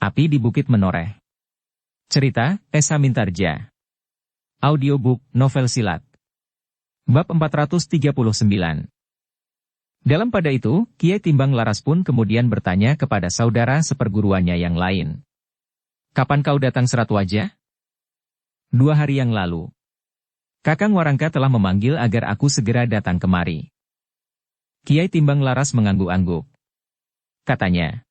Api di Bukit Menoreh. Cerita, Esa Mintarja. Audiobook, novel silat. Bab 439. Dalam pada itu, Kiai Timbang Laras pun kemudian bertanya kepada saudara seperguruannya yang lain. Kapan kau datang Serat Wajah? 2 hari yang lalu. Kakang Warangka telah memanggil agar aku segera datang kemari. Kiai Timbang Laras mengangguk-angguk. Katanya,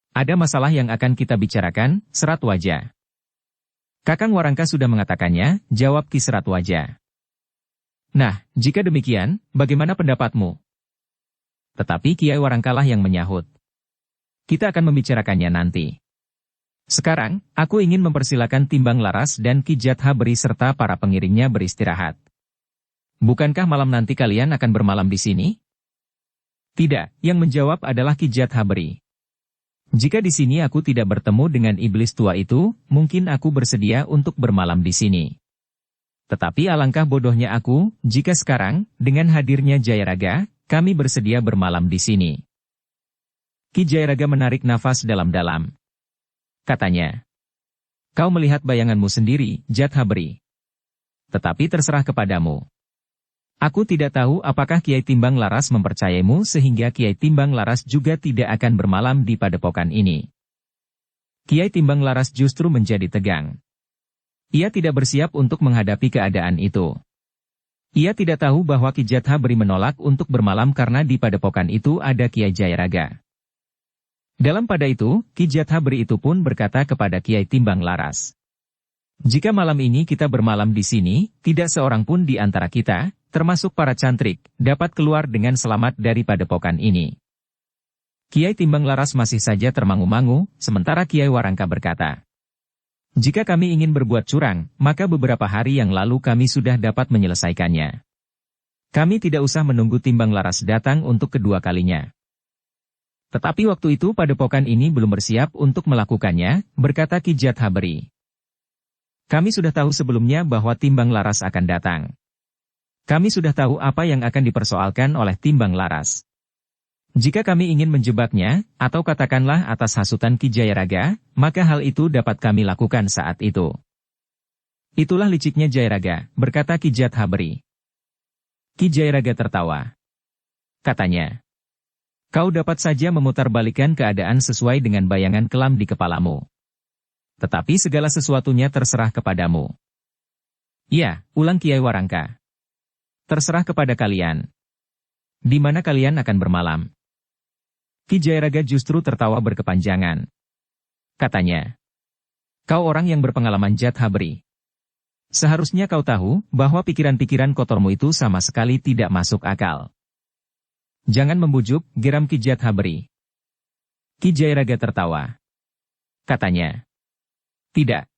ada masalah yang akan kita bicarakan, Serat Wajah. Kakang Warangka sudah mengatakannya, jawab Ki Serat Wajah. Nah, jika demikian, bagaimana pendapatmu? Tetapi Kiai Warangkalah yang menyahut. Kita akan membicarakannya nanti. Sekarang, aku ingin mempersilakan Timbang Laras dan Ki Jatha Beri serta para pengiringnya beristirahat. Bukankah malam nanti kalian akan bermalam di sini? Tidak, yang menjawab adalah Ki Jatha Beri. Jika di sini aku tidak bertemu dengan iblis tua itu, mungkin aku bersedia untuk bermalam di sini. Tetapi alangkah bodohnya aku, jika sekarang, dengan hadirnya Jayaraga, kami bersedia bermalam di sini. Ki Jayaraga menarik nafas dalam-dalam. Katanya, kau melihat bayanganmu sendiri, Jatha Beri. Tetapi terserah kepadamu. Aku tidak tahu apakah Kiai Timbang Laras mempercayaimu sehingga Kiai Timbang Laras juga tidak akan bermalam di padepokan ini. Kiai Timbang Laras justru menjadi tegang. Ia tidak bersiap untuk menghadapi keadaan itu. Ia tidak tahu bahwa Ki Jatha Beri menolak untuk bermalam karena di padepokan itu ada Kiai Jayaraga. Dalam pada itu, Ki Jatha Beri itu pun berkata kepada Kiai Timbang Laras. Jika malam ini kita bermalam di sini, tidak seorang pun di antara kita, termasuk para cantrik, dapat keluar dengan selamat dari padepokan ini. Kiai Timbang Laras masih saja termangu-mangu, sementara Kiai Warangka berkata, jika kami ingin berbuat curang, maka beberapa hari yang lalu kami sudah dapat menyelesaikannya. Kami tidak usah menunggu Timbang Laras datang untuk kedua kalinya. Tetapi waktu itu padepokan ini belum bersiap untuk melakukannya, berkata Ki Jatha Beri. Kami sudah tahu sebelumnya bahwa Timbang Laras akan datang. Kami sudah tahu apa yang akan dipersoalkan oleh Timbang Laras. Jika kami ingin menjebaknya, atau katakanlah atas hasutan Ki Jayaraga, maka hal itu dapat kami lakukan saat itu. Itulah liciknya Jayaraga, berkata Ki Jatha Beri. Ki Jayaraga tertawa. Katanya, kau dapat saja memutarbalikkan keadaan sesuai dengan bayangan kelam di kepalamu. Tetapi segala sesuatunya terserah kepadamu. Ya, ulang Kiai Warangka. Terserah kepada kalian. Di mana kalian akan bermalam? Ki Jayaraga justru tertawa berkepanjangan. Katanya, kau orang yang berpengalaman Jatha Beri. Seharusnya kau tahu bahwa pikiran-pikiran kotormu itu sama sekali tidak masuk akal. Jangan membujuk, geram Ki Jatha Beri. Ki Jayaraga tertawa. Katanya, tidak.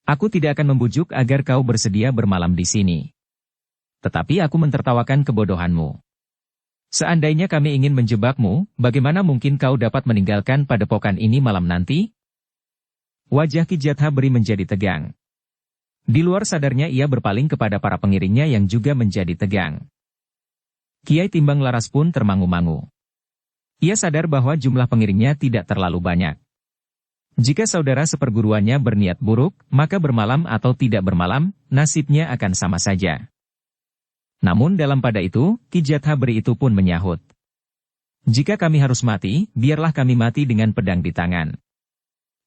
Aku tidak akan membujuk agar kau bersedia bermalam di sini. Tetapi aku mentertawakan kebodohanmu. Seandainya kami ingin menjebakmu, bagaimana mungkin kau dapat meninggalkan padepokan ini malam nanti? Wajah Ki Jatha Beri menjadi tegang. Di luar sadarnya ia berpaling kepada para pengiringnya yang juga menjadi tegang. Kiai Timbang Laras pun termangu-mangu. Ia sadar bahwa jumlah pengiringnya tidak terlalu banyak. Jika saudara seperguruannya berniat buruk, maka bermalam atau tidak bermalam, nasibnya akan sama saja. Namun dalam pada itu, Ki Jatha Beri itu pun menyahut. Jika kami harus mati, biarlah kami mati dengan pedang di tangan.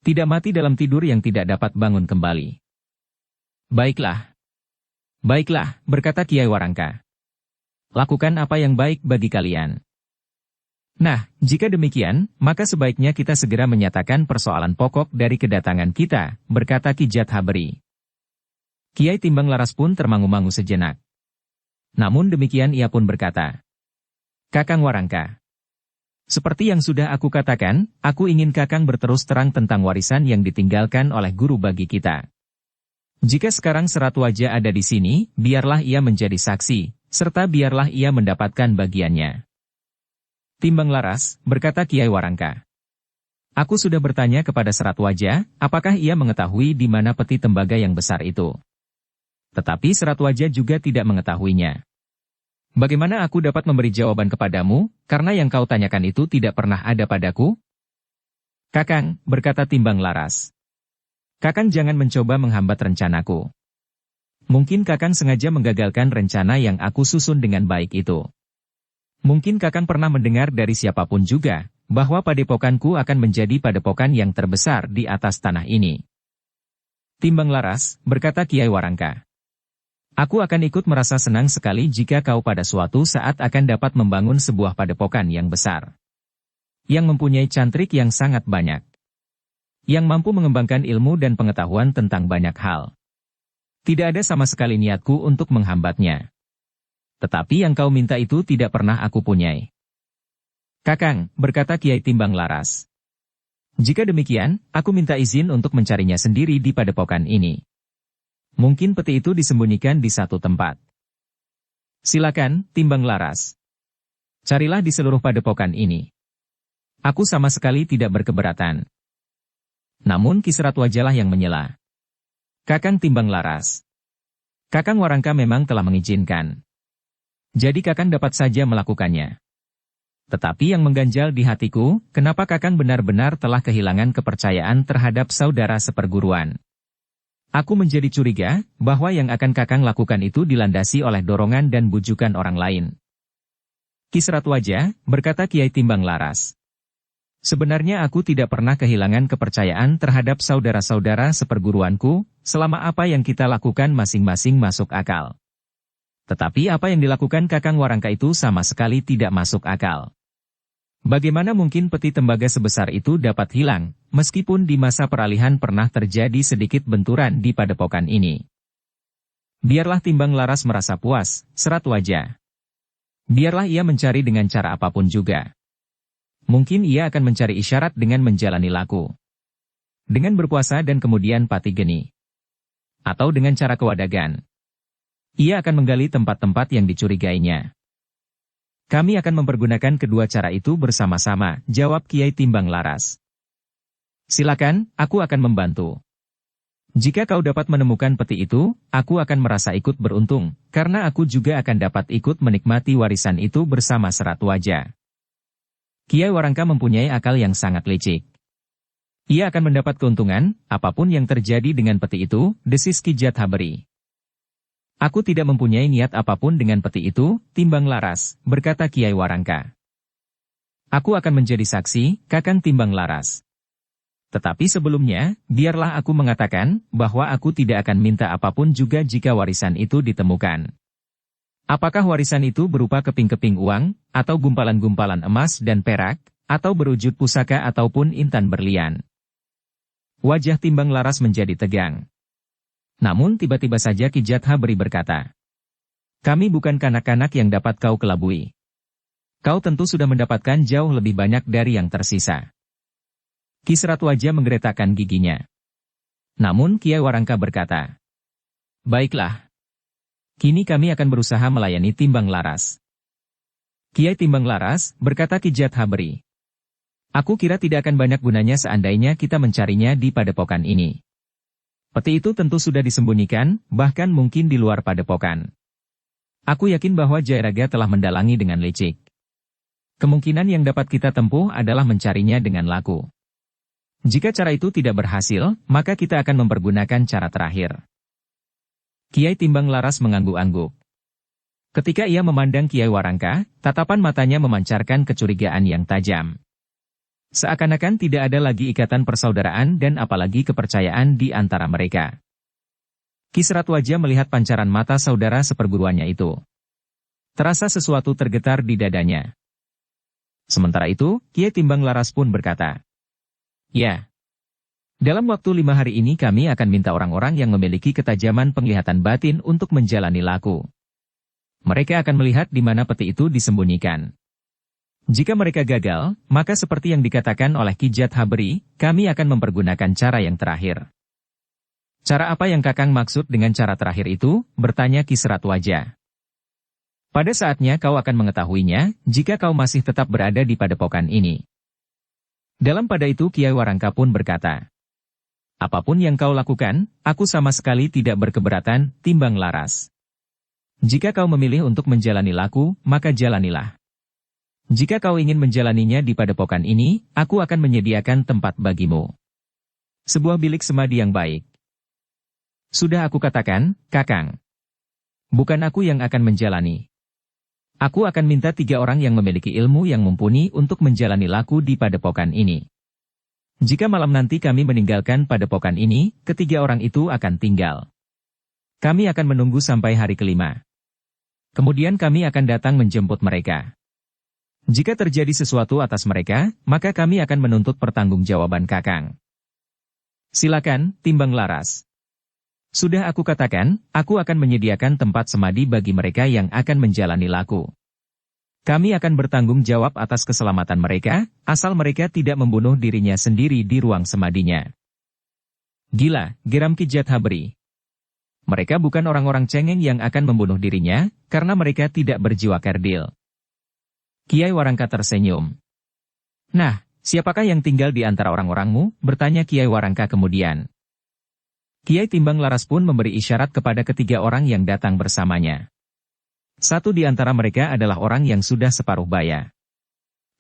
Tidak mati dalam tidur yang tidak dapat bangun kembali. Baiklah. Baiklah, berkata Kiai Warangka. Lakukan apa yang baik bagi kalian. Nah, jika demikian, maka sebaiknya kita segera menyatakan persoalan pokok dari kedatangan kita, berkata Ki Jatha Beri. Kiai Timbang Laras pun termangu-mangu sejenak. Namun demikian ia pun berkata, Kakang Warangka. Seperti yang sudah aku katakan, aku ingin Kakang berterus terang tentang warisan yang ditinggalkan oleh guru bagi kita. Jika sekarang Serat Wajah ada di sini, biarlah ia menjadi saksi, serta biarlah ia mendapatkan bagiannya. Timbang Laras, berkata Kiai Warangka. Aku sudah bertanya kepada Serat Wajah, apakah ia mengetahui di mana peti tembaga yang besar itu. Tetapi Serat Wajah juga tidak mengetahuinya. Bagaimana aku dapat memberi jawaban kepadamu, karena yang kau tanyakan itu tidak pernah ada padaku? Kakang, berkata Timbang Laras. Kakang jangan mencoba menghambat rencanaku. Mungkin Kakang sengaja menggagalkan rencana yang aku susun dengan baik itu. Mungkin Kakang pernah mendengar dari siapapun juga, bahwa padepokanku akan menjadi padepokan yang terbesar di atas tanah ini. Timbang Laras, berkata Kiai Warangka. Aku akan ikut merasa senang sekali jika kau pada suatu saat akan dapat membangun sebuah padepokan yang besar. Yang mempunyai cantrik yang sangat banyak. Yang mampu mengembangkan ilmu dan pengetahuan tentang banyak hal. Tidak ada sama sekali niatku untuk menghambatnya. Tetapi yang kau minta itu tidak pernah aku punyai. Kakang, berkata Kiai Timbang Laras. Jika demikian, aku minta izin untuk mencarinya sendiri di padepokan ini. Mungkin peti itu disembunyikan di satu tempat. Silakan, Timbang Laras. Carilah di seluruh padepokan ini. Aku sama sekali tidak berkeberatan. Namun Kisrat Wajalah yang menyela. Kakang Timbang Laras. Kakang Warangka memang telah mengizinkan. Jadi Kakang dapat saja melakukannya. Tetapi yang mengganjal di hatiku, kenapa Kakang benar-benar telah kehilangan kepercayaan terhadap saudara seperguruan. Aku menjadi curiga, bahwa yang akan Kakang lakukan itu dilandasi oleh dorongan dan bujukan orang lain. Kisrat Wajah, berkata Kiai Timbang Laras. Sebenarnya aku tidak pernah kehilangan kepercayaan terhadap saudara-saudara seperguruanku, selama apa yang kita lakukan masing-masing masuk akal. Tetapi apa yang dilakukan Kakang Warangka itu sama sekali tidak masuk akal. Bagaimana mungkin peti tembaga sebesar itu dapat hilang, meskipun di masa peralihan pernah terjadi sedikit benturan di padepokan ini? Biarlah Timbang Laras merasa puas, serat wajah. Biarlah ia mencari dengan cara apapun juga. Mungkin ia akan mencari isyarat dengan menjalani laku. Dengan berpuasa dan kemudian pati geni. Atau dengan cara kewadagan. Ia akan menggali tempat-tempat yang dicurigainya. Kami akan mempergunakan kedua cara itu bersama-sama, jawab Kiai Timbang Laras. Silakan, aku akan membantu. Jika kau dapat menemukan peti itu, aku akan merasa ikut beruntung, karena aku juga akan dapat ikut menikmati warisan itu bersama serat wajah. Kiai Warangka mempunyai akal yang sangat licik. Ia akan mendapat keuntungan, apapun yang terjadi dengan peti itu, desis Ki Jathabari. Aku tidak mempunyai niat apapun dengan peti itu, Timbang Laras, berkata Kiai Warangka. Aku akan menjadi saksi, Kakang Timbang Laras. Tetapi sebelumnya, biarlah aku mengatakan, bahwa aku tidak akan minta apapun juga jika warisan itu ditemukan. Apakah warisan itu berupa keping-keping uang, atau gumpalan-gumpalan emas dan perak, atau berwujud pusaka ataupun intan berlian? Wajah Timbang Laras menjadi tegang. Namun tiba-tiba saja Ki Jathabari berkata, kami bukan kanak-kanak yang dapat kau kelabui. Kau tentu sudah mendapatkan jauh lebih banyak dari yang tersisa. Ki Serat Wajah menggeretakkan giginya. Namun Kiai Warangka berkata, baiklah. Kini kami akan berusaha melayani Timbang Laras. Kiai Timbang Laras, berkata Ki Jathabari. Aku kira tidak akan banyak gunanya seandainya kita mencarinya di padepokan ini. Peti itu tentu sudah disembunyikan, bahkan mungkin di luar padepokan. Aku yakin bahwa Jairaga telah mendalangi dengan licik. Kemungkinan yang dapat kita tempuh adalah mencarinya dengan laku. Jika cara itu tidak berhasil, maka kita akan mempergunakan cara terakhir. Kiai Timbang Laras mengangguk-angguk. Ketika ia memandang Kiai Warangka, tatapan matanya memancarkan kecurigaan yang tajam. Seakan-akan tidak ada lagi ikatan persaudaraan dan apalagi kepercayaan di antara mereka. Ki Serat Wajah melihat pancaran mata saudara seperguruannya itu. Terasa sesuatu tergetar di dadanya. Sementara itu, Kiai Timbang Laras pun berkata, ya. Dalam waktu 5 hari ini kami akan minta orang-orang yang memiliki ketajaman penglihatan batin untuk menjalani laku. Mereka akan melihat di mana peti itu disembunyikan. Jika mereka gagal, maka seperti yang dikatakan oleh Ki Jathabari, kami akan mempergunakan cara yang terakhir. Cara apa yang Kakang maksud dengan cara terakhir itu? Bertanya Ki Serat Wajah. Pada saatnya kau akan mengetahuinya, jika kau masih tetap berada di padepokan ini. Dalam pada itu Kiai Warangka pun berkata, apapun yang kau lakukan, aku sama sekali tidak berkeberatan, Timbang Laras. Jika kau memilih untuk menjalani laku, maka jalanilah. Jika kau ingin menjalaninya di padepokan ini, aku akan menyediakan tempat bagimu. Sebuah bilik semadi yang baik. Sudah aku katakan, Kakang. Bukan aku yang akan menjalani. Aku akan minta 3 orang yang memiliki ilmu yang mumpuni untuk menjalani laku di padepokan ini. Jika malam nanti kami meninggalkan padepokan ini, ketiga orang itu akan tinggal. Kami akan menunggu sampai hari kelima. Kemudian kami akan datang menjemput mereka. Jika terjadi sesuatu atas mereka, maka kami akan menuntut pertanggungjawaban Kakang. Silakan, Timbang Laras. Sudah aku katakan, aku akan menyediakan tempat semadi bagi mereka yang akan menjalani laku. Kami akan bertanggung jawab atas keselamatan mereka, asal mereka tidak membunuh dirinya sendiri di ruang semadinya. Gila, geram Ki Jathabri. Mereka bukan orang-orang cengeng yang akan membunuh dirinya, karena mereka tidak berjiwa kerdil. Kiai Warangka tersenyum. Nah, siapakah yang tinggal di antara orang-orangmu? Bertanya Kiai Warangka kemudian. Kiai Timbang Laras pun memberi isyarat kepada ketiga orang yang datang bersamanya. Satu di antara mereka adalah orang yang sudah separuh baya.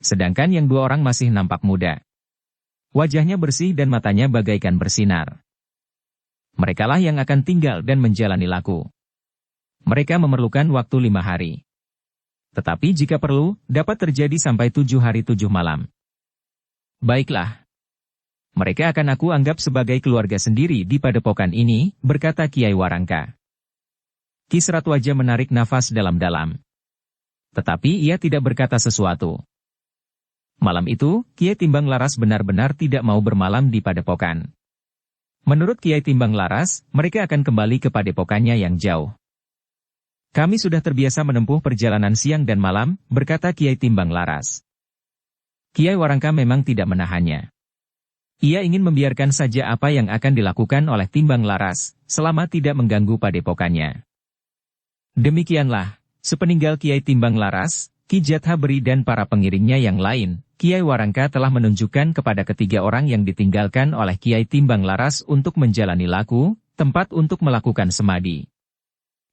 Sedangkan yang 2 orang masih nampak muda. Wajahnya bersih dan matanya bagaikan bersinar. Merekalah yang akan tinggal dan menjalani laku. Mereka memerlukan waktu 5 hari. Tetapi jika perlu, dapat terjadi sampai 7 hari 7 malam. Baiklah. Mereka akan aku anggap sebagai keluarga sendiri di padepokan ini, berkata Kiai Warangka. Ki Seratwaja menarik nafas dalam-dalam. Tetapi ia tidak berkata sesuatu. Malam itu, Kiai Timbang Laras benar-benar tidak mau bermalam di padepokan. Menurut Kiai Timbang Laras, mereka akan kembali ke padepokannya yang jauh. Kami sudah terbiasa menempuh perjalanan siang dan malam, berkata Kiai Timbang Laras. Kiai Warangka memang tidak menahannya. Ia ingin membiarkan saja apa yang akan dilakukan oleh Timbang Laras, selama tidak mengganggu padepokannya. Demikianlah, sepeninggal Kiai Timbang Laras, Ki Jathabri dan para pengiringnya yang lain, Kiai Warangka telah menunjukkan kepada ketiga orang yang ditinggalkan oleh Kiai Timbang Laras untuk menjalani laku, tempat untuk melakukan semadi.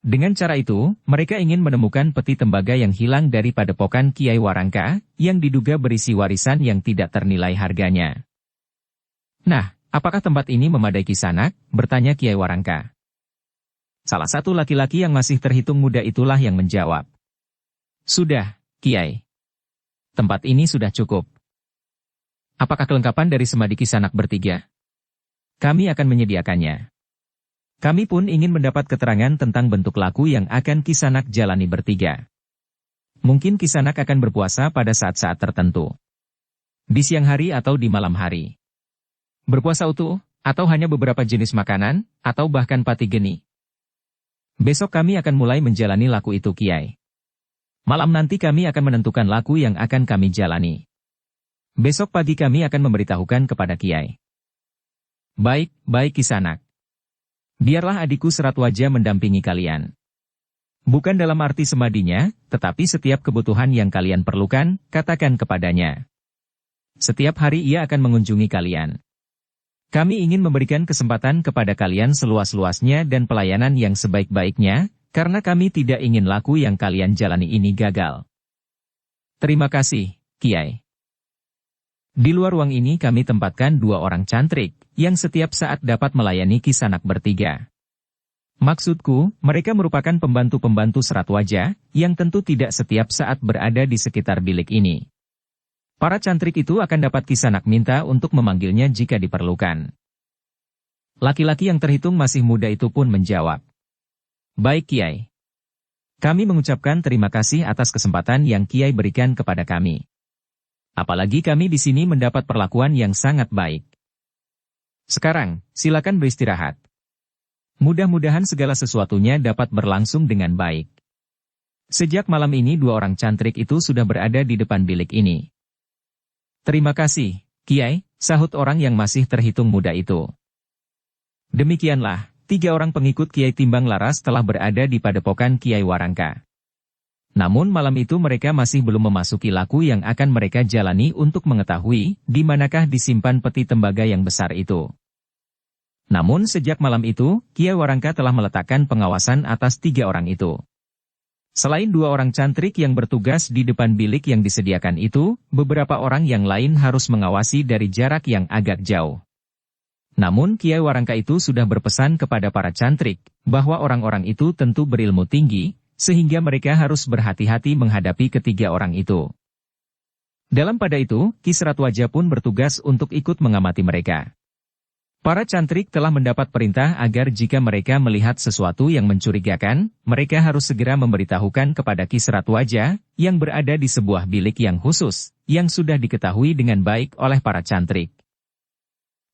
Dengan cara itu, mereka ingin menemukan peti tembaga yang hilang dari padepokan Kiai Warangka, yang diduga berisi warisan yang tidak ternilai harganya. Nah, apakah tempat ini memadai Kisanak? Bertanya Kiai Warangka. Salah satu laki-laki yang masih terhitung muda itulah yang menjawab. Sudah, Kiai. Tempat ini sudah cukup. Apakah kelengkapan dari semadi Kisanak bertiga? Kami akan menyediakannya. Kami pun ingin mendapat keterangan tentang bentuk laku yang akan Kisanak jalani bertiga. Mungkin Kisanak akan berpuasa pada saat-saat tertentu. Di siang hari atau di malam hari. Berpuasa utuh, atau hanya beberapa jenis makanan, atau bahkan pati geni. Besok kami akan mulai menjalani laku itu, Kiai. Malam nanti kami akan menentukan laku yang akan kami jalani. Besok pagi kami akan memberitahukan kepada Kiai. Baik, baik Kisanak. Biarlah adikku Seratwaja mendampingi kalian. Bukan dalam arti semadinya, tetapi setiap kebutuhan yang kalian perlukan, katakan kepadanya. Setiap hari ia akan mengunjungi kalian. Kami ingin memberikan kesempatan kepada kalian seluas-luasnya dan pelayanan yang sebaik-baiknya, karena kami tidak ingin laku yang kalian jalani ini gagal. Terima kasih, Kiai. Di luar ruang ini kami tempatkan 2 orang cantrik, yang setiap saat dapat melayani Kisanak bertiga. Maksudku, mereka merupakan pembantu-pembantu Seratwaja, yang tentu tidak setiap saat berada di sekitar bilik ini. Para cantrik itu akan dapat Kisanak minta untuk memanggilnya jika diperlukan. Laki-laki yang terhitung masih muda itu pun menjawab. Baik Kiai. Kami mengucapkan terima kasih atas kesempatan yang Kiai berikan kepada kami. Apalagi kami di sini mendapat perlakuan yang sangat baik. Sekarang, silakan beristirahat. Mudah-mudahan segala sesuatunya dapat berlangsung dengan baik. Sejak malam ini 2 orang cantrik itu sudah berada di depan bilik ini. Terima kasih, Kiai, sahut orang yang masih terhitung muda itu. Demikianlah, 3 orang pengikut Kiai Timbang Laras telah berada di padepokan Kiai Warangka. Namun malam itu mereka masih belum memasuki laku yang akan mereka jalani untuk mengetahui di manakah disimpan peti tembaga yang besar itu. Namun sejak malam itu, Kiai Warangka telah meletakkan pengawasan atas 3 orang itu. Selain 2 orang cantrik yang bertugas di depan bilik yang disediakan itu, beberapa orang yang lain harus mengawasi dari jarak yang agak jauh. Namun Kiai Warangka itu sudah berpesan kepada para cantrik, bahwa orang-orang itu tentu berilmu tinggi, sehingga mereka harus berhati-hati menghadapi ketiga orang itu. Dalam pada itu, Ki Seratwaja pun bertugas untuk ikut mengamati mereka. Para cantrik telah mendapat perintah agar jika mereka melihat sesuatu yang mencurigakan, mereka harus segera memberitahukan kepada Ki Seratwaja, yang berada di sebuah bilik yang khusus, yang sudah diketahui dengan baik oleh para cantrik.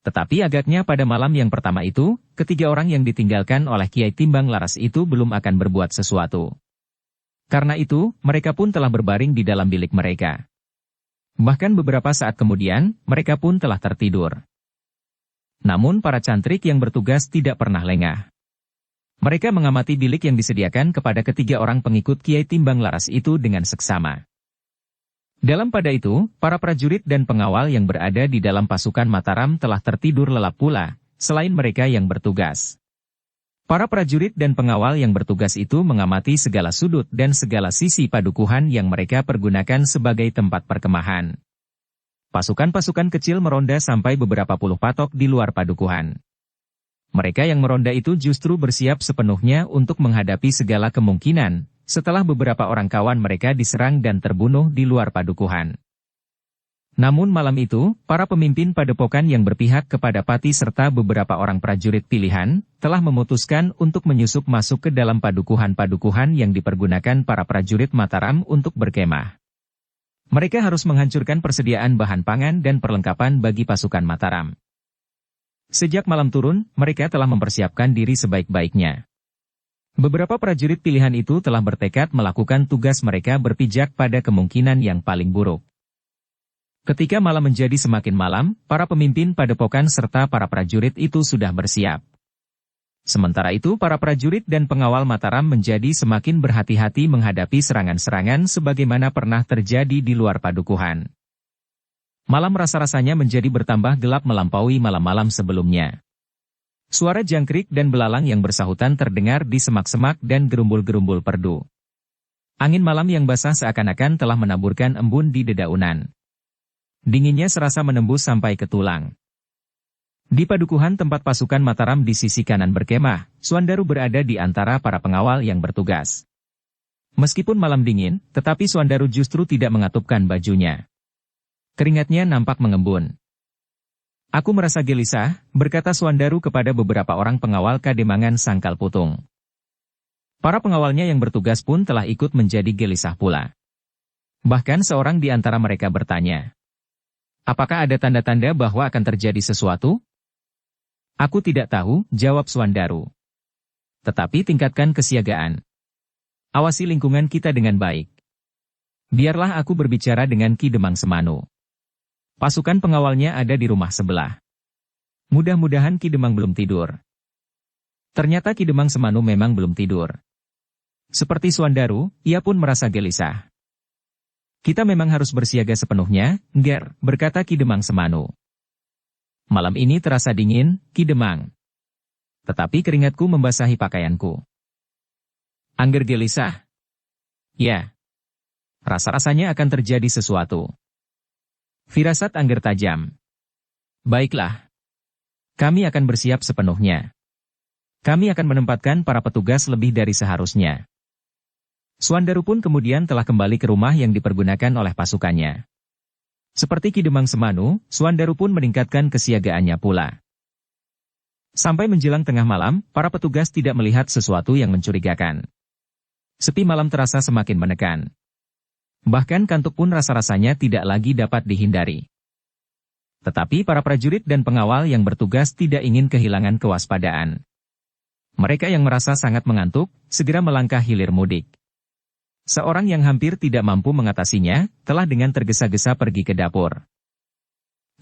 Tetapi agaknya pada malam yang pertama itu, ketiga orang yang ditinggalkan oleh Kiai Timbang Laras itu belum akan berbuat sesuatu. Karena itu, mereka pun telah berbaring di dalam bilik mereka. Bahkan beberapa saat kemudian, mereka pun telah tertidur. Namun para cantrik yang bertugas tidak pernah lengah. Mereka mengamati bilik yang disediakan kepada ketiga orang pengikut Kiai Timbang Laras itu dengan seksama. Dalam pada itu, para prajurit dan pengawal yang berada di dalam pasukan Mataram telah tertidur lelap pula, selain mereka yang bertugas. Para prajurit dan pengawal yang bertugas itu mengamati segala sudut dan segala sisi padukuhan yang mereka pergunakan sebagai tempat perkemahan. Pasukan-pasukan kecil meronda sampai beberapa puluh patok di luar padukuhan. Mereka yang meronda itu justru bersiap sepenuhnya untuk menghadapi segala kemungkinan, setelah beberapa orang kawan mereka diserang dan terbunuh di luar padukuhan. Namun malam itu, para pemimpin padepokan yang berpihak kepada Pati serta beberapa orang prajurit pilihan, telah memutuskan untuk menyusup masuk ke dalam padukuhan-padukuhan yang dipergunakan para prajurit Mataram untuk berkemah. Mereka harus menghancurkan persediaan bahan pangan dan perlengkapan bagi pasukan Mataram. Sejak malam turun, mereka telah mempersiapkan diri sebaik-baiknya. Beberapa prajurit pilihan itu telah bertekad melakukan tugas mereka berpijak pada kemungkinan yang paling buruk. Ketika malam menjadi semakin malam, para pemimpin padepokan serta para prajurit itu sudah bersiap. Sementara itu para prajurit dan pengawal Mataram menjadi semakin berhati-hati menghadapi serangan-serangan sebagaimana pernah terjadi di luar padukuhan. Malam rasa-rasanya menjadi bertambah gelap melampaui malam-malam sebelumnya. Suara jangkrik dan belalang yang bersahutan terdengar di semak-semak dan gerumbul-gerumbul perdu. Angin malam yang basah seakan-akan telah menaburkan embun di dedaunan. Dinginnya serasa menembus sampai ke tulang. Di padukuhan tempat pasukan Mataram di sisi kanan berkemah, Suandaru berada di antara para pengawal yang bertugas. Meskipun malam dingin, tetapi Suandaru justru tidak mengatupkan bajunya. Keringatnya nampak mengembun. Aku merasa gelisah, berkata Suandaru kepada beberapa orang pengawal Kademangan Sangkal Putung. Para pengawalnya yang bertugas pun telah ikut menjadi gelisah pula. Bahkan seorang di antara mereka bertanya, "Apakah ada tanda-tanda bahwa akan terjadi sesuatu?" "Aku tidak tahu," jawab Suandaru. "Tetapi tingkatkan kesiagaan. Awasi lingkungan kita dengan baik. Biarlah aku berbicara dengan Ki Demang Semanu. Pasukan pengawalnya ada di rumah sebelah. Mudah-mudahan Ki Demang belum tidur." Ternyata Ki Demang Semanu memang belum tidur. Seperti Suandaru, ia pun merasa gelisah. "Kita memang harus bersiaga sepenuhnya, Nger," berkata Ki Demang Semanu. "Malam ini terasa dingin, Ki Demang. Tetapi keringatku membasahi pakaianku." Angger gelisah. "Ya. Rasa-rasanya akan terjadi sesuatu." Firasat Angger tajam. "Baiklah. Kami akan bersiap sepenuhnya. Kami akan menempatkan para petugas lebih dari seharusnya." Suandaru pun kemudian telah kembali ke rumah yang dipergunakan oleh pasukannya. Seperti Ki Demang Semanu, Suandaru pun meningkatkan kesiagaannya pula. Sampai menjelang tengah malam, para petugas tidak melihat sesuatu yang mencurigakan. Sepi malam terasa semakin menekan. Bahkan kantuk pun rasa-rasanya tidak lagi dapat dihindari. Tetapi para prajurit dan pengawal yang bertugas tidak ingin kehilangan kewaspadaan. Mereka yang merasa sangat mengantuk, segera melangkah hilir mudik. Seorang yang hampir tidak mampu mengatasinya, telah dengan tergesa-gesa pergi ke dapur.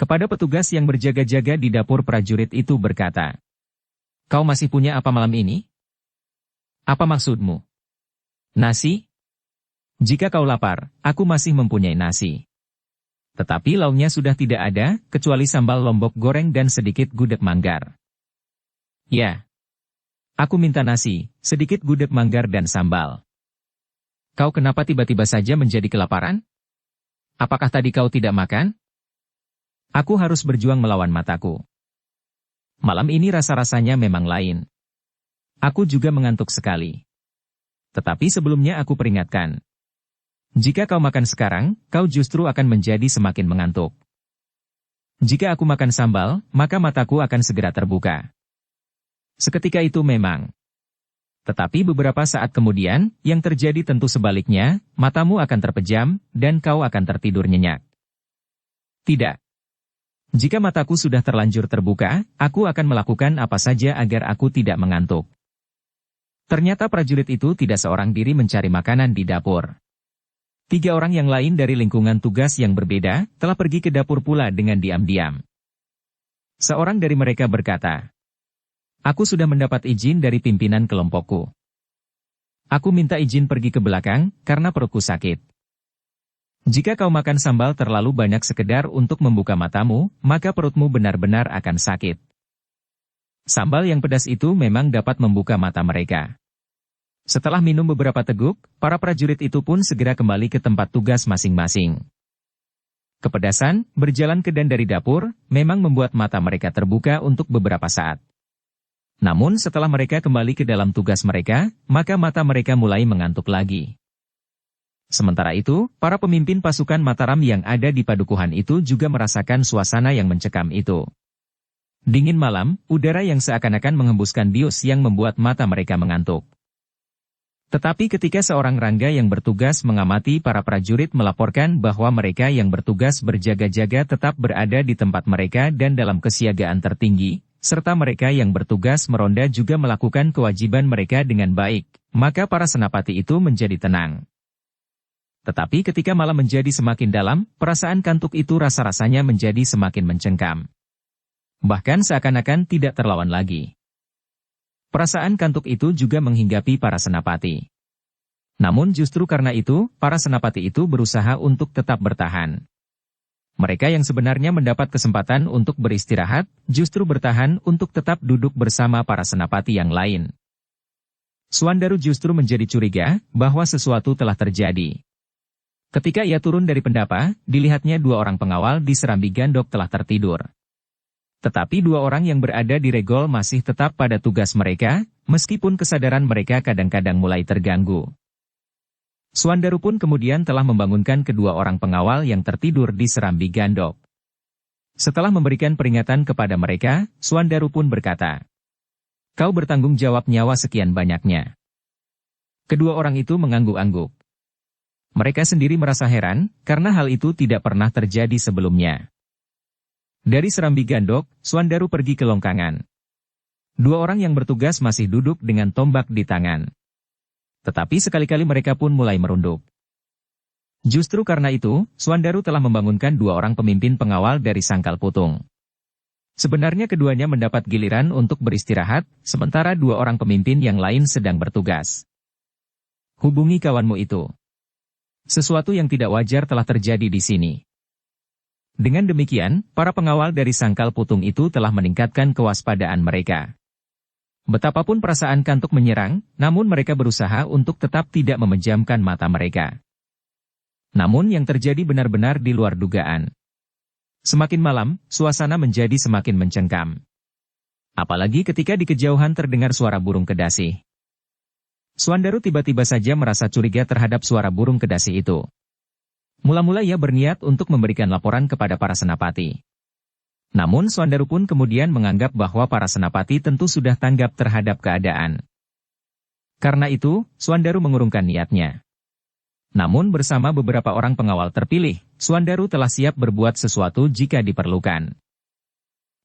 Kepada petugas yang berjaga-jaga di dapur prajurit itu berkata, "Kau masih punya apa malam ini? Apa maksudmu? Nasi? Jika kau lapar, aku masih mempunyai nasi. Tetapi lauknya sudah tidak ada, kecuali sambal lombok goreng dan sedikit gudeg manggar." "Ya. Aku minta nasi, sedikit gudeg manggar dan sambal." Kau kenapa tiba-tiba saja menjadi kelaparan? Apakah tadi kau tidak makan? Aku harus berjuang melawan mataku. Malam ini rasa-rasanya memang lain. Aku juga mengantuk sekali. Tetapi sebelumnya aku peringatkan. Jika kau makan sekarang, kau justru akan menjadi semakin mengantuk. Jika aku makan sambal, maka mataku akan segera terbuka. Seketika itu memang. Tetapi beberapa saat kemudian, yang terjadi tentu sebaliknya, matamu akan terpejam, dan kau akan tertidur nyenyak. Tidak. Jika mataku sudah terlanjur terbuka, aku akan melakukan apa saja agar aku tidak mengantuk. Ternyata prajurit itu tidak seorang diri mencari makanan di dapur. 3 orang yang lain dari lingkungan tugas yang berbeda, telah pergi ke dapur pula dengan diam-diam. Seorang dari mereka berkata, "Aku sudah mendapat izin dari pimpinan kelompokku. Aku minta izin pergi ke belakang, karena perutku sakit. Jika kau makan sambal terlalu banyak sekedar untuk membuka matamu, maka perutmu benar-benar akan sakit." Sambal yang pedas itu memang dapat membuka mata mereka. Setelah minum beberapa teguk, para prajurit itu pun segera kembali ke tempat tugas masing-masing. Kepedasan, berjalan ke dan dari dapur, memang membuat mata mereka terbuka untuk beberapa saat. Namun setelah mereka kembali ke dalam tugas mereka, maka mata mereka mulai mengantuk lagi. Sementara itu, para pemimpin pasukan Mataram yang ada di padukuhan itu juga merasakan suasana yang mencekam itu. Dingin malam, udara yang seakan-akan menghembuskan bius yang membuat mata mereka mengantuk. Tetapi ketika seorang rangga yang bertugas mengamati para prajurit melaporkan bahwa mereka yang bertugas berjaga-jaga tetap berada di tempat mereka dan dalam kesiagaan tertinggi, serta mereka yang bertugas meronda juga melakukan kewajiban mereka dengan baik, maka para senapati itu menjadi tenang. Tetapi ketika malam menjadi semakin dalam, perasaan kantuk itu rasa-rasanya menjadi semakin mencengkam. Bahkan seakan-akan tidak terlawan lagi. Perasaan kantuk itu juga menghinggapi para senapati. Namun justru karena itu, para senapati itu berusaha untuk tetap bertahan. Mereka yang sebenarnya mendapat kesempatan untuk beristirahat, justru bertahan untuk tetap duduk bersama para senapati yang lain. Suandaru justru menjadi curiga bahwa sesuatu telah terjadi. Ketika ia turun dari pendapa, dilihatnya 2 orang pengawal di Serambi Gandok telah tertidur. Tetapi 2 orang yang berada di regol masih tetap pada tugas mereka, meskipun kesadaran mereka kadang-kadang mulai terganggu. Suandaru pun kemudian telah membangunkan kedua orang pengawal yang tertidur di Serambi Gandok. Setelah memberikan peringatan kepada mereka, Suandaru pun berkata, "Kau bertanggung jawab nyawa sekian banyaknya." Kedua orang itu mengangguk-angguk. Mereka sendiri merasa heran, karena hal itu tidak pernah terjadi sebelumnya. Dari Serambi Gandok, Suandaru pergi ke Longkangan. 2 orang yang bertugas masih duduk dengan tombak di tangan. Tetapi sekali-kali mereka pun mulai merunduk. Justru karena itu, Suandaru telah membangunkan 2 orang pemimpin pengawal dari Sangkal Putung. Sebenarnya keduanya mendapat giliran untuk beristirahat, sementara 2 orang pemimpin yang lain sedang bertugas. Hubungi kawanmu itu. Sesuatu yang tidak wajar telah terjadi di sini. Dengan demikian, para pengawal dari Sangkal Putung itu telah meningkatkan kewaspadaan mereka. Betapapun perasaan kantuk menyerang, namun mereka berusaha untuk tetap tidak memejamkan mata mereka. Namun yang terjadi benar-benar di luar dugaan. Semakin malam, suasana menjadi semakin mencengkam. Apalagi ketika di kejauhan terdengar suara burung kedasi. Suandaru tiba-tiba saja merasa curiga terhadap suara burung kedasi itu. Mula-mula ia berniat untuk memberikan laporan kepada para senapati. Namun Suandaru pun kemudian menganggap bahwa para senapati tentu sudah tanggap terhadap keadaan. Karena itu, Suandaru mengurungkan niatnya. Namun bersama beberapa orang pengawal terpilih, Suandaru telah siap berbuat sesuatu jika diperlukan.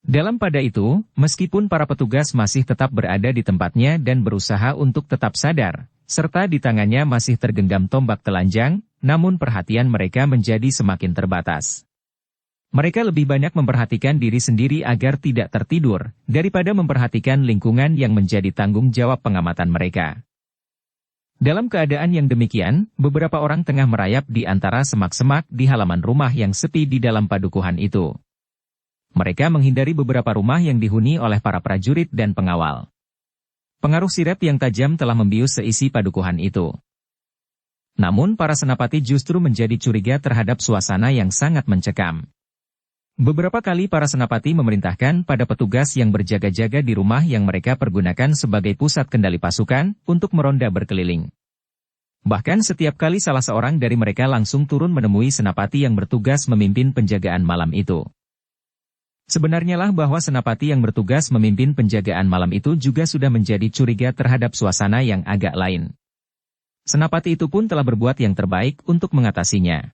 Dalam pada itu, meskipun para petugas masih tetap berada di tempatnya dan berusaha untuk tetap sadar, serta di tangannya masih tergenggam tombak telanjang, namun perhatian mereka menjadi semakin terbatas. Mereka lebih banyak memperhatikan diri sendiri agar tidak tertidur, daripada memperhatikan lingkungan yang menjadi tanggung jawab pengamatan mereka. Dalam keadaan yang demikian, beberapa orang tengah merayap di antara semak-semak di halaman rumah yang sepi di dalam padukuhan itu. Mereka menghindari beberapa rumah yang dihuni oleh para prajurit dan pengawal. Pengaruh sirep yang tajam telah membius seisi padukuhan itu. Namun para senapati justru menjadi curiga terhadap suasana yang sangat mencekam. Beberapa kali para senapati memerintahkan pada petugas yang berjaga-jaga di rumah yang mereka pergunakan sebagai pusat kendali pasukan untuk meronda berkeliling. Bahkan setiap kali salah seorang dari mereka langsung turun menemui senapati yang bertugas memimpin penjagaan malam itu. Sebenarnya lah bahwa senapati yang bertugas memimpin penjagaan malam itu juga sudah menjadi curiga terhadap suasana yang agak lain. Senapati itu pun telah berbuat yang terbaik untuk mengatasinya.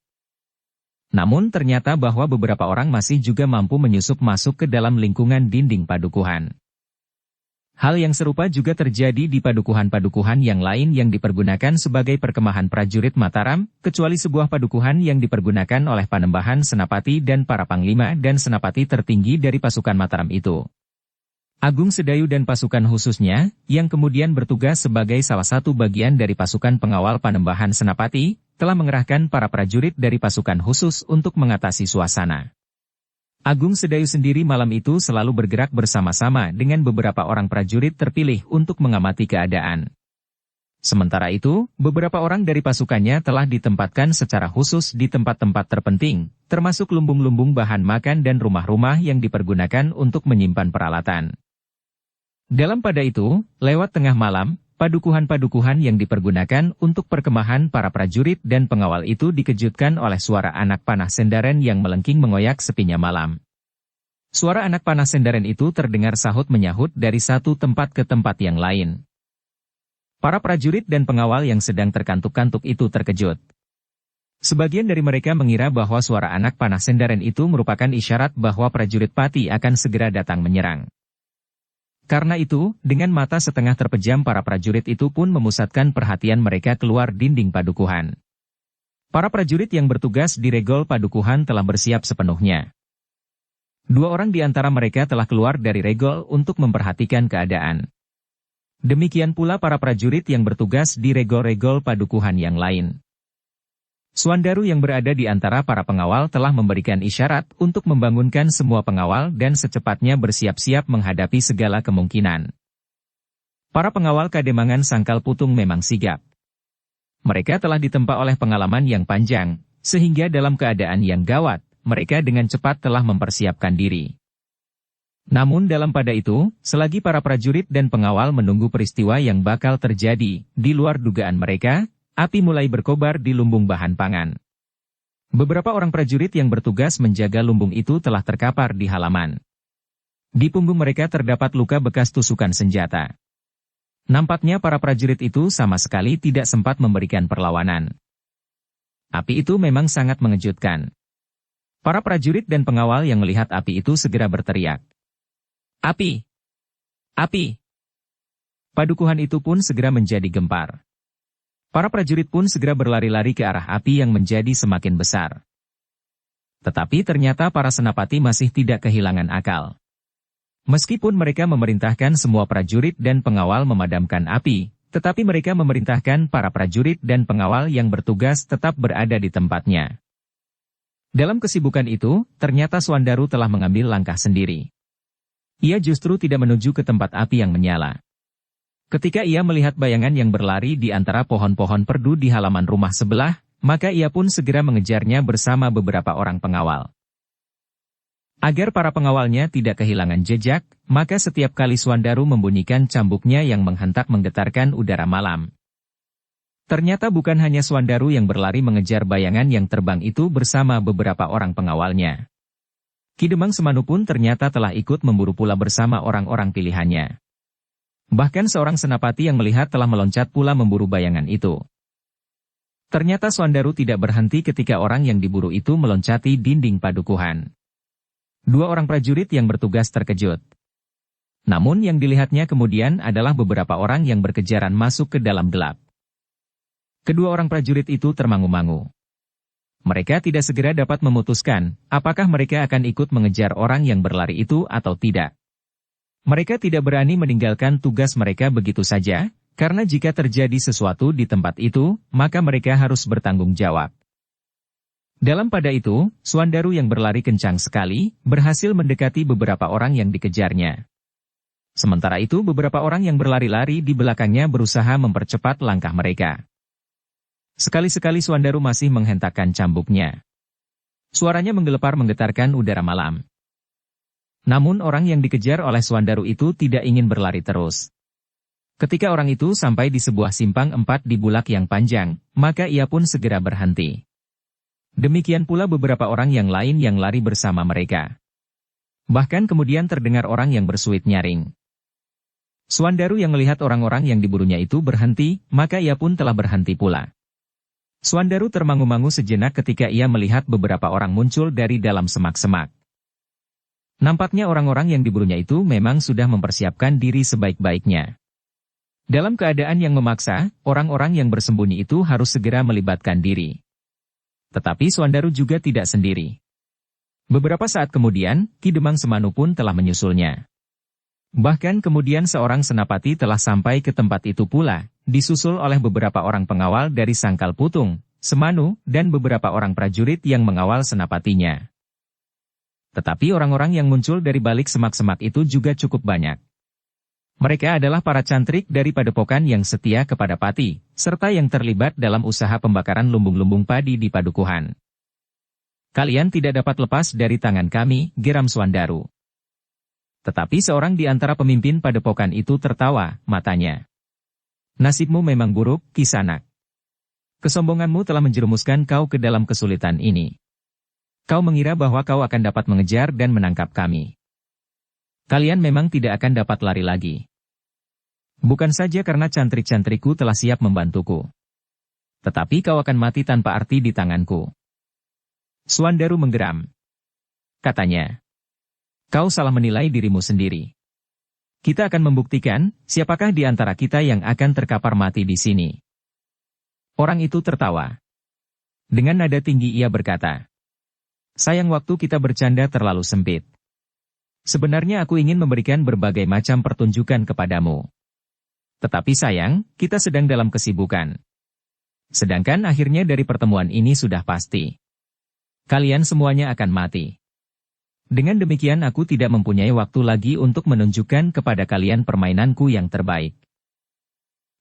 Namun ternyata bahwa beberapa orang masih juga mampu menyusup masuk ke dalam lingkungan dinding padukuhan. Hal yang serupa juga terjadi di padukuhan-padukuhan yang lain yang dipergunakan sebagai perkemahan prajurit Mataram, kecuali sebuah padukuhan yang dipergunakan oleh Panembahan Senapati dan para panglima dan senapati tertinggi dari pasukan Mataram itu. Agung Sedayu dan pasukan khususnya, yang kemudian bertugas sebagai salah satu bagian dari pasukan pengawal Panembahan Senapati, telah mengerahkan para prajurit dari pasukan khusus untuk mengatasi suasana. Agung Sedayu sendiri malam itu selalu bergerak bersama-sama dengan beberapa orang prajurit terpilih untuk mengamati keadaan. Sementara itu, beberapa orang dari pasukannya telah ditempatkan secara khusus di tempat-tempat terpenting, termasuk lumbung-lumbung bahan makan dan rumah-rumah yang dipergunakan untuk menyimpan peralatan. Dalam pada itu, lewat tengah malam, padukuhan-padukuhan yang dipergunakan untuk perkemahan para prajurit dan pengawal itu dikejutkan oleh suara anak panah sendaren yang melengking mengoyak sepinya malam. Suara anak panah sendaren itu terdengar sahut-menyahut dari satu tempat ke tempat yang lain. Para prajurit dan pengawal yang sedang terkantuk-kantuk itu terkejut. Sebagian dari mereka mengira bahwa suara anak panah sendaren itu merupakan isyarat bahwa prajurit Pati akan segera datang menyerang. Karena itu, dengan mata setengah terpejam para prajurit itu pun memusatkan perhatian mereka keluar dinding padukuhan. Para prajurit yang bertugas di regol padukuhan telah bersiap sepenuhnya. 2 orang di antara mereka telah keluar dari regol untuk memperhatikan keadaan. Demikian pula para prajurit yang bertugas di regol-regol padukuhan yang lain. Suandaru yang berada di antara para pengawal telah memberikan isyarat untuk membangunkan semua pengawal dan secepatnya bersiap-siap menghadapi segala kemungkinan. Para pengawal Kademangan Sangkal Putung memang sigap. Mereka telah ditempa oleh pengalaman yang panjang, sehingga dalam keadaan yang gawat, mereka dengan cepat telah mempersiapkan diri. Namun dalam pada itu, selagi para prajurit dan pengawal menunggu peristiwa yang bakal terjadi, di luar dugaan mereka, api mulai berkobar di lumbung bahan pangan. Beberapa orang prajurit yang bertugas menjaga lumbung itu telah terkapar di halaman. Di punggung mereka terdapat luka bekas tusukan senjata. Nampaknya para prajurit itu sama sekali tidak sempat memberikan perlawanan. Api itu memang sangat mengejutkan. Para prajurit dan pengawal yang melihat api itu segera berteriak. Api! Api! Padukuhan itu pun segera menjadi gempar. Para prajurit pun segera berlari-lari ke arah api yang menjadi semakin besar. Tetapi ternyata para senapati masih tidak kehilangan akal. Meskipun mereka memerintahkan semua prajurit dan pengawal memadamkan api, tetapi mereka memerintahkan para prajurit dan pengawal yang bertugas tetap berada di tempatnya. Dalam kesibukan itu, ternyata Suandaru telah mengambil langkah sendiri. Ia justru tidak menuju ke tempat api yang menyala. Ketika ia melihat bayangan yang berlari di antara pohon-pohon perdu di halaman rumah sebelah, maka ia pun segera mengejarnya bersama beberapa orang pengawal. Agar para pengawalnya tidak kehilangan jejak, maka setiap kali Suandaru membunyikan cambuknya yang menghentak menggetarkan udara malam. Ternyata bukan hanya Suandaru yang berlari mengejar bayangan yang terbang itu bersama beberapa orang pengawalnya. Ki Demang Semanu pun ternyata telah ikut memburu pula bersama orang-orang pilihannya. Bahkan seorang senapati yang melihat telah meloncat pula memburu bayangan itu. Ternyata Suandaru tidak berhenti ketika orang yang diburu itu meloncati dinding padukuhan. 2 orang prajurit yang bertugas terkejut. Namun yang dilihatnya kemudian adalah beberapa orang yang berkejaran masuk ke dalam gelap. Kedua orang prajurit itu termangu-mangu. Mereka tidak segera dapat memutuskan apakah mereka akan ikut mengejar orang yang berlari itu atau tidak. Mereka tidak berani meninggalkan tugas mereka begitu saja, karena jika terjadi sesuatu di tempat itu, maka mereka harus bertanggung jawab. Dalam pada itu, Suandaru yang berlari kencang sekali, berhasil mendekati beberapa orang yang dikejarnya. Sementara itu beberapa orang yang berlari-lari di belakangnya berusaha mempercepat langkah mereka. Sekali-sekali Suandaru masih menghentakkan cambuknya. Suaranya menggelepar menggetarkan udara malam. Namun orang yang dikejar oleh Suandaru itu tidak ingin berlari terus. Ketika orang itu sampai di sebuah simpang 4 di bulak yang panjang, maka ia pun segera berhenti. Demikian pula beberapa orang yang lain yang lari bersama mereka. Bahkan kemudian terdengar orang yang bersuit nyaring. Suandaru yang melihat orang-orang yang diburunya itu berhenti, maka ia pun telah berhenti pula. Suandaru termangu-mangu sejenak ketika ia melihat beberapa orang muncul dari dalam semak-semak. Nampaknya orang-orang yang diburunya itu memang sudah mempersiapkan diri sebaik-baiknya. Dalam keadaan yang memaksa, orang-orang yang bersembunyi itu harus segera melibatkan diri. Tetapi Suandaru juga tidak sendiri. Beberapa saat kemudian, Ki Demang Semanu pun telah menyusulnya. Bahkan kemudian seorang senapati telah sampai ke tempat itu pula, disusul oleh beberapa orang pengawal dari Sangkal Putung, Semanu, dan beberapa orang prajurit yang mengawal senapatinya. Tetapi orang-orang yang muncul dari balik semak-semak itu juga cukup banyak. Mereka adalah para cantrik dari padepokan yang setia kepada Pati, serta yang terlibat dalam usaha pembakaran lumbung-lumbung padi di Padukuhan. Kalian tidak dapat lepas dari tangan kami, geram Suandaru. Tetapi seorang di antara pemimpin padepokan itu tertawa, matanya. Nasibmu memang buruk, Kisanak. Kesombonganmu telah menjerumuskan kau ke dalam kesulitan ini. Kau mengira bahwa kau akan dapat mengejar dan menangkap kami. Kalian memang tidak akan dapat lari lagi. Bukan saja karena cantrik-cantriku telah siap membantuku. Tetapi kau akan mati tanpa arti di tanganku. Suandaru menggeram. Katanya. Kau salah menilai dirimu sendiri. Kita akan membuktikan, siapakah di antara kita yang akan terkapar mati di sini. Orang itu tertawa. Dengan nada tinggi ia berkata. Sayang waktu kita bercanda terlalu sempit. Sebenarnya aku ingin memberikan berbagai macam pertunjukan kepadamu. Tetapi sayang, kita sedang dalam kesibukan. Sedangkan akhirnya dari pertemuan ini sudah pasti. Kalian semuanya akan mati. Dengan demikian aku tidak mempunyai waktu lagi untuk menunjukkan kepada kalian permainanku yang terbaik.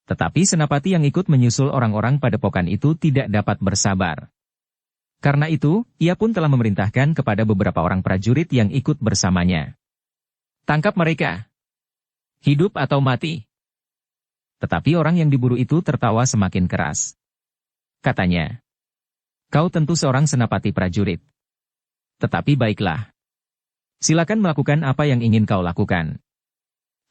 Tetapi senapati yang ikut menyusul orang-orang padepokan itu tidak dapat bersabar. Karena itu, ia pun telah memerintahkan kepada beberapa orang prajurit yang ikut bersamanya. Tangkap mereka. Hidup atau mati. Tetapi orang yang diburu itu tertawa semakin keras. Katanya. Kau tentu seorang senapati prajurit. Tetapi baiklah. Silakan melakukan apa yang ingin kau lakukan.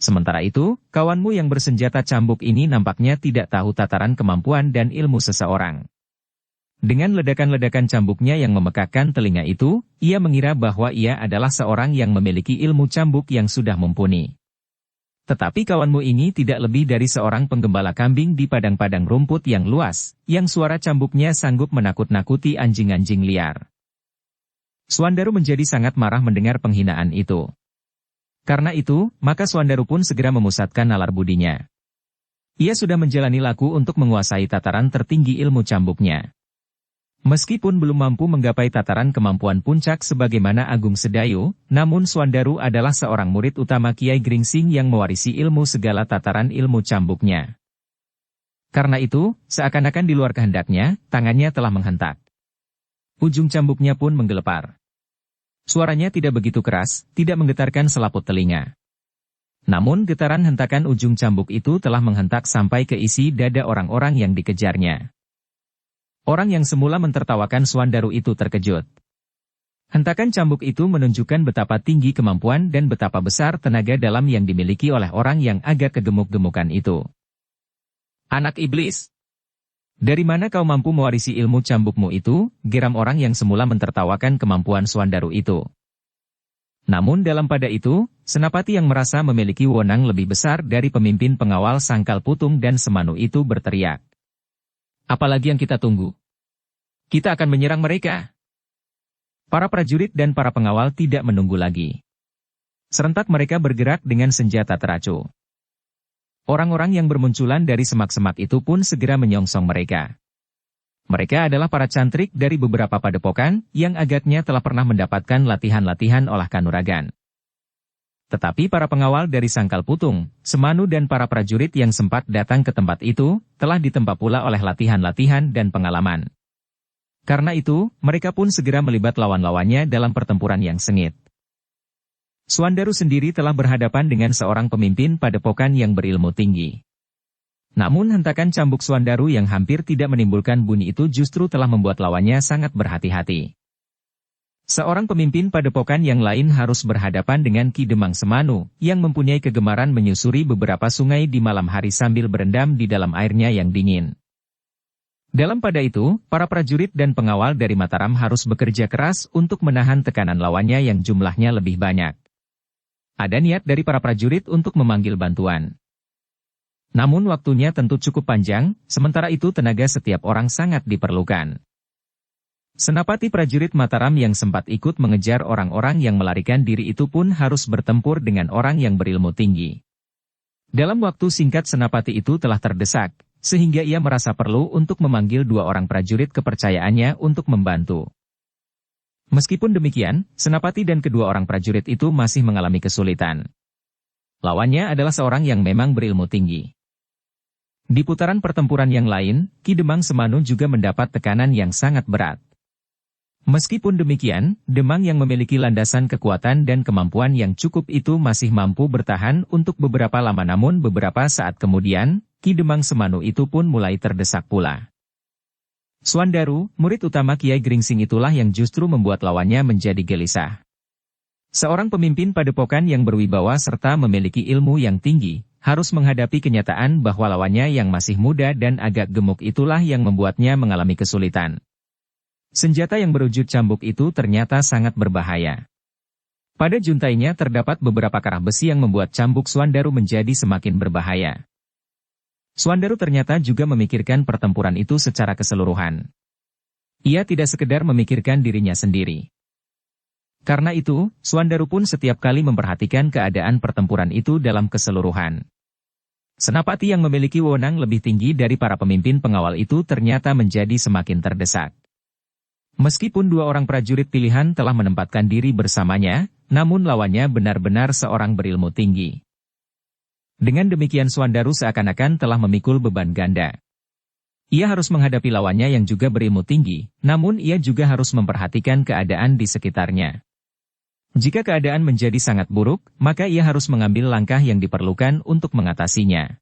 Sementara itu, kawanmu yang bersenjata cambuk ini nampaknya tidak tahu tataran kemampuan dan ilmu seseorang. Dengan ledakan-ledakan cambuknya yang memekakkan telinga itu, ia mengira bahwa ia adalah seorang yang memiliki ilmu cambuk yang sudah mumpuni. Tetapi kawanmu ini tidak lebih dari seorang penggembala kambing di padang-padang rumput yang luas, yang suara cambuknya sanggup menakut-nakuti anjing-anjing liar. Suandaru menjadi sangat marah mendengar penghinaan itu. Karena itu, maka Suandaru pun segera memusatkan nalar budinya. Ia sudah menjalani laku untuk menguasai tataran tertinggi ilmu cambuknya. Meskipun belum mampu menggapai tataran kemampuan puncak sebagaimana Agung Sedayu, namun Suandaru adalah seorang murid utama Kiai Gringsing yang mewarisi ilmu segala tataran ilmu cambuknya. Karena itu, seakan-akan di luar kehendaknya, tangannya telah menghentak. Ujung cambuknya pun menggelepar. Suaranya tidak begitu keras, tidak menggetarkan selaput telinga. Namun getaran hentakan ujung cambuk itu telah menghentak sampai ke isi dada orang-orang yang dikejarnya. Orang yang semula mentertawakan Suandaru itu terkejut. Hentakan cambuk itu menunjukkan betapa tinggi kemampuan dan betapa besar tenaga dalam yang dimiliki oleh orang yang agak kegemuk-gemukan itu. Anak iblis! Dari mana kau mampu mewarisi ilmu cambukmu itu? Geram orang yang semula mentertawakan kemampuan Suandaru itu. Namun dalam pada itu, senapati yang merasa memiliki wewenang lebih besar dari pemimpin pengawal Sangkal Putung dan Semanu itu berteriak. Apalagi yang kita tunggu? Kita akan menyerang mereka. Para prajurit dan para pengawal tidak menunggu lagi. Serentak mereka bergerak dengan senjata teracu. Orang-orang yang bermunculan dari semak-semak itu pun segera menyongsong mereka. Mereka adalah para cantrik dari beberapa padepokan yang agaknya telah pernah mendapatkan latihan-latihan olah kanuragan. Tetapi para pengawal dari Sangkal Putung, Semanu dan para prajurit yang sempat datang ke tempat itu, telah ditempa pula oleh latihan-latihan dan pengalaman. Karena itu, mereka pun segera melibat lawan-lawannya dalam pertempuran yang sengit. Suandaru sendiri telah berhadapan dengan seorang pemimpin padepokan yang berilmu tinggi. Namun hentakan cambuk Suandaru yang hampir tidak menimbulkan bunyi itu justru telah membuat lawannya sangat berhati-hati. Seorang pemimpin padepokan yang lain harus berhadapan dengan Ki Demang Semanu, yang mempunyai kegemaran menyusuri beberapa sungai di malam hari sambil berendam di dalam airnya yang dingin. Dalam pada itu, para prajurit dan pengawal dari Mataram harus bekerja keras untuk menahan tekanan lawannya yang jumlahnya lebih banyak. Ada niat dari para prajurit untuk memanggil bantuan. Namun waktunya tentu cukup panjang, sementara itu tenaga setiap orang sangat diperlukan. Senapati prajurit Mataram yang sempat ikut mengejar orang-orang yang melarikan diri itu pun harus bertempur dengan orang yang berilmu tinggi. Dalam waktu singkat senapati itu telah terdesak, sehingga ia merasa perlu untuk memanggil 2 orang prajurit kepercayaannya untuk membantu. Meskipun demikian, senapati dan kedua orang prajurit itu masih mengalami kesulitan. Lawannya adalah seorang yang memang berilmu tinggi. Di putaran pertempuran yang lain, Ki Demang Semanu juga mendapat tekanan yang sangat berat. Meskipun demikian, Demang yang memiliki landasan kekuatan dan kemampuan yang cukup itu masih mampu bertahan untuk beberapa lama, namun beberapa saat kemudian, Ki Demang Semanu itu pun mulai terdesak pula. Suandaru, murid utama Kiai Gringsing itulah yang justru membuat lawannya menjadi gelisah. Seorang pemimpin padepokan yang berwibawa serta memiliki ilmu yang tinggi, harus menghadapi kenyataan bahwa lawannya yang masih muda dan agak gemuk itulah yang membuatnya mengalami kesulitan. Senjata yang berwujud cambuk itu ternyata sangat berbahaya. Pada juntainya terdapat beberapa karah besi yang membuat cambuk Suandaru menjadi semakin berbahaya. Suandaru ternyata juga memikirkan pertempuran itu secara keseluruhan. Ia tidak sekedar memikirkan dirinya sendiri. Karena itu, Suandaru pun setiap kali memperhatikan keadaan pertempuran itu dalam keseluruhan. Senapati yang memiliki wewenang lebih tinggi dari para pemimpin pengawal itu ternyata menjadi semakin terdesak. Meskipun 2 orang prajurit pilihan telah menempatkan diri bersamanya, namun lawannya benar-benar seorang berilmu tinggi. Dengan demikian Suandaru seakan-akan telah memikul beban ganda. Ia harus menghadapi lawannya yang juga berilmu tinggi, namun ia juga harus memperhatikan keadaan di sekitarnya. Jika keadaan menjadi sangat buruk, maka ia harus mengambil langkah yang diperlukan untuk mengatasinya.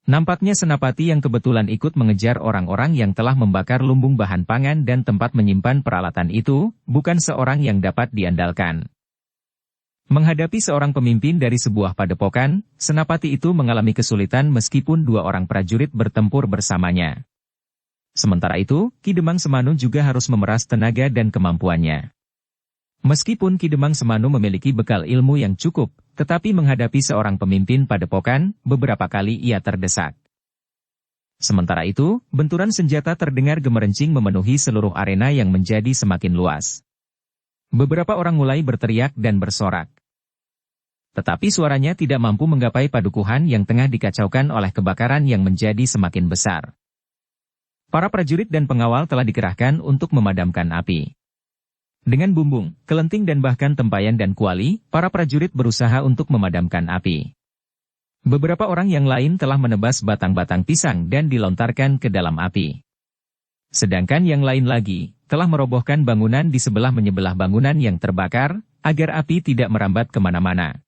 Nampaknya senapati yang kebetulan ikut mengejar orang-orang yang telah membakar lumbung bahan pangan dan tempat menyimpan peralatan itu, bukan seorang yang dapat diandalkan. Menghadapi seorang pemimpin dari sebuah padepokan, senapati itu mengalami kesulitan meskipun 2 orang prajurit bertempur bersamanya. Sementara itu, Ki Demang Semanu juga harus memeras tenaga dan kemampuannya. Meskipun Ki Demang Semanu memiliki bekal ilmu yang cukup, tetapi menghadapi seorang pemimpin padepokan, beberapa kali ia terdesak. Sementara itu, benturan senjata terdengar gemerencing memenuhi seluruh arena yang menjadi semakin luas. Beberapa orang mulai berteriak dan bersorak. Tetapi suaranya tidak mampu menggapai padukuhan yang tengah dikacaukan oleh kebakaran yang menjadi semakin besar. Para prajurit dan pengawal telah dikerahkan untuk memadamkan api. Dengan bumbung, kelenting dan bahkan tempayan dan kuali, para prajurit berusaha untuk memadamkan api. Beberapa orang yang lain telah menebas batang-batang pisang dan dilontarkan ke dalam api. Sedangkan yang lain lagi, telah merobohkan bangunan di sebelah-menyebelah bangunan yang terbakar, agar api tidak merambat kemana-mana.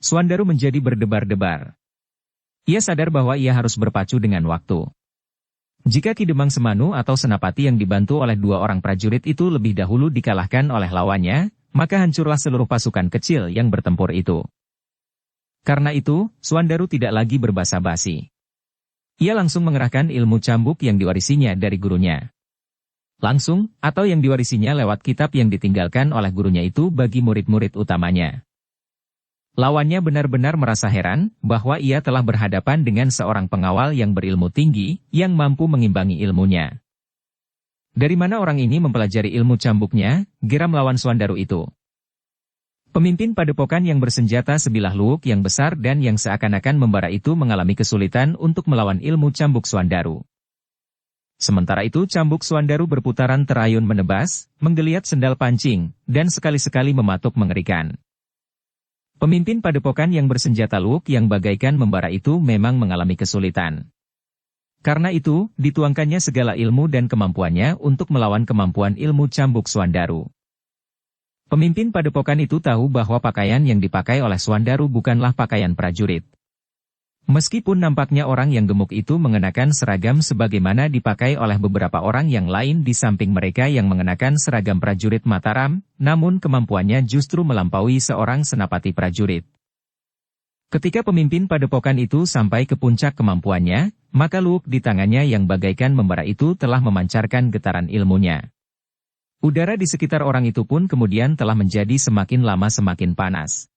Suandaru menjadi berdebar-debar. Ia sadar bahwa ia harus berpacu dengan waktu. Jika Ki Demang Semanu atau senapati yang dibantu oleh 2 orang prajurit itu lebih dahulu dikalahkan oleh lawannya, maka hancurlah seluruh pasukan kecil yang bertempur itu. Karena itu, Suandaru tidak lagi berbasa-basi. Ia langsung mengerahkan ilmu cambuk yang diwarisinya dari gurunya. Langsung, atau yang diwarisinya lewat kitab yang ditinggalkan oleh gurunya itu bagi murid-murid utamanya. Lawannya benar-benar merasa heran bahwa ia telah berhadapan dengan seorang pengawal yang berilmu tinggi, yang mampu mengimbangi ilmunya. Dari mana orang ini mempelajari ilmu cambuknya? Geram lawan Suandaru itu. Pemimpin padepokan yang bersenjata sebilah luwuk yang besar dan yang seakan-akan membara itu mengalami kesulitan untuk melawan ilmu cambuk Suandaru. Sementara itu cambuk Suandaru berputaran terayun menebas, menggeliat sendal pancing, dan sekali-sekali mematuk mengerikan. Pemimpin padepokan yang bersenjata luuk yang bagaikan membara itu memang mengalami kesulitan. Karena itu, dituangkannya segala ilmu dan kemampuannya untuk melawan kemampuan ilmu cambuk Swandaru. Pemimpin padepokan itu tahu bahwa pakaian yang dipakai oleh Swandaru bukanlah pakaian prajurit. Meskipun nampaknya orang yang gemuk itu mengenakan seragam sebagaimana dipakai oleh beberapa orang yang lain di samping mereka yang mengenakan seragam prajurit Mataram, namun kemampuannya justru melampaui seorang senapati prajurit. Ketika pemimpin padepokan itu sampai ke puncak kemampuannya, maka luuk di tangannya yang bagaikan membara itu telah memancarkan getaran ilmunya. Udara di sekitar orang itu pun kemudian telah menjadi semakin lama semakin panas.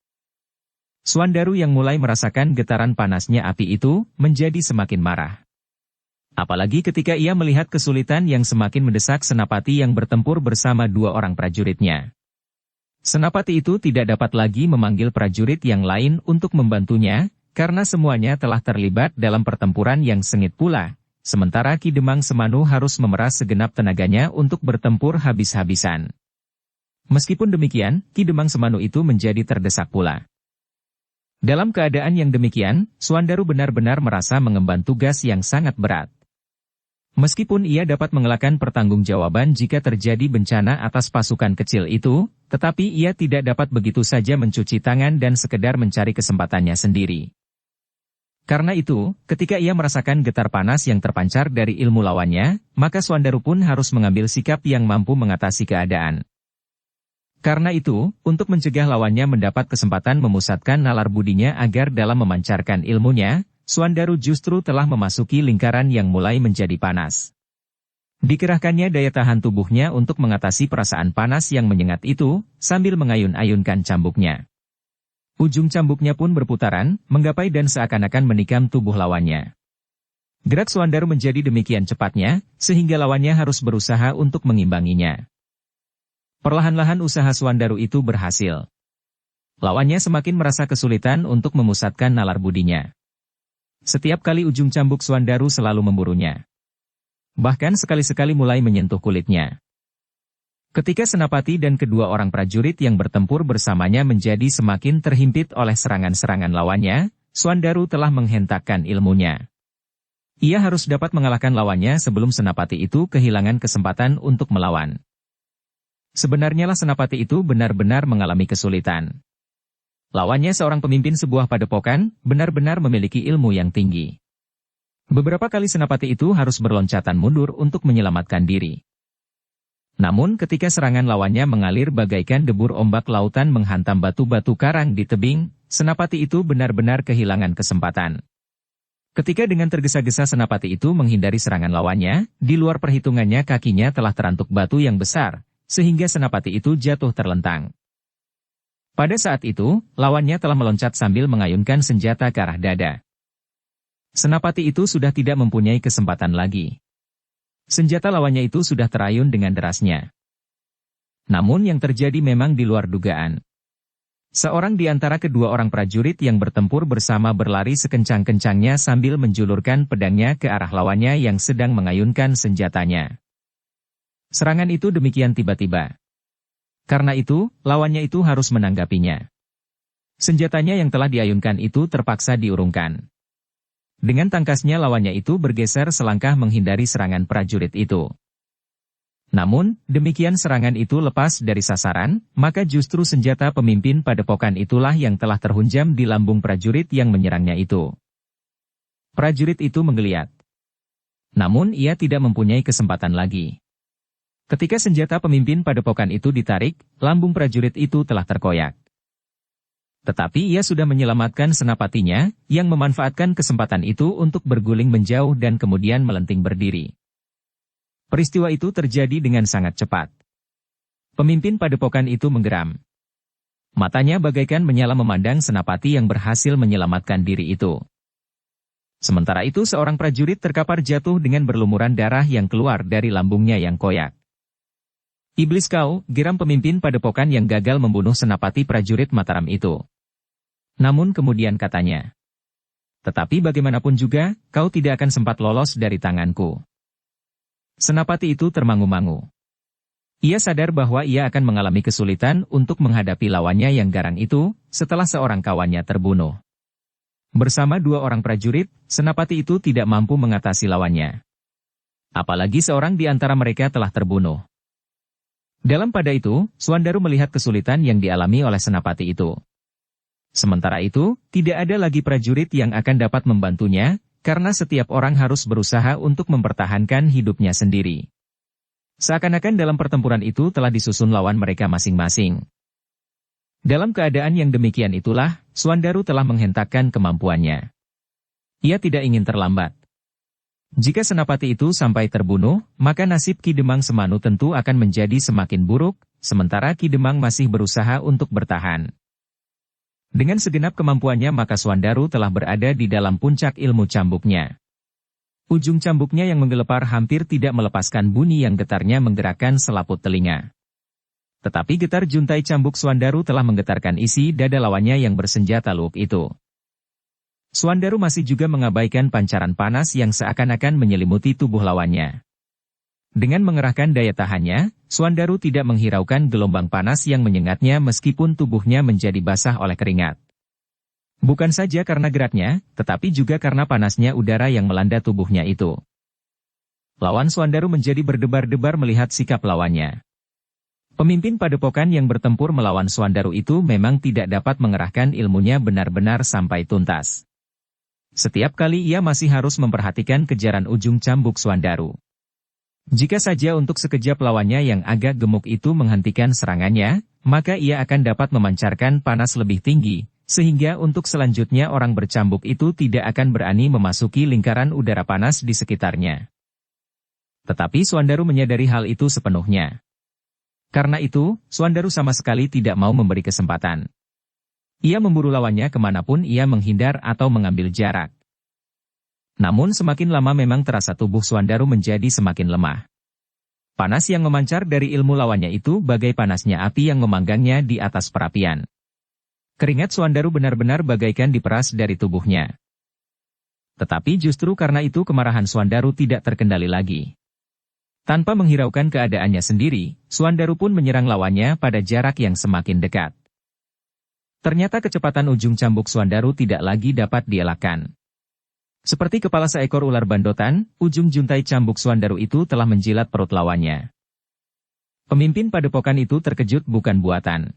Swandaru yang mulai merasakan getaran panasnya api itu, menjadi semakin marah. Apalagi ketika ia melihat kesulitan yang semakin mendesak senapati yang bertempur bersama dua orang prajuritnya. Senapati itu tidak dapat lagi memanggil prajurit yang lain untuk membantunya, karena semuanya telah terlibat dalam pertempuran yang sengit pula, sementara Ki Demang Semanu harus memeras segenap tenaganya untuk bertempur habis-habisan. Meskipun demikian, Ki Demang Semanu itu menjadi terdesak pula. Dalam keadaan yang demikian, Swandaru benar-benar merasa mengemban tugas yang sangat berat. Meskipun ia dapat mengelakkan pertanggungjawaban jika terjadi bencana atas pasukan kecil itu, tetapi ia tidak dapat begitu saja mencuci tangan dan sekedar mencari kesempatannya sendiri. Karena itu, ketika ia merasakan getar panas yang terpancar dari ilmu lawannya, maka Swandaru pun harus mengambil sikap yang mampu mengatasi keadaan. Karena itu, untuk mencegah lawannya mendapat kesempatan memusatkan nalar budinya agar dalam memancarkan ilmunya, Swandaru justru telah memasuki lingkaran yang mulai menjadi panas. Dikerahkannya daya tahan tubuhnya untuk mengatasi perasaan panas yang menyengat itu, sambil mengayun-ayunkan cambuknya. Ujung cambuknya pun berputaran, menggapai dan seakan-akan menikam tubuh lawannya. Gerak Swandaru menjadi demikian cepatnya, sehingga lawannya harus berusaha untuk mengimbanginya. Perlahan-lahan usaha Swandaru itu berhasil. Lawannya semakin merasa kesulitan untuk memusatkan nalar budinya. Setiap kali ujung cambuk Swandaru selalu memburunya. Bahkan sekali-sekali mulai menyentuh kulitnya. Ketika senapati dan kedua orang prajurit yang bertempur bersamanya menjadi semakin terhimpit oleh serangan-serangan lawannya, Swandaru telah menghentakkan ilmunya. Ia harus dapat mengalahkan lawannya sebelum senapati itu kehilangan kesempatan untuk melawan. Sebenarnya lah senapati itu benar-benar mengalami kesulitan. Lawannya seorang pemimpin sebuah padepokan, benar-benar memiliki ilmu yang tinggi. Beberapa kali senapati itu harus berloncatan mundur untuk menyelamatkan diri. Namun ketika serangan lawannya mengalir bagaikan debur ombak lautan menghantam batu-batu karang di tebing, senapati itu benar-benar kehilangan kesempatan. Ketika dengan tergesa-gesa senapati itu menghindari serangan lawannya, di luar perhitungannya kakinya telah terantuk batu yang besar, sehingga senapati itu jatuh terlentang. Pada saat itu, lawannya telah meloncat sambil mengayunkan senjata ke arah dada. Senapati itu sudah tidak mempunyai kesempatan lagi. Senjata lawannya itu sudah terayun dengan derasnya. Namun yang terjadi memang di luar dugaan. Seorang di antara kedua orang prajurit yang bertempur bersama berlari sekencang-kencangnya sambil menjulurkan pedangnya ke arah lawannya yang sedang mengayunkan senjatanya. Serangan itu demikian tiba-tiba. Karena itu, lawannya itu harus menanggapinya. Senjatanya yang telah diayunkan itu terpaksa diurungkan. Dengan tangkasnya lawannya itu bergeser selangkah menghindari serangan prajurit itu. Namun, demikian serangan itu lepas dari sasaran, maka justru senjata pemimpin padepokan itulah yang telah terhunjam di lambung prajurit yang menyerangnya itu. Prajurit itu menggeliat. Namun ia tidak mempunyai kesempatan lagi. Ketika senjata pemimpin padepokan itu ditarik, lambung prajurit itu telah terkoyak. Tetapi ia sudah menyelamatkan senapatinya, yang memanfaatkan kesempatan itu untuk berguling menjauh dan kemudian melenting berdiri. Peristiwa itu terjadi dengan sangat cepat. Pemimpin padepokan itu menggeram. Matanya bagaikan menyala memandang senapati yang berhasil menyelamatkan diri itu. Sementara itu seorang prajurit terkapar jatuh dengan berlumuran darah yang keluar dari lambungnya yang koyak. Iblis kau, geram pemimpin padepokan yang gagal membunuh senapati prajurit Mataram itu. Namun kemudian katanya, tetapi bagaimanapun juga, kau tidak akan sempat lolos dari tanganku. Senapati itu termangu-mangu. Ia sadar bahwa ia akan mengalami kesulitan untuk menghadapi lawannya yang garang itu, setelah seorang kawannya terbunuh. Bersama dua orang prajurit, senapati itu tidak mampu mengatasi lawannya. Apalagi seorang di antara mereka telah terbunuh. Dalam pada itu, Suandaru melihat kesulitan yang dialami oleh senapati itu. Sementara itu, tidak ada lagi prajurit yang akan dapat membantunya, karena setiap orang harus berusaha untuk mempertahankan hidupnya sendiri. Seakan-akan dalam pertempuran itu telah disusun lawan mereka masing-masing. Dalam keadaan yang demikian itulah, Suandaru telah menghentakkan kemampuannya. Ia tidak ingin terlambat. Jika senapati itu sampai terbunuh, maka nasib Ki Demang Semanu tentu akan menjadi semakin buruk, sementara Ki Demang masih berusaha untuk bertahan. Dengan segenap kemampuannya maka Suandaru telah berada di dalam puncak ilmu cambuknya. Ujung cambuknya yang menggelepar hampir tidak melepaskan bunyi yang getarnya menggerakkan selaput telinga. Tetapi getar juntai cambuk Suandaru telah menggetarkan isi dada lawannya yang bersenjata luuk itu. Suandaru masih juga mengabaikan pancaran panas yang seakan-akan menyelimuti tubuh lawannya. Dengan mengerahkan daya tahannya, Suandaru tidak menghiraukan gelombang panas yang menyengatnya meskipun tubuhnya menjadi basah oleh keringat. Bukan saja karena geraknya, tetapi juga karena panasnya udara yang melanda tubuhnya itu. Lawan Suandaru menjadi berdebar-debar melihat sikap lawannya. Pemimpin padepokan yang bertempur melawan Suandaru itu memang tidak dapat mengerahkan ilmunya benar-benar sampai tuntas. Setiap kali ia masih harus memperhatikan kejaran ujung cambuk Suandaru. Jika saja untuk sekejap lawannya yang agak gemuk itu menghentikan serangannya, maka ia akan dapat memancarkan panas lebih tinggi, sehingga untuk selanjutnya orang bercambuk itu tidak akan berani memasuki lingkaran udara panas di sekitarnya. Tetapi Suandaru menyadari hal itu sepenuhnya. Karena itu, Suandaru sama sekali tidak mau memberi kesempatan. Ia memburu lawannya kemanapun ia menghindar atau mengambil jarak. Namun semakin lama memang terasa tubuh Suandaru menjadi semakin lemah. Panas yang memancar dari ilmu lawannya itu bagai panasnya api yang memanggangnya di atas perapian. Keringat Suandaru benar-benar bagaikan diperas dari tubuhnya. Tetapi justru karena itu kemarahan Suandaru tidak terkendali lagi. Tanpa menghiraukan keadaannya sendiri, Suandaru pun menyerang lawannya pada jarak yang semakin dekat. Ternyata kecepatan ujung cambuk Suandaru tidak lagi dapat dielakkan. Seperti kepala seekor ular bandotan, ujung juntai cambuk Suandaru itu telah menjilat perut lawannya. Pemimpin padepokan itu terkejut bukan buatan.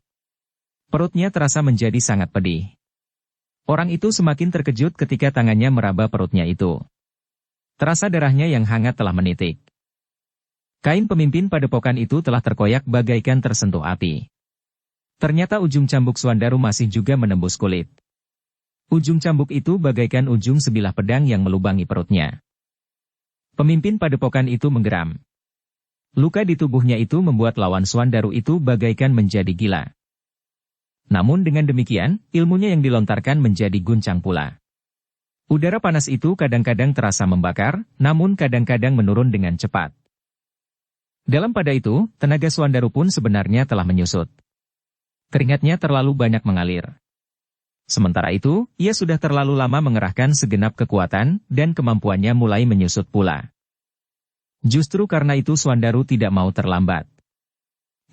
Perutnya terasa menjadi sangat pedih. Orang itu semakin terkejut ketika tangannya meraba perutnya itu. Terasa darahnya yang hangat telah menitik. Kain pemimpin padepokan itu telah terkoyak bagaikan tersentuh api. Ternyata ujung cambuk Suandaru masih juga menembus kulit. Ujung cambuk itu bagaikan ujung sebilah pedang yang melubangi perutnya. Pemimpin padepokan itu menggeram. Luka di tubuhnya itu membuat lawan Suandaru itu bagaikan menjadi gila. Namun dengan demikian, ilmunya yang dilontarkan menjadi guncang pula. Udara panas itu kadang-kadang terasa membakar, namun kadang-kadang menurun dengan cepat. Dalam pada itu, tenaga Suandaru pun sebenarnya telah menyusut. Keringatnya terlalu banyak mengalir. Sementara itu, ia sudah terlalu lama mengerahkan segenap kekuatan, dan kemampuannya mulai menyusut pula. Justru karena itu Suandaru tidak mau terlambat.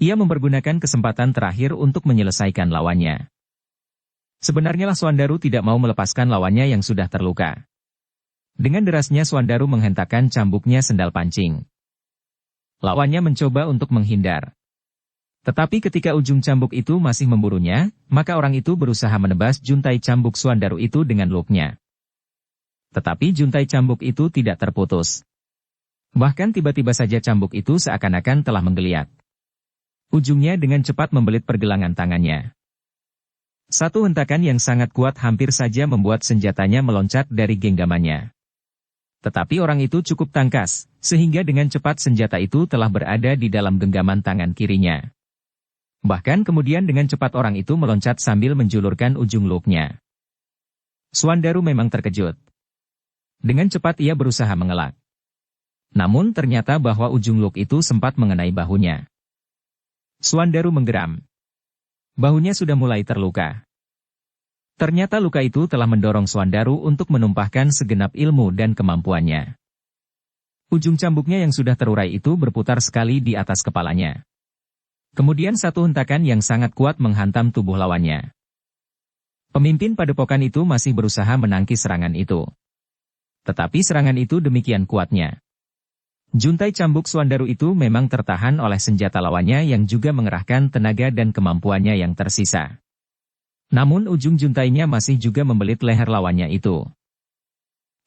Ia mempergunakan kesempatan terakhir untuk menyelesaikan lawannya. Sebenarnya Suandaru tidak mau melepaskan lawannya yang sudah terluka. Dengan derasnya Suandaru menghentakkan cambuknya sendal pancing. Lawannya mencoba untuk menghindar. Tetapi ketika ujung cambuk itu masih memburunya, maka orang itu berusaha menebas juntai cambuk Suandaru itu dengan luknya. Tetapi juntai cambuk itu tidak terputus. Bahkan tiba-tiba saja cambuk itu seakan-akan telah menggeliat. Ujungnya dengan cepat membelit pergelangan tangannya. Satu hentakan yang sangat kuat hampir saja membuat senjatanya meloncat dari genggamannya. Tetapi orang itu cukup tangkas, sehingga dengan cepat senjata itu telah berada di dalam genggaman tangan kirinya. Bahkan kemudian dengan cepat orang itu meloncat sambil menjulurkan ujung luknya. Suandaru memang terkejut. Dengan cepat ia berusaha mengelak. Namun ternyata bahwa ujung luk itu sempat mengenai bahunya. Suandaru menggeram. Bahunya sudah mulai terluka. Ternyata luka itu telah mendorong Suandaru untuk menumpahkan segenap ilmu dan kemampuannya. Ujung cambuknya yang sudah terurai itu berputar sekali di atas kepalanya. Kemudian satu hentakan yang sangat kuat menghantam tubuh lawannya. Pemimpin padepokan itu masih berusaha menangkis serangan itu. Tetapi serangan itu demikian kuatnya. Juntai cambuk Suandaru itu memang tertahan oleh senjata lawannya yang juga mengerahkan tenaga dan kemampuannya yang tersisa. Namun ujung juntainya masih juga membelit leher lawannya itu.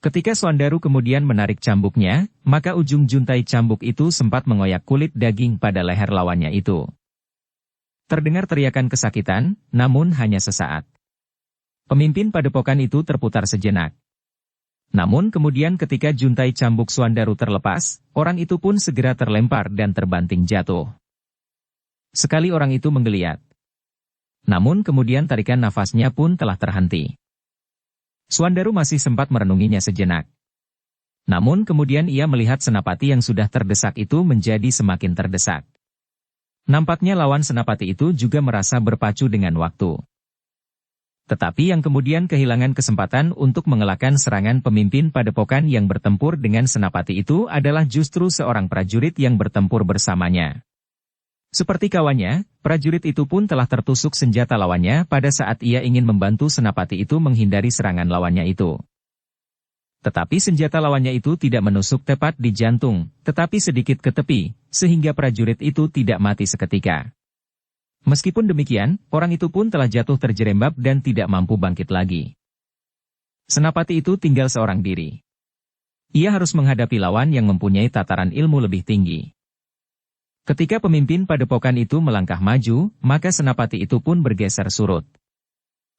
Ketika Suandaru kemudian menarik cambuknya, maka ujung juntai cambuk itu sempat mengoyak kulit daging pada leher lawannya itu. Terdengar teriakan kesakitan, namun hanya sesaat. Pemimpin padepokan itu terputar sejenak. Namun kemudian ketika juntai cambuk Suandaru terlepas, orang itu pun segera terlempar dan terbanting jatuh. Sekali orang itu menggeliat. Namun kemudian tarikan nafasnya pun telah terhenti. Suandaru masih sempat merenunginya sejenak. Namun kemudian ia melihat Senapati yang sudah terdesak itu menjadi semakin terdesak. Nampaknya lawan Senapati itu juga merasa berpacu dengan waktu. Tetapi yang kemudian kehilangan kesempatan untuk mengelakkan serangan pemimpin padepokan yang bertempur dengan Senapati itu adalah justru seorang prajurit yang bertempur bersamanya. Seperti kawannya, prajurit itu pun telah tertusuk senjata lawannya pada saat ia ingin membantu Senapati itu menghindari serangan lawannya itu. Tetapi senjata lawannya itu tidak menusuk tepat di jantung, tetapi sedikit ke tepi, sehingga prajurit itu tidak mati seketika. Meskipun demikian, orang itu pun telah jatuh terjerembab dan tidak mampu bangkit lagi. Senapati itu tinggal seorang diri. Ia harus menghadapi lawan yang mempunyai tataran ilmu lebih tinggi. Ketika pemimpin padepokan itu melangkah maju, maka Senapati itu pun bergeser surut.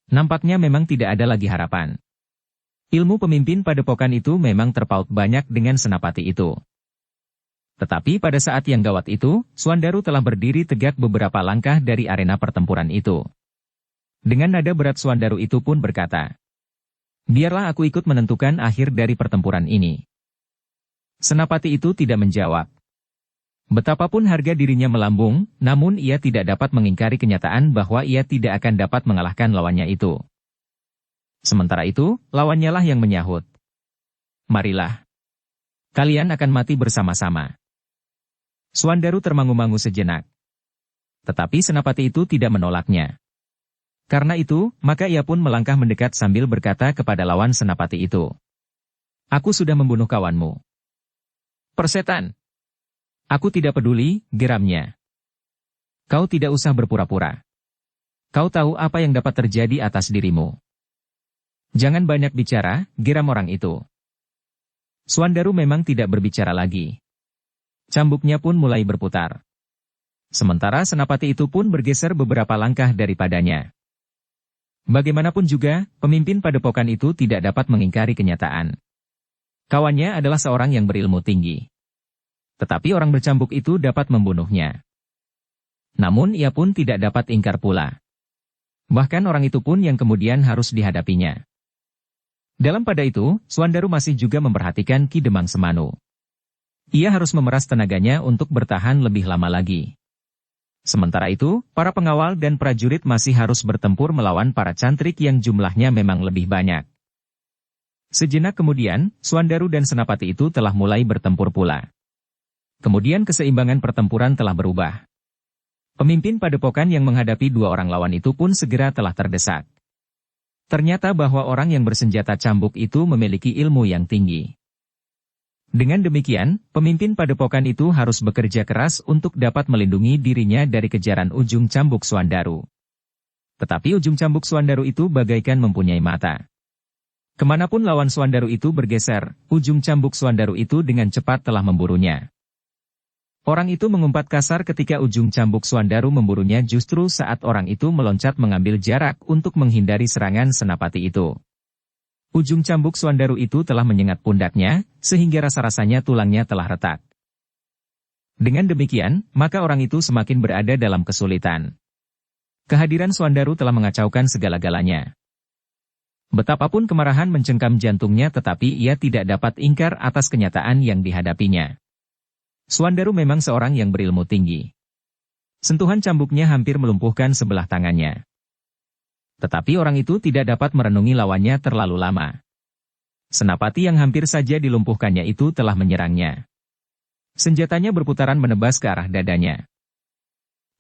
Nampaknya memang tidak ada lagi harapan. Ilmu pemimpin padepokan itu memang terpaut banyak dengan Senapati itu. Tetapi pada saat yang gawat itu, Suandaru telah berdiri tegak beberapa langkah dari arena pertempuran itu. Dengan nada berat Suandaru itu pun berkata, "Biarlah aku ikut menentukan akhir dari pertempuran ini." Senapati itu tidak menjawab. Betapapun harga dirinya melambung, namun ia tidak dapat mengingkari kenyataan bahwa ia tidak akan dapat mengalahkan lawannya itu. Sementara itu, lawannya lah yang menyahut, "Marilah. Kalian akan mati bersama-sama." Suandaru termangu-mangu sejenak. Tetapi Senapati itu tidak menolaknya. Karena itu, maka ia pun melangkah mendekat sambil berkata kepada lawan Senapati itu, "Aku sudah membunuh kawanmu." "Persetan! Aku tidak peduli," geramnya. "Kau tidak usah berpura-pura. Kau tahu apa yang dapat terjadi atas dirimu." "Jangan banyak bicara," geram orang itu. Suandaru memang tidak berbicara lagi. Cambuknya pun mulai berputar. Sementara Senapati itu pun bergeser beberapa langkah daripadanya. Bagaimanapun juga, pemimpin padepokan itu tidak dapat mengingkari kenyataan. Kawannya adalah seorang yang berilmu tinggi. Tetapi orang bercambuk itu dapat membunuhnya. Namun ia pun tidak dapat ingkar pula. Bahkan orang itu pun yang kemudian harus dihadapinya. Dalam pada itu, Suandaru masih juga memperhatikan Ki Demang Semanu. Ia harus memeras tenaganya untuk bertahan lebih lama lagi. Sementara itu, para pengawal dan prajurit masih harus bertempur melawan para cantrik yang jumlahnya memang lebih banyak. Sejenak kemudian, Suandaru dan Senapati itu telah mulai bertempur pula. Kemudian keseimbangan pertempuran telah berubah. Pemimpin padepokan yang menghadapi dua orang lawan itu pun segera telah terdesak. Ternyata bahwa orang yang bersenjata cambuk itu memiliki ilmu yang tinggi. Dengan demikian, pemimpin padepokan itu harus bekerja keras untuk dapat melindungi dirinya dari kejaran ujung cambuk Suandaru. Tetapi ujung cambuk Suandaru itu bagaikan mempunyai mata. Kemanapun lawan Suandaru itu bergeser, ujung cambuk Suandaru itu dengan cepat telah memburunya. Orang itu mengumpat kasar ketika ujung cambuk Suandaru memburunya justru saat orang itu meloncat mengambil jarak untuk menghindari serangan Senapati itu. Ujung cambuk Suandaru itu telah menyengat pundaknya, sehingga rasa-rasanya tulangnya telah retak. Dengan demikian, maka orang itu semakin berada dalam kesulitan. Kehadiran Suandaru telah mengacaukan segala-galanya. Betapapun kemarahan mencengkam jantungnya tetapi ia tidak dapat ingkar atas kenyataan yang dihadapinya. Suandaru memang seorang yang berilmu tinggi. Sentuhan cambuknya hampir melumpuhkan sebelah tangannya. Tetapi orang itu tidak dapat merenungi lawannya terlalu lama. Senapati yang hampir saja dilumpuhkannya itu telah menyerangnya. Senjatanya berputaran menebas ke arah dadanya.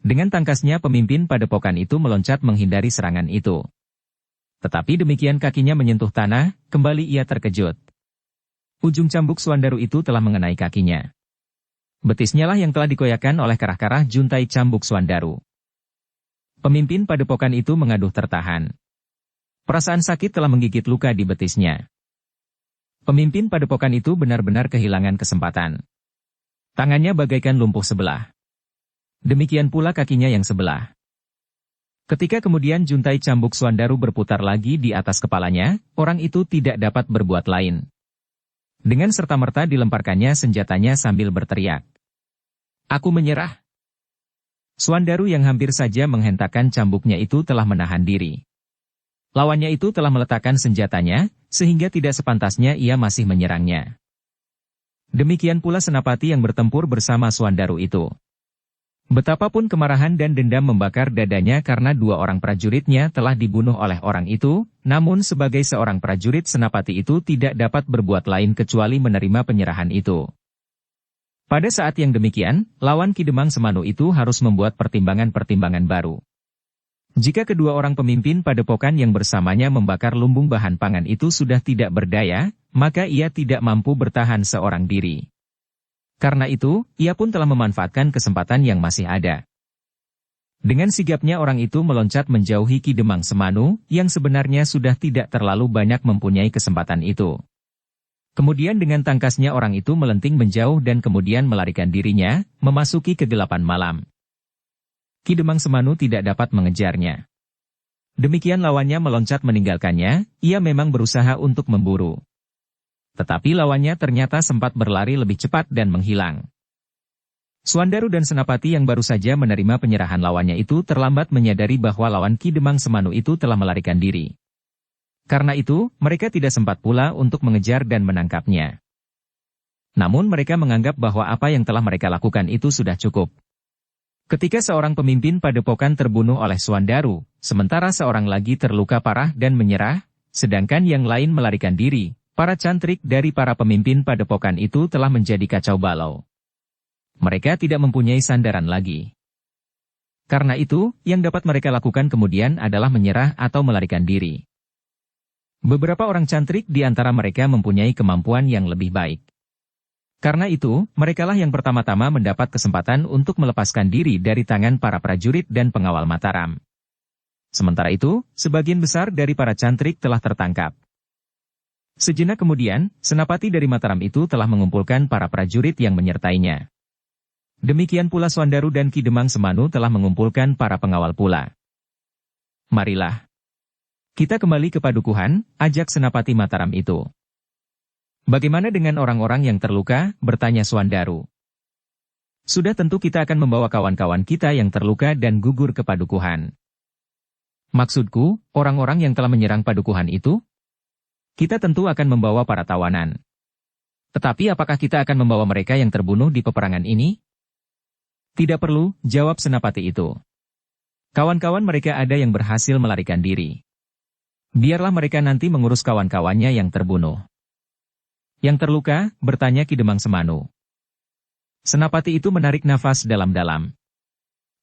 Dengan tangkasnya pemimpin padepokan itu meloncat menghindari serangan itu. Tetapi demikian kakinya menyentuh tanah, kembali ia terkejut. Ujung cambuk Suandaru itu telah mengenai kakinya. Betisnya lah yang telah dikoyakkan oleh kerah-kerah juntai cambuk Suandaru. Pemimpin padepokan itu mengaduh tertahan. Perasaan sakit telah menggigit luka di betisnya. Pemimpin padepokan itu benar-benar kehilangan kesempatan. Tangannya bagaikan lumpuh sebelah. Demikian pula kakinya yang sebelah. Ketika kemudian juntai cambuk Suandaru berputar lagi di atas kepalanya, orang itu tidak dapat berbuat lain. Dengan serta-merta dilemparkannya senjatanya sambil berteriak. "Aku menyerah." Suandaru yang hampir saja menghentakkan cambuknya itu telah menahan diri. Lawannya itu telah meletakkan senjatanya, sehingga tidak sepantasnya ia masih menyerangnya. Demikian pula Senapati yang bertempur bersama Suandaru itu. Betapapun kemarahan dan dendam membakar dadanya karena dua orang prajuritnya telah dibunuh oleh orang itu, namun sebagai seorang prajurit Senapati itu tidak dapat berbuat lain kecuali menerima penyerahan itu. Pada saat yang demikian, lawan Ki Demang Semanu itu harus membuat pertimbangan-pertimbangan baru. Jika kedua orang pemimpin padepokan yang bersamanya membakar lumbung bahan pangan itu sudah tidak berdaya, maka ia tidak mampu bertahan seorang diri. Karena itu, ia pun telah memanfaatkan kesempatan yang masih ada. Dengan sigapnya orang itu meloncat menjauhi Ki Demang Semanu, yang sebenarnya sudah tidak terlalu banyak mempunyai kesempatan itu. Kemudian dengan tangkasnya orang itu melenting menjauh dan kemudian melarikan dirinya, memasuki kegelapan malam. Ki Demang Semanu tidak dapat mengejarnya. Demikian lawannya meloncat meninggalkannya, ia memang berusaha untuk memburu. Tetapi lawannya ternyata sempat berlari lebih cepat dan menghilang. Suandaru dan Senapati yang baru saja menerima penyerahan lawannya itu terlambat menyadari bahwa lawan Ki Demang Semanu itu telah melarikan diri. Karena itu, mereka tidak sempat pula untuk mengejar dan menangkapnya. Namun mereka menganggap bahwa apa yang telah mereka lakukan itu sudah cukup. Ketika seorang pemimpin padepokan terbunuh oleh Suandaru, sementara seorang lagi terluka parah dan menyerah, sedangkan yang lain melarikan diri, para cantrik dari para pemimpin padepokan itu telah menjadi kacau balau. Mereka tidak mempunyai sandaran lagi. Karena itu, yang dapat mereka lakukan kemudian adalah menyerah atau melarikan diri. Beberapa orang cantrik di antara mereka mempunyai kemampuan yang lebih baik. Karena itu, merekalah yang pertama-tama mendapat kesempatan untuk melepaskan diri dari tangan para prajurit dan pengawal Mataram. Sementara itu, sebagian besar dari para cantrik telah tertangkap. Sejenak kemudian, Senapati dari Mataram itu telah mengumpulkan para prajurit yang menyertainya. Demikian pula Suandaru dan Ki Demang Semanu telah mengumpulkan para pengawal pula. "Marilah kita kembali ke padukuhan," ajak Senapati Mataram itu. "Bagaimana dengan orang-orang yang terluka?" bertanya Suandaru. "Sudah tentu kita akan membawa kawan-kawan kita yang terluka dan gugur ke padukuhan." "Maksudku, orang-orang yang telah menyerang padukuhan itu? Kita tentu akan membawa para tawanan. Tetapi apakah kita akan membawa mereka yang terbunuh di peperangan ini?" "Tidak perlu," jawab Senapati itu. "Kawan-kawan mereka ada yang berhasil melarikan diri. Biarlah mereka nanti mengurus kawan-kawannya yang terbunuh." "Yang terluka?" bertanya Ki Demang Semanu. Senapati itu menarik nafas dalam-dalam.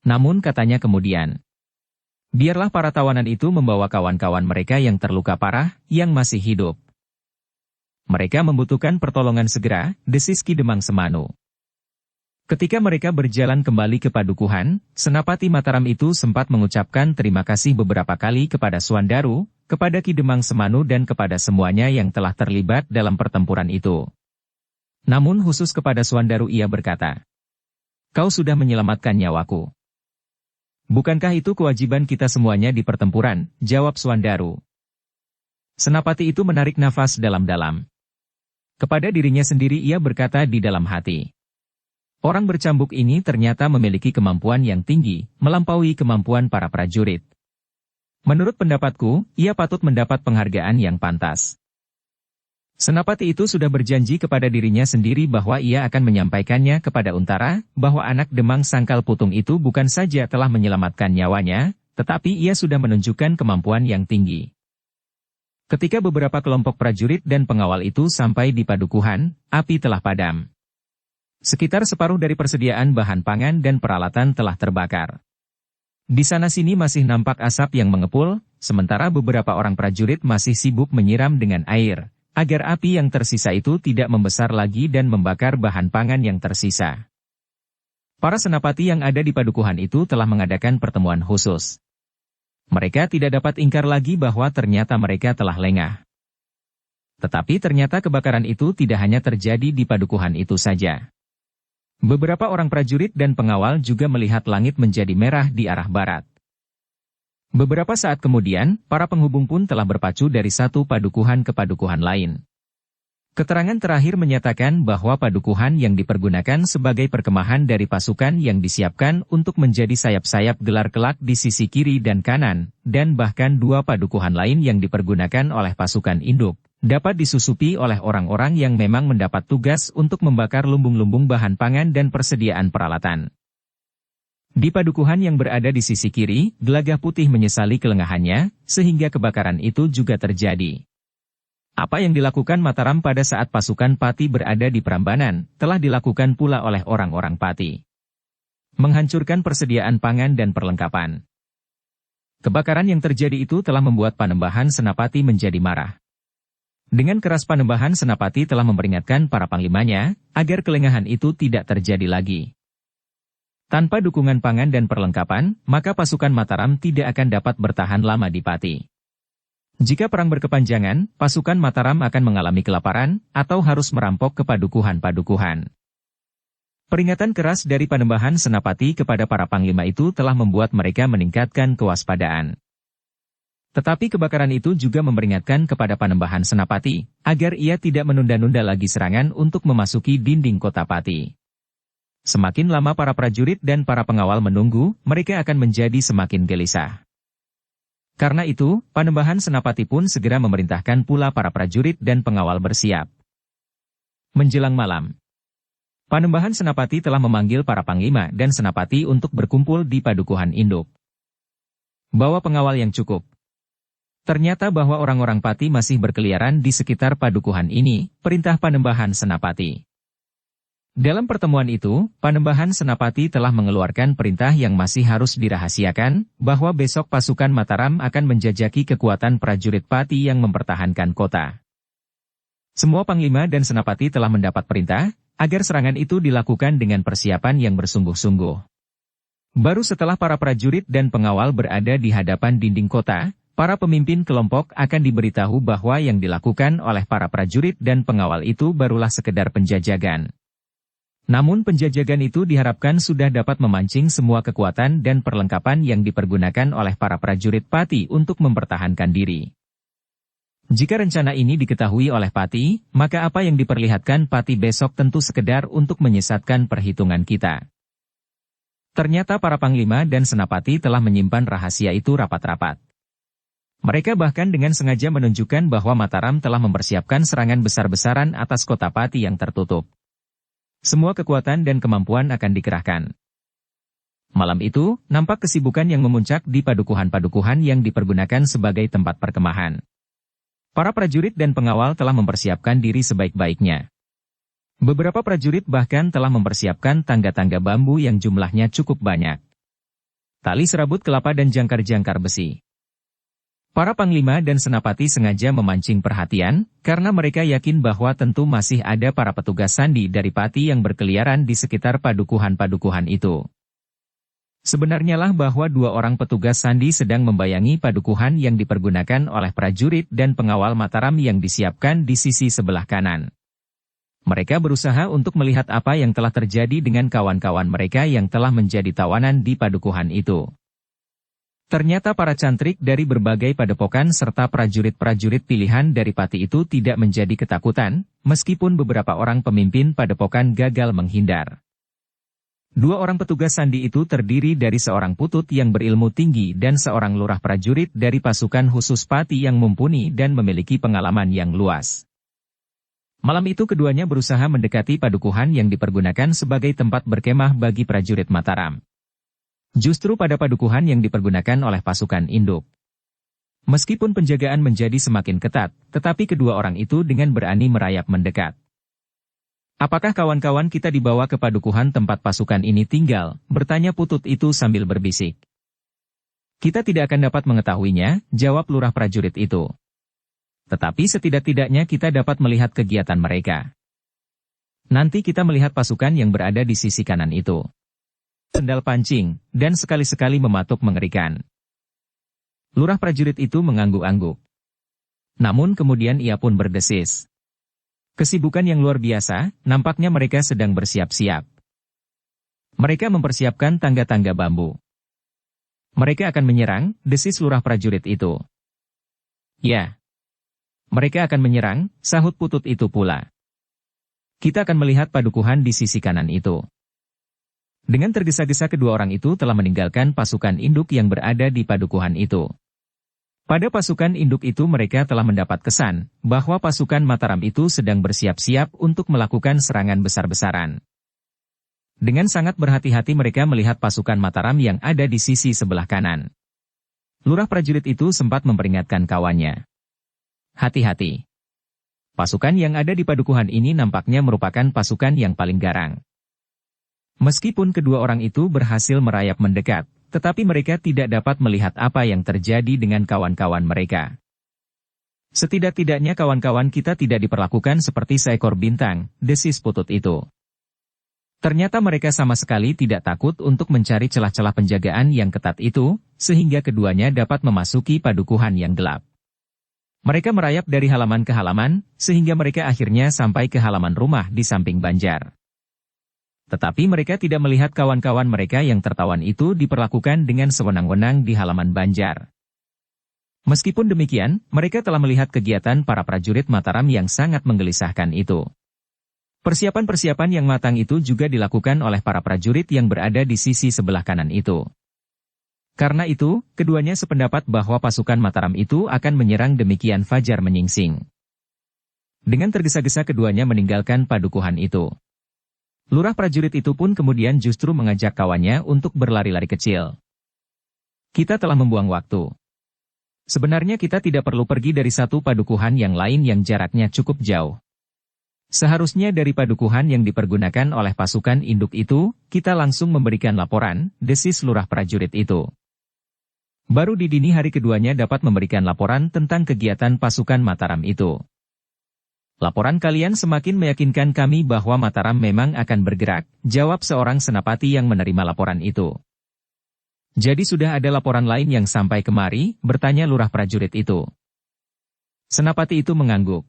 Namun katanya kemudian, "Biarlah para tawanan itu membawa kawan-kawan mereka yang terluka parah, yang masih hidup. Mereka membutuhkan pertolongan segera," desis Ki Demang Semanu. Ketika mereka berjalan kembali ke padukuhan, Senapati Mataram itu sempat mengucapkan terima kasih beberapa kali kepada Suandaru, kepada Ki Demang Semanu dan kepada semuanya yang telah terlibat dalam pertempuran itu. Namun khusus kepada Suandaru ia berkata, "Kau sudah menyelamatkan nyawaku." "Bukankah itu kewajiban kita semuanya di pertempuran?" jawab Suandaru. Senapati itu menarik nafas dalam-dalam. Kepada dirinya sendiri ia berkata di dalam hati, "Orang bercambuk ini ternyata memiliki kemampuan yang tinggi, melampaui kemampuan para prajurit. Menurut pendapatku, ia patut mendapat penghargaan yang pantas." Senapati itu sudah berjanji kepada dirinya sendiri bahwa ia akan menyampaikannya kepada Untara, bahwa anak Demang Sangkal Putung itu bukan saja telah menyelamatkan nyawanya, tetapi ia sudah menunjukkan kemampuan yang tinggi. Ketika beberapa kelompok prajurit dan pengawal itu sampai di padukuhan, api telah padam. Sekitar separuh dari persediaan bahan pangan dan peralatan telah terbakar. Di sana-sini masih nampak asap yang mengepul, sementara beberapa orang prajurit masih sibuk menyiram dengan air, agar api yang tersisa itu tidak membesar lagi dan membakar bahan pangan yang tersisa. Para senapati yang ada di padukuhan itu telah mengadakan pertemuan khusus. Mereka tidak dapat ingkar lagi bahwa ternyata mereka telah lengah. Tetapi ternyata kebakaran itu tidak hanya terjadi di padukuhan itu saja. Beberapa orang prajurit dan pengawal juga melihat langit menjadi merah di arah barat. Beberapa saat kemudian, para penghubung pun telah berpacu dari satu padukuhan ke padukuhan lain. Keterangan terakhir menyatakan bahwa padukuhan yang dipergunakan sebagai perkemahan dari pasukan yang disiapkan untuk menjadi sayap-sayap gelar kelak di sisi kiri dan kanan, dan bahkan dua padukuhan lain yang dipergunakan oleh pasukan induk, dapat disusupi oleh orang-orang yang memang mendapat tugas untuk membakar lumbung-lumbung bahan pangan dan persediaan peralatan. Di padukuhan yang berada di sisi kiri, Gelagah Putih menyesali kelengahannya, sehingga kebakaran itu juga terjadi. Apa yang dilakukan Mataram pada saat pasukan Pati berada di Prambanan, telah dilakukan pula oleh orang-orang Pati. Menghancurkan persediaan pangan dan perlengkapan. Kebakaran yang terjadi itu telah membuat Panembahan Senapati menjadi marah. Dengan keras Panembahan Senapati telah memperingatkan para panglimanya, agar kelengahan itu tidak terjadi lagi. Tanpa dukungan pangan dan perlengkapan, maka pasukan Mataram tidak akan dapat bertahan lama di Pati. Jika perang berkepanjangan, pasukan Mataram akan mengalami kelaparan, atau harus merampok ke padukuhan-padukuhan. Peringatan keras dari Panembahan Senapati kepada para panglima itu telah membuat mereka meningkatkan kewaspadaan. Tetapi kebakaran itu juga memperingatkan kepada Panembahan Senapati, agar ia tidak menunda-nunda lagi serangan untuk memasuki dinding kota Pati. Semakin lama para prajurit dan para pengawal menunggu, mereka akan menjadi semakin gelisah. Karena itu, Panembahan Senapati pun segera memerintahkan pula para prajurit dan pengawal bersiap. Menjelang malam, Panembahan Senapati telah memanggil para panglima dan senapati untuk berkumpul di padukuhan induk. Bawa pengawal yang cukup. Ternyata bahwa orang-orang Pati masih berkeliaran di sekitar padukuhan ini, perintah Panembahan Senapati. Dalam pertemuan itu, Panembahan Senapati telah mengeluarkan perintah yang masih harus dirahasiakan, bahwa besok pasukan Mataram akan menjajaki kekuatan prajurit Pati yang mempertahankan kota. Semua panglima dan senapati telah mendapat perintah, agar serangan itu dilakukan dengan persiapan yang bersungguh-sungguh. Baru setelah para prajurit dan pengawal berada di hadapan dinding kota, para pemimpin kelompok akan diberitahu bahwa yang dilakukan oleh para prajurit dan pengawal itu barulah sekedar penjajagan. Namun penjajagan itu diharapkan sudah dapat memancing semua kekuatan dan perlengkapan yang dipergunakan oleh para prajurit Pati untuk mempertahankan diri. Jika rencana ini diketahui oleh Pati, maka apa yang diperlihatkan Pati besok tentu sekedar untuk menyesatkan perhitungan kita. Ternyata para panglima dan senapati telah menyimpan rahasia itu rapat-rapat. Mereka bahkan dengan sengaja menunjukkan bahwa Mataram telah mempersiapkan serangan besar-besaran atas kota Pati yang tertutup. Semua kekuatan dan kemampuan akan dikerahkan. Malam itu, nampak kesibukan yang memuncak di padukuhan-padukuhan yang dipergunakan sebagai tempat perkemahan. Para prajurit dan pengawal telah mempersiapkan diri sebaik-baiknya. Beberapa prajurit bahkan telah mempersiapkan tangga-tangga bambu yang jumlahnya cukup banyak. Tali serabut kelapa dan jangkar-jangkar besi. Para panglima dan senapati sengaja memancing perhatian, karena mereka yakin bahwa tentu masih ada para petugas sandi dari Pati yang berkeliaran di sekitar padukuhan-padukuhan itu. Sebenarnya lah bahwa dua orang petugas sandi sedang membayangi padukuhan yang dipergunakan oleh prajurit dan pengawal Mataram yang disiapkan di sisi sebelah kanan. Mereka berusaha untuk melihat apa yang telah terjadi dengan kawan-kawan mereka yang telah menjadi tawanan di padukuhan itu. Ternyata para cantrik dari berbagai padepokan serta prajurit-prajurit pilihan dari Pati itu tidak menjadi ketakutan, meskipun beberapa orang pemimpin padepokan gagal menghindar. Dua orang petugas sandi itu terdiri dari seorang putut yang berilmu tinggi dan seorang lurah prajurit dari pasukan khusus Pati yang mumpuni dan memiliki pengalaman yang luas. Malam itu keduanya berusaha mendekati padukuhan yang dipergunakan sebagai tempat berkemah bagi prajurit Mataram. Justru pada padukuhan yang dipergunakan oleh pasukan induk. Meskipun penjagaan menjadi semakin ketat, tetapi kedua orang itu dengan berani merayap mendekat. "Apakah kawan-kawan kita dibawa ke padukuhan tempat pasukan ini tinggal?" bertanya putut itu sambil berbisik. Kita tidak akan dapat mengetahuinya, jawab lurah prajurit itu. Tetapi setidak-tidaknya kita dapat melihat kegiatan mereka. Nanti kita melihat pasukan yang berada di sisi kanan itu. Sendal pancing, dan sekali-sekali mematuk mengerikan. Lurah prajurit itu mengangguk-angguk. Namun kemudian ia pun berdesis. Kesibukan yang luar biasa, nampaknya mereka sedang bersiap-siap. Mereka mempersiapkan tangga-tangga bambu. Mereka akan menyerang, desis lurah prajurit itu. Ya. Mereka akan menyerang, sahut Putut itu pula. Kita akan melihat padukuhan di sisi kanan itu. Dengan tergesa-gesa kedua orang itu telah meninggalkan pasukan induk yang berada di padukuhan itu. Pada pasukan induk itu mereka telah mendapat kesan, bahwa pasukan Mataram itu sedang bersiap-siap untuk melakukan serangan besar-besaran. Dengan sangat berhati-hati mereka melihat pasukan Mataram yang ada di sisi sebelah kanan. Lurah prajurit itu sempat memperingatkan kawannya. Hati-hati. Pasukan yang ada di padukuhan ini nampaknya merupakan pasukan yang paling garang. Meskipun kedua orang itu berhasil merayap mendekat, tetapi mereka tidak dapat melihat apa yang terjadi dengan kawan-kawan mereka. Setidak-tidaknya kawan-kawan kita tidak diperlakukan seperti seekor bintang, desis Putut itu. Ternyata mereka sama sekali tidak takut untuk mencari celah-celah penjagaan yang ketat itu, sehingga keduanya dapat memasuki padukuhan yang gelap. Mereka merayap dari halaman ke halaman, sehingga mereka akhirnya sampai ke halaman rumah di samping Banjar. Tetapi mereka tidak melihat kawan-kawan mereka yang tertawan itu diperlakukan dengan sewenang-wenang di halaman Banjar. Meskipun demikian, mereka telah melihat kegiatan para prajurit Mataram yang sangat menggelisahkan itu. Persiapan-persiapan yang matang itu juga dilakukan oleh para prajurit yang berada di sisi sebelah kanan itu. Karena itu, keduanya sependapat bahwa pasukan Mataram itu akan menyerang demikian fajar menyingsing. Dengan tergesa-gesa keduanya meninggalkan padukuhan itu. Lurah prajurit itu pun kemudian justru mengajak kawannya untuk berlari-lari kecil. Kita telah membuang waktu. Sebenarnya kita tidak perlu pergi dari satu padukuhan yang lain yang jaraknya cukup jauh. Seharusnya dari padukuhan yang dipergunakan oleh pasukan induk itu, kita langsung memberikan laporan, desis lurah prajurit itu. Baru di dini hari keduanya dapat memberikan laporan tentang kegiatan pasukan Mataram itu. Laporan kalian semakin meyakinkan kami bahwa Mataram memang akan bergerak, jawab seorang senapati yang menerima laporan itu. Jadi sudah ada laporan lain yang sampai kemari, bertanya lurah prajurit itu. Senapati itu mengangguk.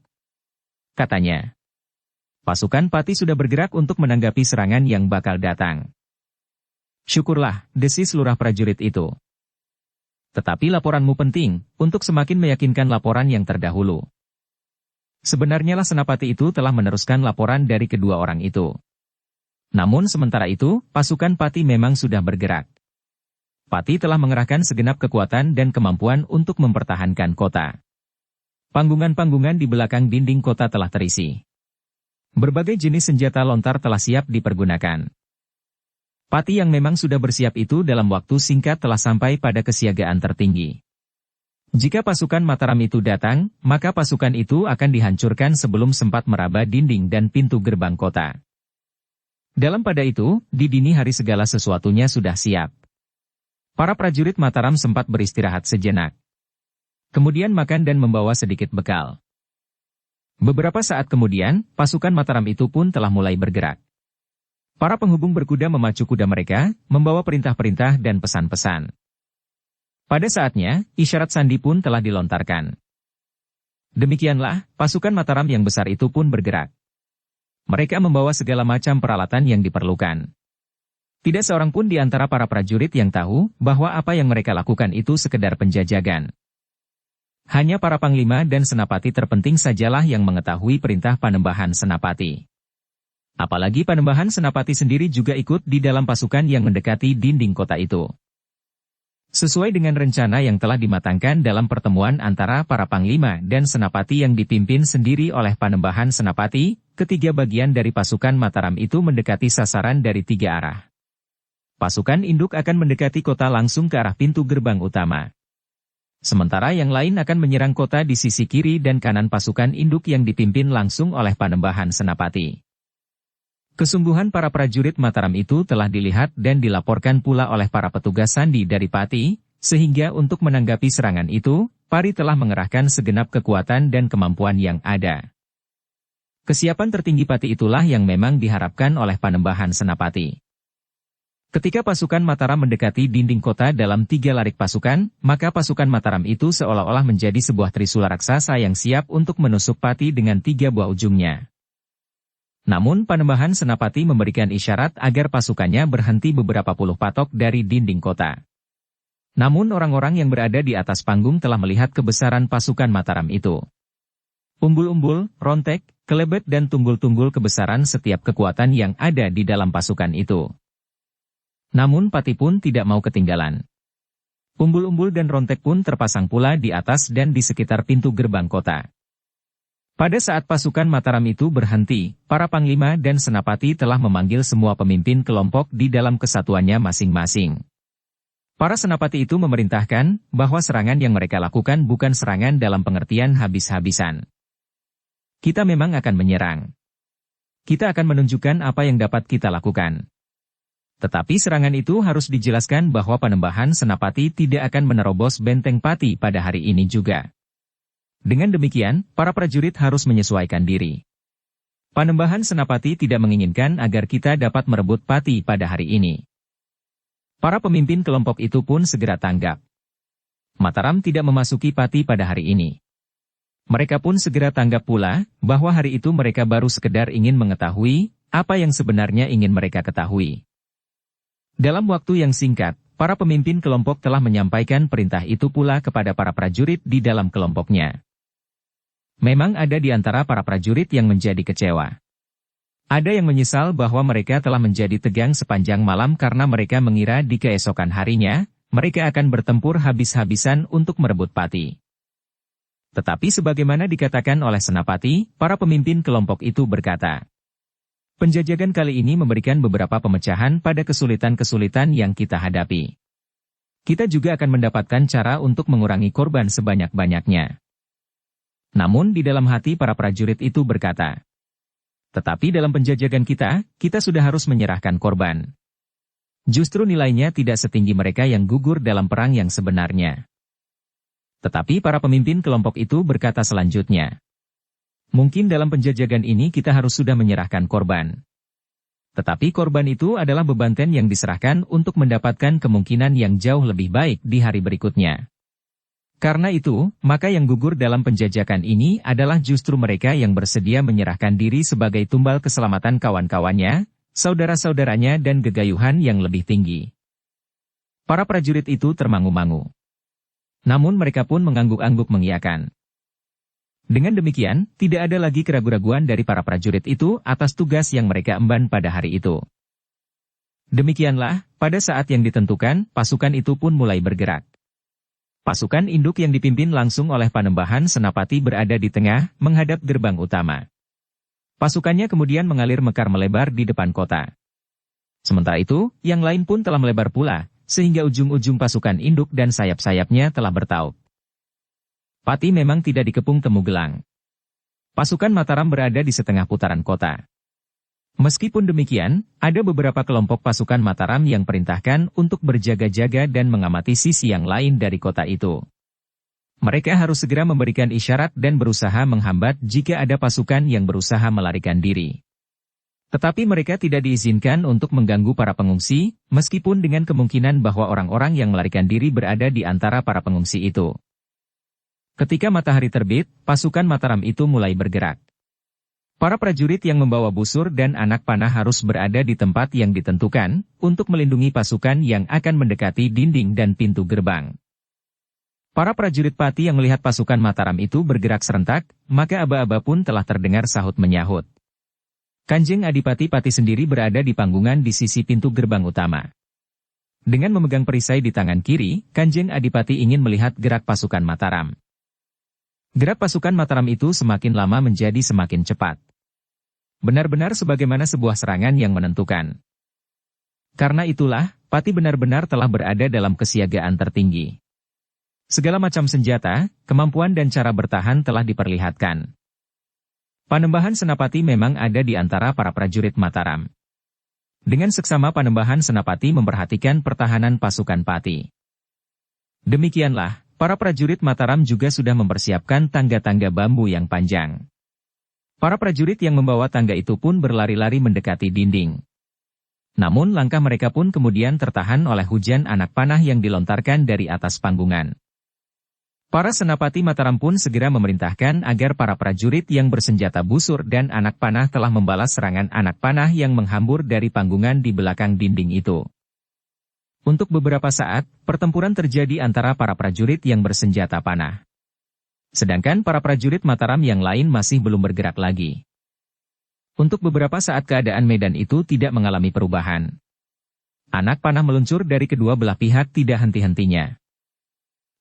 Katanya. Pasukan Pati sudah bergerak untuk menanggapi serangan yang bakal datang. Syukurlah, desis lurah prajurit itu. Tetapi laporanmu penting, untuk semakin meyakinkan laporan yang terdahulu. Sebenarnya lah senapati itu telah meneruskan laporan dari kedua orang itu. Namun sementara itu, pasukan Pati memang sudah bergerak. Pati telah mengerahkan segenap kekuatan dan kemampuan untuk mempertahankan kota. Panggungan-panggungan di belakang dinding kota telah terisi. Berbagai jenis senjata lontar telah siap dipergunakan. Pati yang memang sudah bersiap itu dalam waktu singkat telah sampai pada kesiagaan tertinggi. Jika pasukan Mataram itu datang, maka pasukan itu akan dihancurkan sebelum sempat meraba dinding dan pintu gerbang kota. Dalam pada itu, di dini hari segala sesuatunya sudah siap. Para prajurit Mataram sempat beristirahat sejenak. Kemudian makan dan membawa sedikit bekal. Beberapa saat kemudian, pasukan Mataram itu pun telah mulai bergerak. Para penghubung berkuda memacu kuda mereka, membawa perintah-perintah dan pesan-pesan. Pada saatnya, isyarat sandi pun telah dilontarkan. Demikianlah, pasukan Mataram yang besar itu pun bergerak. Mereka membawa segala macam peralatan yang diperlukan. Tidak seorang pun di antara para prajurit yang tahu bahwa apa yang mereka lakukan itu sekedar penjajagan. Hanya para panglima dan senapati terpenting sajalah yang mengetahui perintah Panembahan Senapati. Apalagi Panembahan Senapati sendiri juga ikut di dalam pasukan yang mendekati dinding kota itu. Sesuai dengan rencana yang telah dimatangkan dalam pertemuan antara para panglima dan senapati yang dipimpin sendiri oleh Panembahan Senapati, ketiga bagian dari pasukan Mataram itu mendekati sasaran dari tiga arah. Pasukan induk akan mendekati kota langsung ke arah pintu gerbang utama. Sementara yang lain akan menyerang kota di sisi kiri dan kanan pasukan induk yang dipimpin langsung oleh Panembahan Senapati. Kesungguhan para prajurit Mataram itu telah dilihat dan dilaporkan pula oleh para petugas sandi dari Pati, Sehingga untuk menanggapi serangan itu, Pari telah mengerahkan segenap kekuatan dan kemampuan yang ada. Kesiapan tertinggi Pati itulah yang memang diharapkan oleh Panembahan Senapati. Ketika pasukan Mataram mendekati dinding kota dalam 3 larik pasukan, maka pasukan Mataram itu seolah-olah menjadi sebuah trisula raksasa yang siap untuk menusuk Pati dengan 3 buah ujungnya. Namun Panembahan Senapati memberikan isyarat agar pasukannya berhenti beberapa puluh patok dari dinding kota. Namun orang-orang yang berada di atas panggung telah melihat kebesaran pasukan Mataram itu. Umbul-umbul, rontek, kelebet dan tunggul-tunggul kebesaran setiap kekuatan yang ada di dalam pasukan itu. Namun Pati pun tidak mau ketinggalan. Umbul-umbul dan rontek pun terpasang pula di atas dan di sekitar pintu gerbang kota. Pada saat pasukan Mataram itu berhenti, para panglima dan senapati telah memanggil semua pemimpin kelompok di dalam kesatuannya masing-masing. Para senapati itu memerintahkan bahwa serangan yang mereka lakukan bukan serangan dalam pengertian habis-habisan. Kita memang akan menyerang. Kita akan menunjukkan apa yang dapat kita lakukan. Tetapi serangan itu harus dijelaskan bahwa Panembahan Senapati tidak akan menerobos benteng Pati pada hari ini juga. Dengan demikian, para prajurit harus menyesuaikan diri. Panembahan Senapati tidak menginginkan agar kita dapat merebut Pati pada hari ini. Para pemimpin kelompok itu pun segera tanggap. Mataram tidak memasuki Pati pada hari ini. Mereka pun segera tanggap pula bahwa hari itu mereka baru sekedar ingin mengetahui apa yang sebenarnya ingin mereka ketahui. Dalam waktu yang singkat, para pemimpin kelompok telah menyampaikan perintah itu pula kepada para prajurit di dalam kelompoknya. Memang ada di antara para prajurit yang menjadi kecewa. Ada yang menyesal bahwa mereka telah menjadi tegang sepanjang malam karena mereka mengira di keesokan harinya, mereka akan bertempur habis-habisan untuk merebut Pati. Tetapi sebagaimana dikatakan oleh Senapati, para pemimpin kelompok itu berkata, penjajahan kali ini memberikan beberapa pemecahan pada kesulitan-kesulitan yang kita hadapi. Kita juga akan mendapatkan cara untuk mengurangi korban sebanyak-banyaknya. Namun di dalam hati para prajurit itu berkata, tetapi dalam penjajahan kita sudah harus menyerahkan korban. Justru nilainya tidak setinggi mereka yang gugur dalam perang yang sebenarnya. Tetapi para pemimpin kelompok itu berkata selanjutnya, mungkin dalam penjajahan ini kita harus sudah menyerahkan korban. Tetapi korban itu adalah bebanten yang diserahkan untuk mendapatkan kemungkinan yang jauh lebih baik di hari berikutnya. Karena itu, maka yang gugur dalam penjajahan ini adalah justru mereka yang bersedia menyerahkan diri sebagai tumbal keselamatan kawan-kawannya, saudara-saudaranya dan gegayuhan yang lebih tinggi. Para prajurit itu termangu-mangu. Namun mereka pun mengangguk-angguk mengiyakan. Dengan demikian, tidak ada lagi keraguan-raguan dari para prajurit itu atas tugas yang mereka emban pada hari itu. Demikianlah, pada saat yang ditentukan, pasukan itu pun mulai bergerak. Pasukan induk yang dipimpin langsung oleh Panembahan Senapati berada di tengah, menghadap gerbang utama. Pasukannya kemudian mengalir mekar melebar di depan kota. Sementara itu, yang lain pun telah melebar pula, sehingga ujung-ujung pasukan induk dan sayap-sayapnya telah bertaut. Pati memang tidak dikepung temu gelang. Pasukan Mataram berada di setengah putaran kota. Meskipun demikian, ada beberapa kelompok pasukan Mataram yang perintahkan untuk berjaga-jaga dan mengamati sisi yang lain dari kota itu. Mereka harus segera memberikan isyarat dan berusaha menghambat jika ada pasukan yang berusaha melarikan diri. Tetapi mereka tidak diizinkan untuk mengganggu para pengungsi, meskipun dengan kemungkinan bahwa orang-orang yang melarikan diri berada di antara para pengungsi itu. Ketika matahari terbit, pasukan Mataram itu mulai bergerak. Para prajurit yang membawa busur dan anak panah harus berada di tempat yang ditentukan, untuk melindungi pasukan yang akan mendekati dinding dan pintu gerbang. Para prajurit Pati yang melihat pasukan Mataram itu bergerak serentak, maka aba-aba pun telah terdengar sahut menyahut. Kanjeng Adipati Pati sendiri berada di panggungan di sisi pintu gerbang utama. Dengan memegang perisai di tangan kiri, Kanjeng Adipati ingin melihat gerak pasukan Mataram. Gerak pasukan Mataram itu semakin lama menjadi semakin cepat. Benar-benar sebagaimana sebuah serangan yang menentukan. Karena itulah, Pati benar-benar telah berada dalam kesiagaan tertinggi. Segala macam senjata, kemampuan dan cara bertahan telah diperlihatkan. Panembahan Senapati memang ada di antara para prajurit Mataram. Dengan seksama Panembahan Senapati memperhatikan pertahanan pasukan Pati. Demikianlah, para prajurit Mataram juga sudah mempersiapkan tangga-tangga bambu yang panjang. Para prajurit yang membawa tangga itu pun berlari-lari mendekati dinding. Namun langkah mereka pun kemudian tertahan oleh hujan anak panah yang dilontarkan dari atas panggungan. Para senapati Mataram pun segera memerintahkan agar para prajurit yang bersenjata busur dan anak panah telah membalas serangan anak panah yang menghambur dari panggungan di belakang dinding itu. Untuk beberapa saat, pertempuran terjadi antara para prajurit yang bersenjata panah. Sedangkan para prajurit Mataram yang lain masih belum bergerak lagi. Untuk beberapa saat keadaan medan itu tidak mengalami perubahan. Anak panah meluncur dari kedua belah pihak tidak henti-hentinya.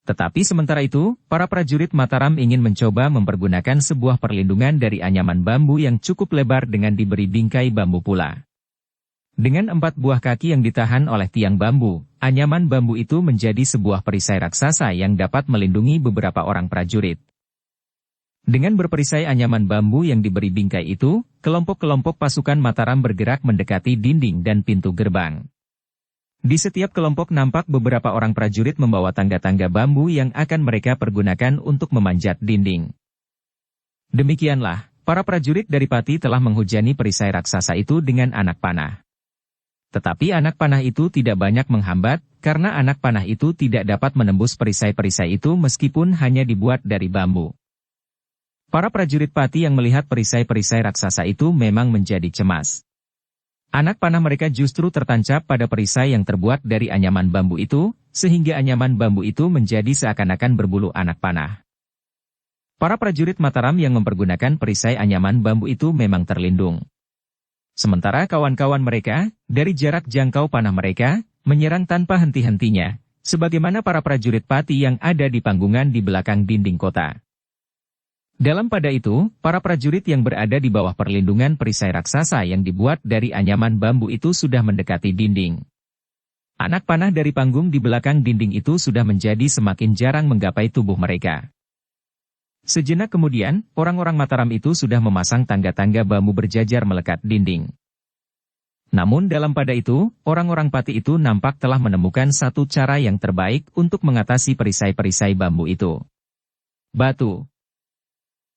Tetapi sementara itu, para prajurit Mataram ingin mencoba mempergunakan sebuah perlindungan dari anyaman bambu yang cukup lebar dengan diberi bingkai bambu pula. Dengan 4 buah kaki yang ditahan oleh tiang bambu, anyaman bambu itu menjadi sebuah perisai raksasa yang dapat melindungi beberapa orang prajurit. Dengan berperisai anyaman bambu yang diberi bingkai itu, kelompok-kelompok pasukan Mataram bergerak mendekati dinding dan pintu gerbang. Di setiap kelompok nampak beberapa orang prajurit membawa tangga-tangga bambu yang akan mereka pergunakan untuk memanjat dinding. Demikianlah, para prajurit dari Pati telah menghujani perisai raksasa itu dengan anak panah. Tetapi anak panah itu tidak banyak menghambat, karena anak panah itu tidak dapat menembus perisai-perisai itu meskipun hanya dibuat dari bambu. Para prajurit Pati yang melihat perisai-perisai raksasa itu memang menjadi cemas. Anak panah mereka justru tertancap pada perisai yang terbuat dari anyaman bambu itu, sehingga anyaman bambu itu menjadi seakan-akan berbulu anak panah. Para prajurit Mataram yang mempergunakan perisai anyaman bambu itu memang terlindung. Sementara kawan-kawan mereka, dari jarak jangkau panah mereka, menyerang tanpa henti-hentinya, sebagaimana para prajurit Pati yang ada di panggungan di belakang dinding kota. Dalam pada itu, para prajurit yang berada di bawah perlindungan perisai raksasa yang dibuat dari anyaman bambu itu sudah mendekati dinding. Anak panah dari panggung di belakang dinding itu sudah menjadi semakin jarang menggapai tubuh mereka. Sejenak kemudian, orang-orang Mataram itu sudah memasang tangga-tangga bambu berjajar melekat dinding. Namun dalam pada itu, orang-orang Pati itu nampak telah menemukan satu cara yang terbaik untuk mengatasi perisai-perisai bambu itu. Batu.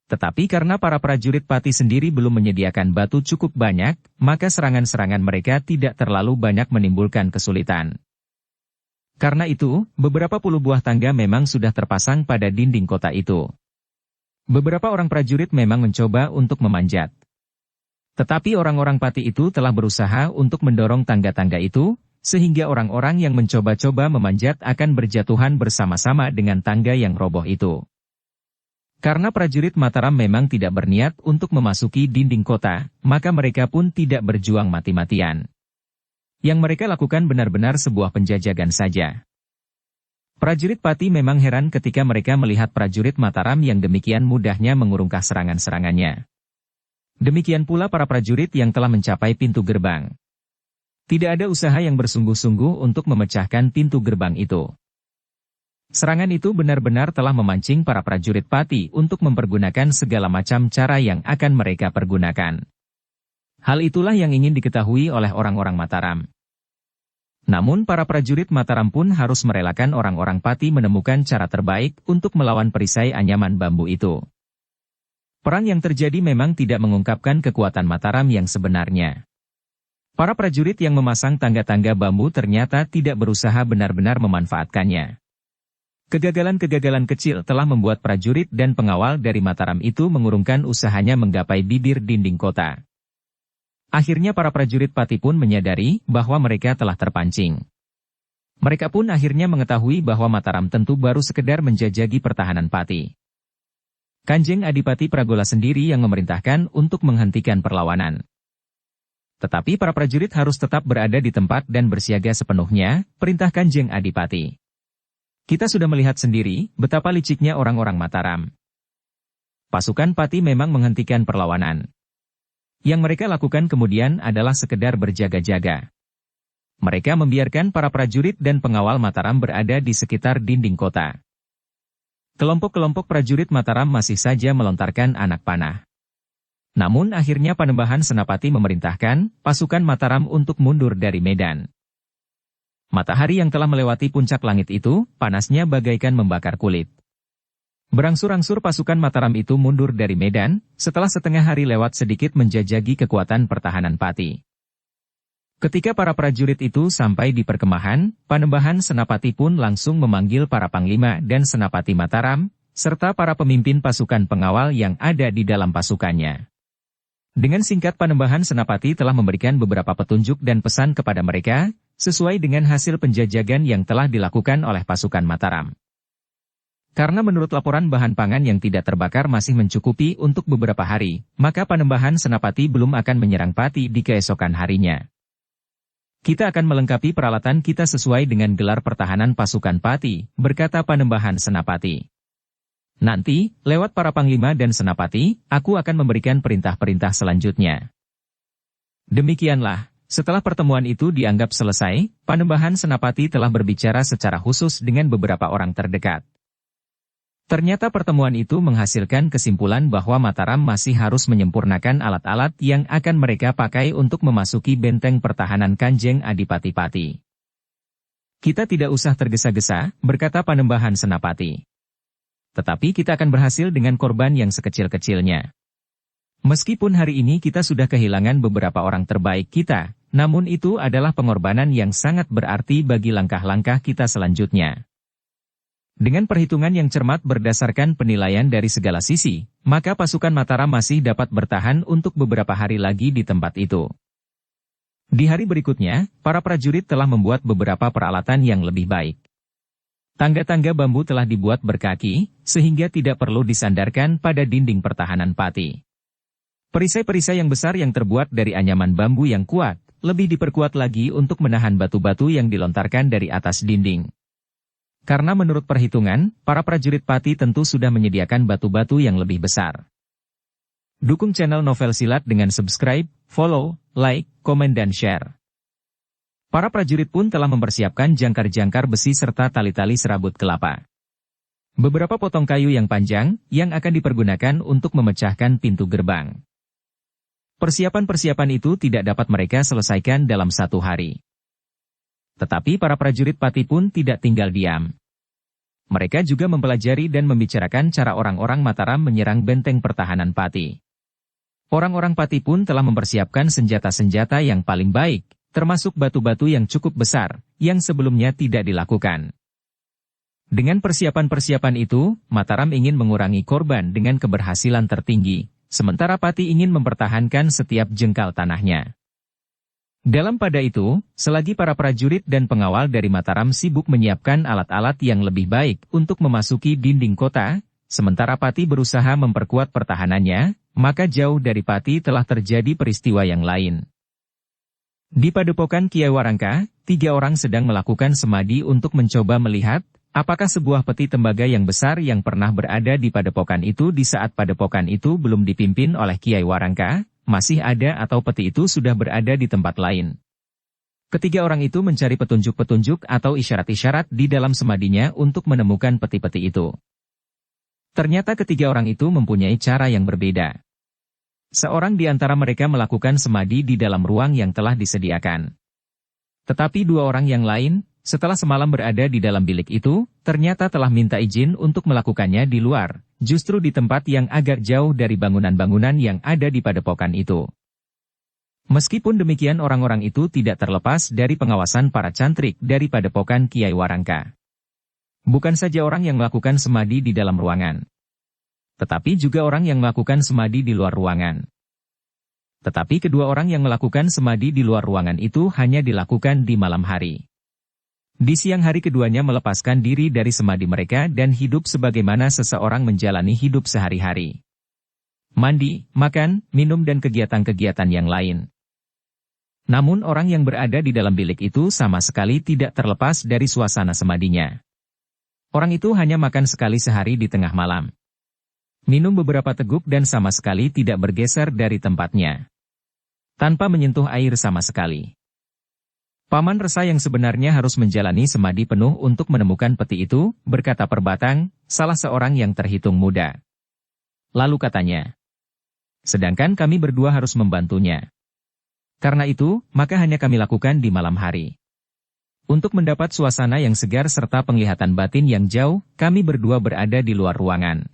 Tetapi karena para prajurit Pati sendiri belum menyediakan batu cukup banyak, maka serangan-serangan mereka tidak terlalu banyak menimbulkan kesulitan. Karena itu, beberapa puluh buah tangga memang sudah terpasang pada dinding kota itu. Beberapa orang prajurit memang mencoba untuk memanjat. Tetapi orang-orang Pati itu telah berusaha untuk mendorong tangga-tangga itu, sehingga orang-orang yang mencoba-coba memanjat akan berjatuhan bersama-sama dengan tangga yang roboh itu. Karena prajurit Mataram memang tidak berniat untuk memasuki dinding kota, maka mereka pun tidak berjuang mati-matian. Yang mereka lakukan benar-benar sebuah penjajagan saja. Prajurit Pati memang heran ketika mereka melihat prajurit Mataram yang demikian mudahnya mengurungkah serangan-serangannya. Demikian pula para prajurit yang telah mencapai pintu gerbang. Tidak ada usaha yang bersungguh-sungguh untuk memecahkan pintu gerbang itu. Serangan itu benar-benar telah memancing para prajurit Pati untuk mempergunakan segala macam cara yang akan mereka pergunakan. Hal itulah yang ingin diketahui oleh orang-orang Mataram. Namun para prajurit Mataram pun harus merelakan orang-orang Pati menemukan cara terbaik untuk melawan perisai anyaman bambu itu. Perang yang terjadi memang tidak mengungkapkan kekuatan Mataram yang sebenarnya. Para prajurit yang memasang tangga-tangga bambu ternyata tidak berusaha benar-benar memanfaatkannya. Kegagalan-kegagalan kecil telah membuat prajurit dan pengawal dari Mataram itu mengurungkan usahanya menggapai bibir dinding kota. Akhirnya para prajurit Pati pun menyadari bahwa mereka telah terpancing. Mereka pun akhirnya mengetahui bahwa Mataram tentu baru sekedar menjajaki pertahanan Pati. Kanjeng Adipati Pragola sendiri yang memerintahkan untuk menghentikan perlawanan. Tetapi para prajurit harus tetap berada di tempat dan bersiaga sepenuhnya, perintah Kanjeng Adipati. Kita sudah melihat sendiri betapa liciknya orang-orang Mataram. Pasukan Pati memang menghentikan perlawanan. Yang mereka lakukan kemudian adalah sekedar berjaga-jaga. Mereka membiarkan para prajurit dan pengawal Mataram berada di sekitar dinding kota. Kelompok-kelompok prajurit Mataram masih saja melontarkan anak panah. Namun akhirnya Panembahan Senapati memerintahkan pasukan Mataram untuk mundur dari medan. Matahari yang telah melewati puncak langit itu, panasnya bagaikan membakar kulit. Berangsur-angsur pasukan Mataram itu mundur dari medan, setelah setengah hari lewat sedikit menjajagi kekuatan pertahanan Pati. Ketika para prajurit itu sampai di perkemahan, Panembahan Senapati pun langsung memanggil para panglima dan senapati Mataram, serta para pemimpin pasukan pengawal yang ada di dalam pasukannya. Dengan singkat Panembahan Senapati telah memberikan beberapa petunjuk dan pesan kepada mereka, sesuai dengan hasil penjajagan yang telah dilakukan oleh pasukan Mataram. Karena menurut laporan bahan pangan yang tidak terbakar masih mencukupi untuk beberapa hari, maka Panembahan Senapati belum akan menyerang Pati di keesokan harinya. Kita akan melengkapi peralatan kita sesuai dengan gelar pertahanan pasukan Pati, berkata Panembahan Senapati. Nanti, lewat para panglima dan senapati, aku akan memberikan perintah-perintah selanjutnya. Demikianlah. Setelah pertemuan itu dianggap selesai, Panembahan Senapati telah berbicara secara khusus dengan beberapa orang terdekat. Ternyata pertemuan itu menghasilkan kesimpulan bahwa Mataram masih harus menyempurnakan alat-alat yang akan mereka pakai untuk memasuki benteng pertahanan Kanjeng Adipati Pati. Kita tidak usah tergesa-gesa, berkata Panembahan Senapati. Tetapi kita akan berhasil dengan korban yang sekecil-kecilnya. Meskipun hari ini kita sudah kehilangan beberapa orang terbaik kita, namun itu adalah pengorbanan yang sangat berarti bagi langkah-langkah kita selanjutnya. Dengan perhitungan yang cermat berdasarkan penilaian dari segala sisi, maka pasukan Mataram masih dapat bertahan untuk beberapa hari lagi di tempat itu. Di hari berikutnya, para prajurit telah membuat beberapa peralatan yang lebih baik. Tangga-tangga bambu telah dibuat berkaki, sehingga tidak perlu disandarkan pada dinding pertahanan Pati. Perisai-perisai yang besar yang terbuat dari anyaman bambu yang kuat, lebih diperkuat lagi untuk menahan batu-batu yang dilontarkan dari atas dinding. Karena menurut perhitungan, para prajurit Pati tentu sudah menyediakan batu-batu yang lebih besar. Dukung channel Novel Silat dengan subscribe, follow, like, komen dan share. Para prajurit pun telah mempersiapkan jangkar-jangkar besi serta tali-tali serabut kelapa. Beberapa potong kayu yang panjang, yang akan dipergunakan untuk memecahkan pintu gerbang. Persiapan-persiapan itu tidak dapat mereka selesaikan dalam satu hari. Tetapi para prajurit Pati pun tidak tinggal diam. Mereka juga mempelajari dan membicarakan cara orang-orang Mataram menyerang benteng pertahanan Pati. Orang-orang Pati pun telah mempersiapkan senjata-senjata yang paling baik, termasuk batu-batu yang cukup besar, yang sebelumnya tidak dilakukan. Dengan persiapan-persiapan itu, Mataram ingin mengurangi korban dengan keberhasilan tertinggi, sementara Pati ingin mempertahankan setiap jengkal tanahnya. Dalam pada itu, selagi para prajurit dan pengawal dari Mataram sibuk menyiapkan alat-alat yang lebih baik untuk memasuki dinding kota, sementara Pati berusaha memperkuat pertahanannya, maka jauh dari Pati telah terjadi peristiwa yang lain. Di Padepokan Kiai Warangka, 3 orang sedang melakukan semadi untuk mencoba melihat, apakah sebuah peti tembaga yang besar yang pernah berada di padepokan itu di saat padepokan itu belum dipimpin oleh Kiai Warangka, masih ada atau peti itu sudah berada di tempat lain. Ketiga orang itu mencari petunjuk-petunjuk atau isyarat-isyarat di dalam semadinya untuk menemukan peti-peti itu. Ternyata ketiga orang itu mempunyai cara yang berbeda. Seorang di antara mereka melakukan semadi di dalam ruang yang telah disediakan. Tetapi 2 orang yang lain, setelah semalam berada di dalam bilik itu, ternyata telah minta izin untuk melakukannya di luar, justru di tempat yang agak jauh dari bangunan-bangunan yang ada di padepokan itu. Meskipun demikian orang-orang itu tidak terlepas dari pengawasan para cantrik dari Padepokan Kiai Warangka. Bukan saja orang yang melakukan semadi di dalam ruangan, tetapi juga orang yang melakukan semadi di luar ruangan. Tetapi kedua orang yang melakukan semadi di luar ruangan itu hanya dilakukan di malam hari. Di siang hari keduanya melepaskan diri dari semadi mereka dan hidup sebagaimana seseorang menjalani hidup sehari-hari. Mandi, makan, minum dan kegiatan-kegiatan yang lain. Namun orang yang berada di dalam bilik itu sama sekali tidak terlepas dari suasana semadinya. Orang itu hanya makan sekali sehari di tengah malam. Minum beberapa teguk dan sama sekali tidak bergeser dari tempatnya. Tanpa menyentuh air sama sekali. Paman Resa yang sebenarnya harus menjalani semadi penuh untuk menemukan peti itu, berkata Perbatang, salah seorang yang terhitung muda. Lalu katanya, sedangkan kami berdua harus membantunya. Karena itu, maka hanya kami lakukan di malam hari. Untuk mendapat suasana yang segar serta penglihatan batin yang jauh, kami berdua berada di luar ruangan.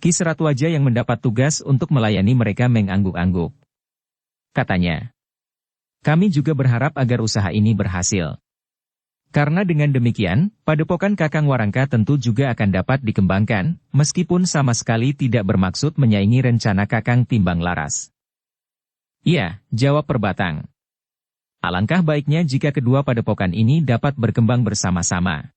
Ki Seratwaja yang mendapat tugas untuk melayani mereka mengangguk-angguk. Katanya, kami juga berharap agar usaha ini berhasil. Karena dengan demikian, padepokan Kakang Warangka tentu juga akan dapat dikembangkan, meskipun sama sekali tidak bermaksud menyaingi rencana Kakang Timbang Laras. Iya, jawab Perbatang. Alangkah baiknya jika kedua padepokan ini dapat berkembang bersama-sama.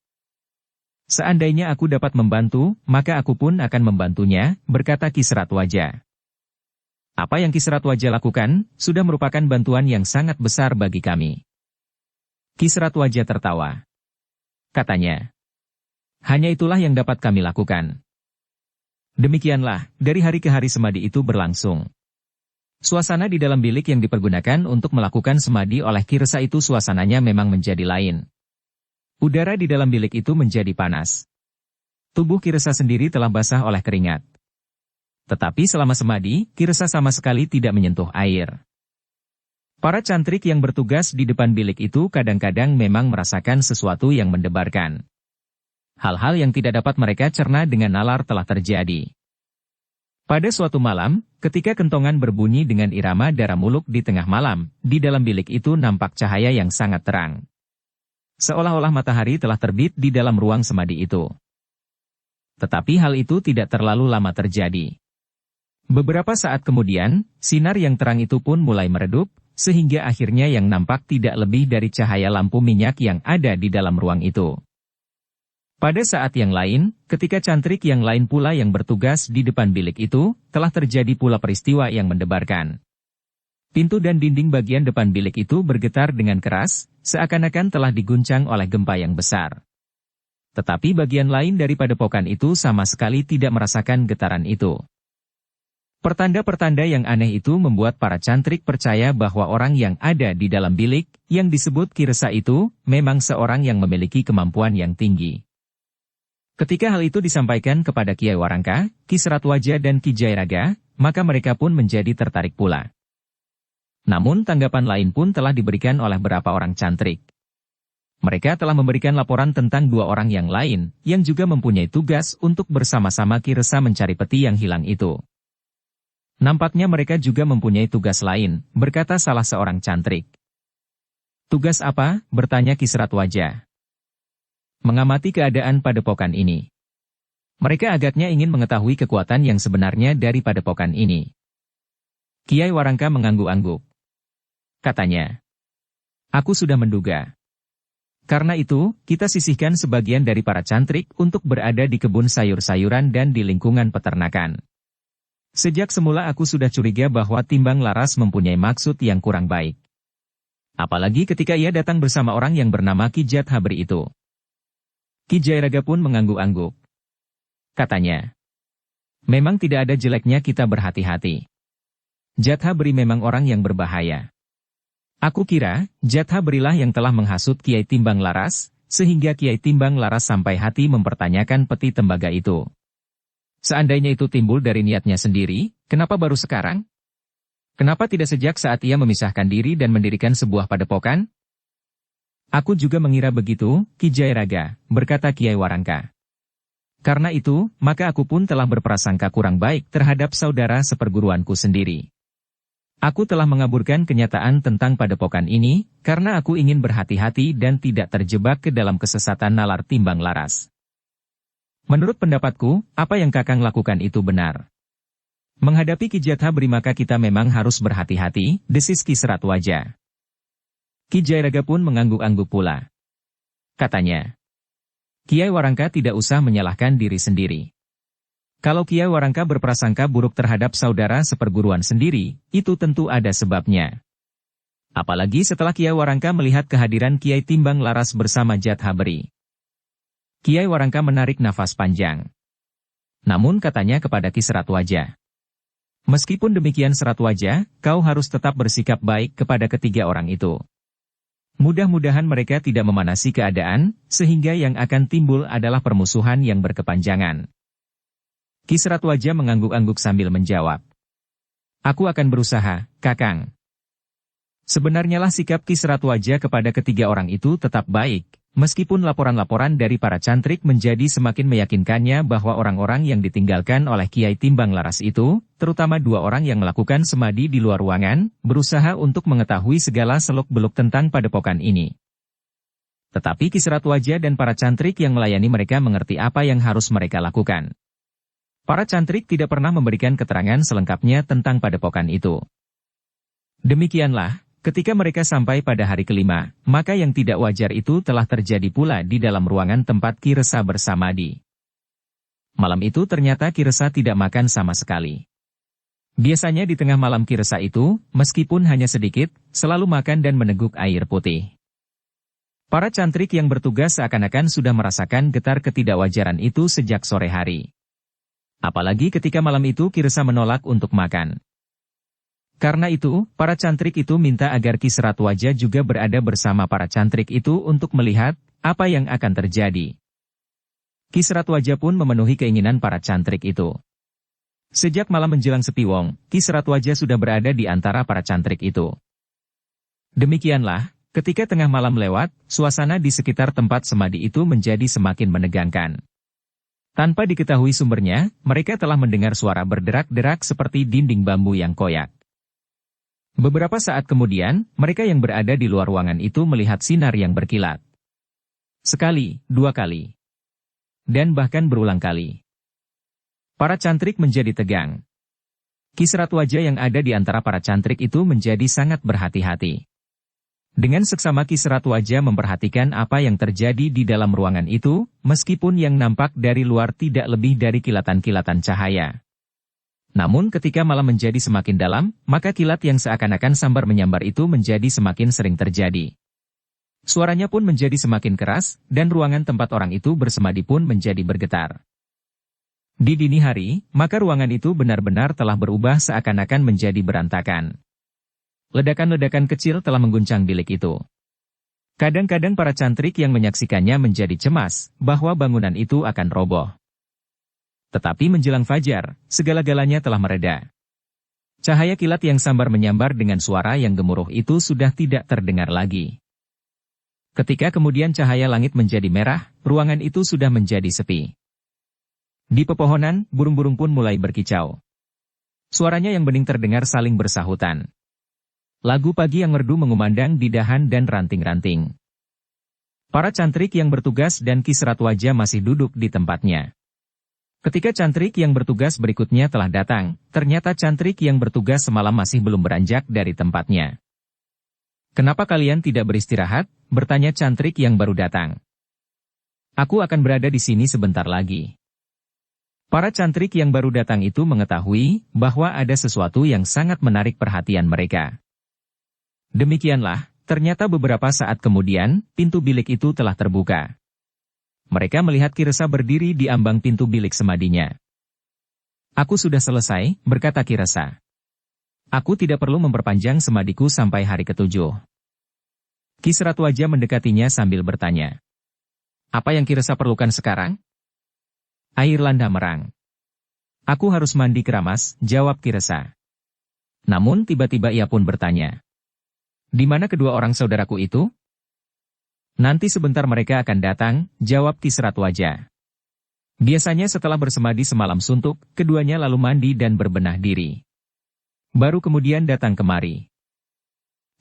Seandainya aku dapat membantu, maka aku pun akan membantunya, berkata Ki Seratwaja. Apa yang Ki Seratwaja lakukan, sudah merupakan bantuan yang sangat besar bagi kami. Ki Seratwaja tertawa. Katanya, hanya itulah yang dapat kami lakukan. Demikianlah, dari hari ke hari semadi itu berlangsung. Suasana di dalam bilik yang dipergunakan untuk melakukan semadi oleh Ki Resa itu suasananya memang menjadi lain. Udara di dalam bilik itu menjadi panas. Tubuh Ki Resa sendiri telah basah oleh keringat. Tetapi selama semadi, Ki Resa sama sekali tidak menyentuh air. Para cantrik yang bertugas di depan bilik itu kadang-kadang memang merasakan sesuatu yang mendebarkan. Hal-hal yang tidak dapat mereka cerna dengan nalar telah terjadi. Pada suatu malam, ketika kentongan berbunyi dengan irama dara muluk di tengah malam, di dalam bilik itu nampak cahaya yang sangat terang. Seolah-olah matahari telah terbit di dalam ruang semadi itu. Tetapi hal itu tidak terlalu lama terjadi. Beberapa saat kemudian, sinar yang terang itu pun mulai meredup, sehingga akhirnya yang nampak tidak lebih dari cahaya lampu minyak yang ada di dalam ruang itu. Pada saat yang lain, ketika cantrik yang lain pula yang bertugas di depan bilik itu, telah terjadi pula peristiwa yang mendebarkan. Pintu dan dinding bagian depan bilik itu bergetar dengan keras, seakan-akan telah diguncang oleh gempa yang besar. Tetapi bagian lain dari padepokan itu sama sekali tidak merasakan getaran itu. Pertanda-pertanda yang aneh itu membuat para cantrik percaya bahwa orang yang ada di dalam bilik, yang disebut Ki Resa itu, memang seorang yang memiliki kemampuan yang tinggi. Ketika hal itu disampaikan kepada Kiai Warangka, Ki Seratwaja dan Ki Jairaga, maka mereka pun menjadi tertarik pula. Namun tanggapan lain pun telah diberikan oleh beberapa orang cantrik. Mereka telah memberikan laporan tentang dua orang yang lain, yang juga mempunyai tugas untuk bersama-sama Ki Resa mencari peti yang hilang itu. Nampaknya mereka juga mempunyai tugas lain, berkata salah seorang cantrik. Tugas apa? Bertanya Ki Seratwaja. Mengamati keadaan padepokan ini. Mereka agaknya ingin mengetahui kekuatan yang sebenarnya dari padepokan ini. Kiai Warangka mengangguk-angguk. Katanya, aku sudah menduga. Karena itu, kita sisihkan sebagian dari para cantrik untuk berada di kebun sayur-sayuran dan di lingkungan peternakan. Sejak semula aku sudah curiga bahwa Timbang Laras mempunyai maksud yang kurang baik. Apalagi ketika ia datang bersama orang yang bernama Ki Jathabri itu. Ki Jairaga pun mengangguk-angguk. Katanya, memang tidak ada jeleknya kita berhati-hati. Jathabri memang orang yang berbahaya. Aku kira, Jathabrilah yang telah menghasut Kiai Timbang Laras, sehingga Kiai Timbang Laras sampai hati mempertanyakan peti tembaga itu. Seandainya itu timbul dari niatnya sendiri, kenapa baru sekarang? Kenapa tidak sejak saat ia memisahkan diri dan mendirikan sebuah padepokan? Aku juga mengira begitu, Ki Jairaga, berkata Kiai Warangka. Karena itu, maka aku pun telah berprasangka kurang baik terhadap saudara seperguruanku sendiri. Aku telah mengaburkan kenyataan tentang padepokan ini, karena aku ingin berhati-hati dan tidak terjebak ke dalam kesesatan nalar Timbang Laras. Menurut pendapatku, apa yang Kakang lakukan itu benar. Menghadapi Ki Jathabri maka kita memang harus berhati-hati, desis Ki Seratwaja. Ki Jairaga pun mengangguk-angguk pula. Katanya, Kiai Warangka tidak usah menyalahkan diri sendiri. Kalau Kiai Warangka berprasangka buruk terhadap saudara seperguruan sendiri, itu tentu ada sebabnya. Apalagi setelah Kiai Warangka melihat kehadiran Kiai Timbang Laras bersama Jathabri. Kiai Warangka menarik nafas panjang. Namun katanya kepada Ki Seratwaja, meskipun demikian Seratwaja, kau harus tetap bersikap baik kepada ketiga orang itu. Mudah-mudahan mereka tidak memanasi keadaan, sehingga yang akan timbul adalah permusuhan yang berkepanjangan. Ki Seratwaja mengangguk-angguk sambil menjawab. Aku akan berusaha, Kakang. Sebenarnya lah sikap Kisratwajah kepada ketiga orang itu tetap baik, meskipun laporan-laporan dari para cantrik menjadi semakin meyakinkannya bahwa orang-orang yang ditinggalkan oleh Kiai Timbang Laras itu, terutama dua orang yang melakukan semadi di luar ruangan, berusaha untuk mengetahui segala seluk-beluk tentang padepokan ini. Tetapi Kisratwajah dan para cantrik yang melayani mereka mengerti apa yang harus mereka lakukan. Para cantrik tidak pernah memberikan keterangan selengkapnya tentang padepokan itu. Demikianlah, ketika mereka sampai pada hari kelima, maka yang tidak wajar itu telah terjadi pula di dalam ruangan tempat Ki Resa bersamadi. Malam itu ternyata Ki Resa tidak makan sama sekali. Biasanya di tengah malam Ki Resa itu, meskipun hanya sedikit, selalu makan dan meneguk air putih. Para cantrik yang bertugas seakan-akan sudah merasakan getar ketidakwajaran itu sejak sore hari. Apalagi ketika malam itu Ki Resa menolak untuk makan. Karena itu, para cantrik itu minta agar Kisratwajah juga berada bersama para cantrik itu untuk melihat apa yang akan terjadi. Kisratwajah pun memenuhi keinginan para cantrik itu. Sejak malam menjelang sepi wong, Kisratwajah sudah berada di antara para cantrik itu. Demikianlah, ketika tengah malam lewat, suasana di sekitar tempat semadi itu menjadi semakin menegangkan. Tanpa diketahui sumbernya, mereka telah mendengar suara berderak-derak seperti dinding bambu yang koyak. Beberapa saat kemudian, mereka yang berada di luar ruangan itu melihat sinar yang berkilat. Sekali, dua kali. Dan bahkan berulang kali. Para cantrik menjadi tegang. Kisratwajah yang ada di antara para cantrik itu menjadi sangat berhati-hati. Dengan seksama Kisratwajah memperhatikan apa yang terjadi di dalam ruangan itu, meskipun yang nampak dari luar tidak lebih dari kilatan-kilatan cahaya. Namun ketika malam menjadi semakin dalam, maka kilat yang seakan-akan sambar menyambar itu menjadi semakin sering terjadi. Suaranya pun menjadi semakin keras, dan ruangan tempat orang itu bersemadi pun menjadi bergetar. Di dini hari, maka ruangan itu benar-benar telah berubah seakan-akan menjadi berantakan. Ledakan-ledakan kecil telah mengguncang bilik itu. Kadang-kadang para cantrik yang menyaksikannya menjadi cemas, bahwa bangunan itu akan roboh. Tetapi menjelang fajar, segala-galanya telah mereda. Cahaya kilat yang sambar menyambar dengan suara yang gemuruh itu sudah tidak terdengar lagi. Ketika kemudian cahaya langit menjadi merah, ruangan itu sudah menjadi sepi. Di pepohonan, burung-burung pun mulai berkicau. Suaranya yang bening terdengar saling bersahutan. Lagu pagi yang merdu mengumandang di dahan dan ranting-ranting. Para cantrik yang bertugas dan Kisratwajah masih duduk di tempatnya. Ketika cantrik yang bertugas berikutnya telah datang, ternyata cantrik yang bertugas semalam masih belum beranjak dari tempatnya. "Kenapa kalian tidak beristirahat?" bertanya cantrik yang baru datang. "Aku akan berada di sini sebentar lagi." Para cantrik yang baru datang itu mengetahui bahwa ada sesuatu yang sangat menarik perhatian mereka. Demikianlah, ternyata beberapa saat kemudian, pintu bilik itu telah terbuka. Mereka melihat Ki Resa berdiri di ambang pintu bilik semadinya. "Aku sudah selesai," berkata Ki Resa. "Aku tidak perlu memperpanjang semadiku sampai hari ke-7. Kisratwajah mendekatinya sambil bertanya. "Apa yang Ki Resa perlukan sekarang?" "Air landa merang." "Aku harus mandi keramas," jawab Ki Resa. Namun tiba-tiba ia pun bertanya. "Di mana kedua orang saudaraku itu?" "Nanti sebentar mereka akan datang," jawab Kisratwajah. Biasanya setelah bersemadi semalam suntuk, keduanya lalu mandi dan berbenah diri. Baru kemudian datang kemari.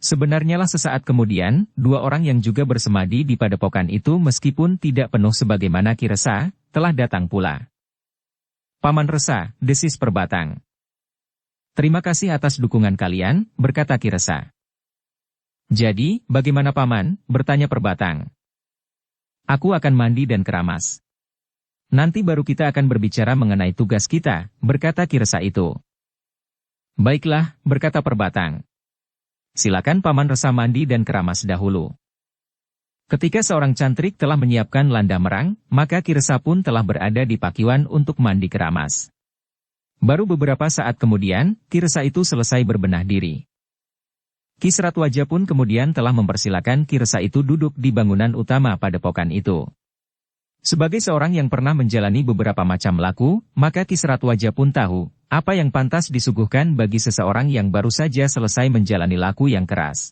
Sebenarnya lah sesaat kemudian, dua orang yang juga bersemadi di padepokan itu meskipun tidak penuh sebagaimana Ki Resa, telah datang pula. "Paman Resa," desis Perbatang. "Terima kasih atas dukungan kalian," berkata Ki Resa. "Jadi, bagaimana Paman?" bertanya Perbatang. "Aku akan mandi dan keramas. Nanti baru kita akan berbicara mengenai tugas kita," berkata Ki Resa itu. "Baiklah," berkata Perbatang. "Silakan Paman Resa mandi dan keramas dahulu." Ketika seorang cantrik telah menyiapkan landa merang, maka Ki Resa pun telah berada di pakiwan untuk mandi keramas. Baru beberapa saat kemudian, Ki Resa itu selesai berbenah diri. Kisratwajah pun kemudian telah mempersilakan Ki Resa itu duduk di bangunan utama padepokan itu. Sebagai seorang yang pernah menjalani beberapa macam laku, maka Kisratwajah pun tahu apa yang pantas disuguhkan bagi seseorang yang baru saja selesai menjalani laku yang keras.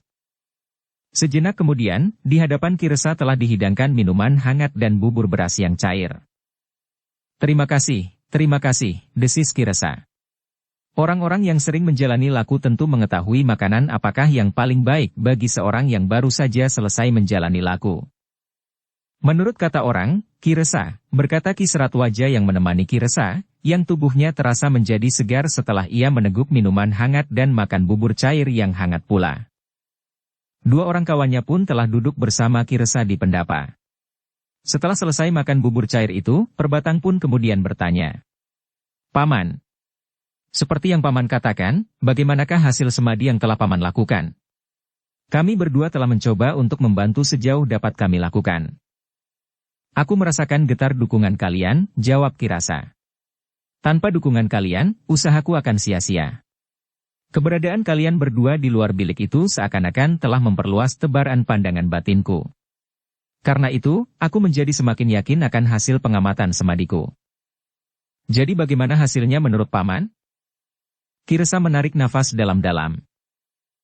Sejenak kemudian, di hadapan Ki Resa telah dihidangkan minuman hangat dan bubur beras yang cair. Terima kasih, desis Ki Resa. Orang-orang yang sering menjalani laku tentu mengetahui makanan apakah yang paling baik bagi seorang yang baru saja selesai menjalani laku. Menurut kata orang, Ki Resa, berkata Ki Seratwaja yang menemani Ki Resa, yang tubuhnya terasa menjadi segar setelah ia meneguk minuman hangat dan makan bubur cair yang hangat pula. Dua orang kawannya pun telah duduk bersama Ki Resa di pendapa. Setelah selesai makan bubur cair itu, Perbatang pun kemudian bertanya. Paman, seperti yang Paman katakan, bagaimanakah hasil semadi yang telah Paman lakukan? Kami berdua telah mencoba untuk membantu sejauh dapat kami lakukan. Aku merasakan getar dukungan kalian, jawab Ki Resa. Tanpa dukungan kalian, usahaku akan sia-sia. Keberadaan kalian berdua di luar bilik itu seakan-akan telah memperluas tebaran pandangan batinku. Karena itu, aku menjadi semakin yakin akan hasil pengamatan semadiku. Jadi bagaimana hasilnya menurut Paman? Ki Resa menarik nafas dalam-dalam.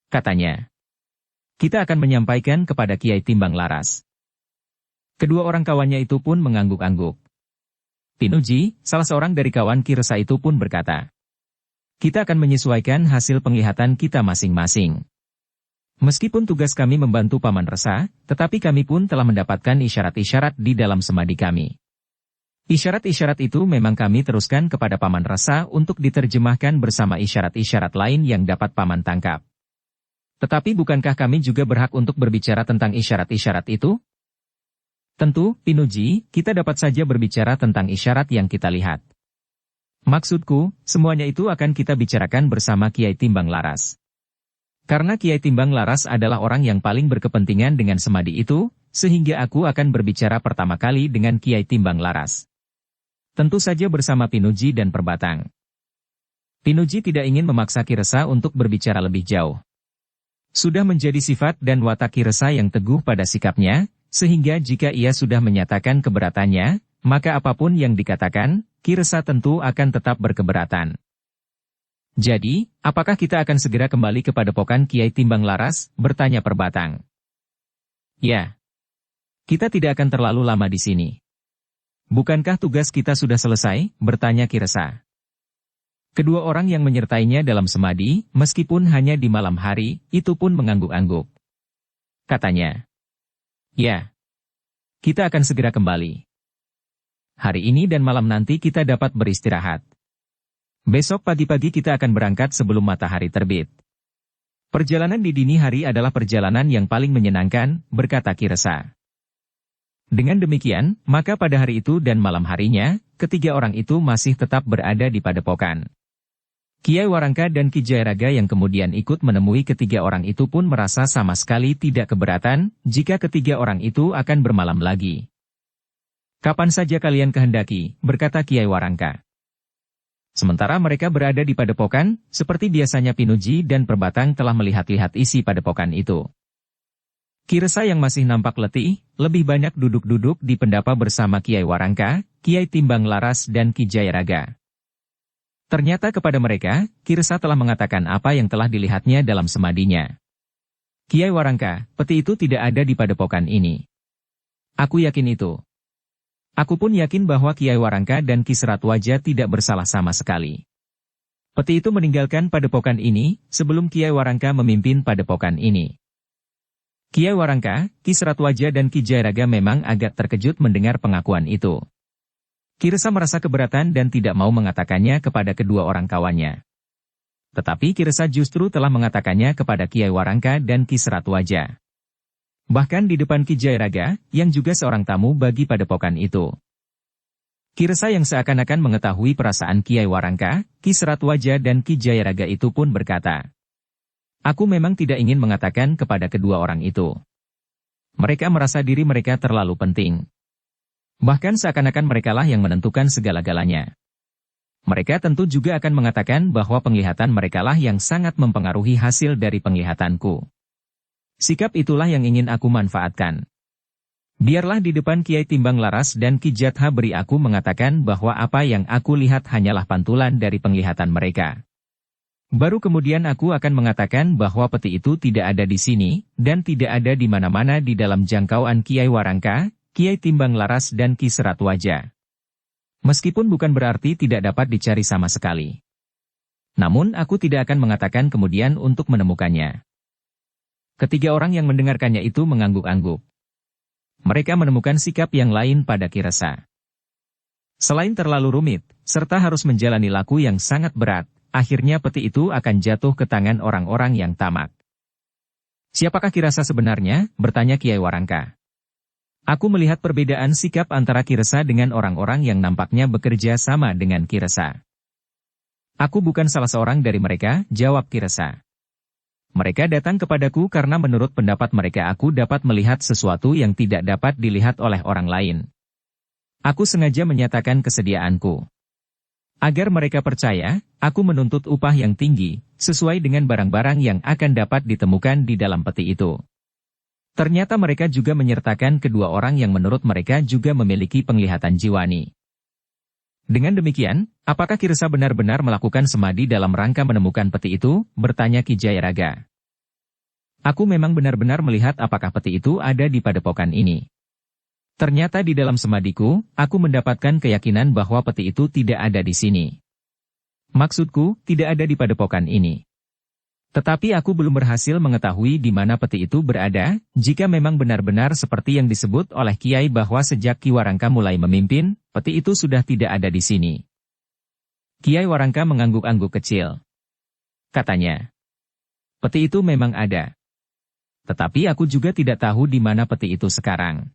Katanya, kita akan menyampaikan kepada Kiai Timbang Laras. Kedua orang kawannya itu pun mengangguk-angguk. Pinuji, salah seorang dari kawan Ki Resa itu pun berkata, kita akan menyesuaikan hasil penglihatan kita masing-masing. Meskipun tugas kami membantu Paman Resa, tetapi kami pun telah mendapatkan isyarat-isyarat di dalam semadi kami. Isyarat-isyarat itu memang kami teruskan kepada Paman Resa untuk diterjemahkan bersama isyarat-isyarat lain yang dapat Paman tangkap. Tetapi bukankah kami juga berhak untuk berbicara tentang isyarat-isyarat itu? Tentu, Pinuji, kita dapat saja berbicara tentang isyarat yang kita lihat. Maksudku, semuanya itu akan kita bicarakan bersama Kiai Timbang Laras. Karena Kiai Timbang Laras adalah orang yang paling berkepentingan dengan semadi itu, sehingga aku akan berbicara pertama kali dengan Kiai Timbang Laras. Tentu saja bersama Pinuji dan Perbatang. Pinuji tidak ingin memaksa Ki Resa untuk berbicara lebih jauh. Sudah menjadi sifat dan watak Ki Resa yang teguh pada sikapnya, sehingga jika ia sudah menyatakan keberatannya, maka apapun yang dikatakan, Ki Resa tentu akan tetap berkeberatan. Jadi, apakah kita akan segera kembali ke padepokan Kiai Timbang Laras? Bertanya Perbatang. Ya. Kita tidak akan terlalu lama di sini. Bukankah tugas kita sudah selesai? Bertanya Ki Resa. Kedua orang yang menyertainya dalam semadi, meskipun hanya di malam hari, itu pun mengangguk-angguk. Katanya. Ya. Kita akan segera kembali. Hari ini dan malam nanti kita dapat beristirahat. Besok pagi-pagi kita akan berangkat sebelum matahari terbit. Perjalanan di dini hari adalah perjalanan yang paling menyenangkan, berkata Ki Resa. Dengan demikian, maka pada hari itu dan malam harinya, ketiga orang itu masih tetap berada di padepokan. Kiai Warangka dan Ki Jayaraga yang kemudian ikut menemui ketiga orang itu pun merasa sama sekali tidak keberatan, jika ketiga orang itu akan bermalam lagi. Kapan saja kalian kehendaki, berkata Kiai Warangka. Sementara mereka berada di padepokan, seperti biasanya Pinuji dan Perbatang telah melihat-lihat isi padepokan itu. Ki Resa yang masih nampak letih, lebih banyak duduk-duduk di pendapa bersama Kiai Warangka, Kiai Timbang Laras dan Ki Jayaraga. Ternyata kepada mereka, Ki Resa telah mengatakan apa yang telah dilihatnya dalam semadinya. Kiai Warangka, peti itu tidak ada di padepokan ini. Aku yakin itu. Aku pun yakin bahwa Kiai Warangka dan Ki Seratwaja tidak bersalah sama sekali. Peti itu meninggalkan padepokan ini, sebelum Kiai Warangka memimpin padepokan ini. Kiai Warangka, Ki Seratwaja dan Ki Jayaraga memang agak terkejut mendengar pengakuan itu. Ki Resa merasa keberatan dan tidak mau mengatakannya kepada kedua orang kawannya. Tetapi Ki Resa justru telah mengatakannya kepada Kiai Warangka dan Ki Seratwaja. Bahkan di depan Ki Jayaraga, yang juga seorang tamu bagi padepokan itu. Ki Resa yang seakan-akan mengetahui perasaan Kiai Warangka, Ki Seratwaja dan Ki Jayaraga itu pun berkata, aku memang tidak ingin mengatakan kepada kedua orang itu. Mereka merasa diri mereka terlalu penting. Bahkan seakan-akan merekalah yang menentukan segala-galanya. Mereka tentu juga akan mengatakan bahwa penglihatan merekalah yang sangat mempengaruhi hasil dari penglihatanku. Sikap itulah yang ingin aku manfaatkan. Biarlah di depan Kiai Timbang Laras dan Ki Jatha beri aku mengatakan bahwa apa yang aku lihat hanyalah pantulan dari penglihatan mereka. Baru kemudian aku akan mengatakan bahwa peti itu tidak ada di sini, dan tidak ada di mana-mana di dalam jangkauan Kiai Warangka, Kiai Timbang Laras dan Ki Seratwaja. Meskipun bukan berarti tidak dapat dicari sama sekali. Namun aku tidak akan mengatakan kemudian untuk menemukannya. Ketiga orang yang mendengarkannya itu mengangguk-angguk. Mereka menemukan sikap yang lain pada Ki Resa. Selain terlalu rumit, serta harus menjalani laku yang sangat berat, akhirnya peti itu akan jatuh ke tangan orang-orang yang tamak. Siapakah Ki Resa sebenarnya? Bertanya Kiai Warangka. Aku melihat perbedaan sikap antara Ki Resa dengan orang-orang yang nampaknya bekerja sama dengan Ki Resa. Aku bukan salah seorang dari mereka, jawab Ki Resa. Mereka datang kepadaku karena menurut pendapat mereka aku dapat melihat sesuatu yang tidak dapat dilihat oleh orang lain. Aku sengaja menyatakan kesediaanku. Agar mereka percaya, aku menuntut upah yang tinggi, sesuai dengan barang-barang yang akan dapat ditemukan di dalam peti itu. Ternyata mereka juga menyertakan kedua orang yang menurut mereka juga memiliki penglihatan jiwani. Dengan demikian, apakah Ki Resa benar-benar melakukan semadi dalam rangka menemukan peti itu? Bertanya Ki Jayaraga. Aku memang benar-benar melihat apakah peti itu ada di padepokan ini. Ternyata di dalam semadiku, aku mendapatkan keyakinan bahwa peti itu tidak ada di sini. Maksudku, tidak ada di padepokan ini. Tetapi aku belum berhasil mengetahui di mana peti itu berada, jika memang benar-benar seperti yang disebut oleh Kiai bahwa sejak Ki Warangka mulai memimpin, peti itu sudah tidak ada di sini. Kiai Warangka mengangguk-angguk kecil. Katanya, peti itu memang ada. Tetapi aku juga tidak tahu di mana peti itu sekarang.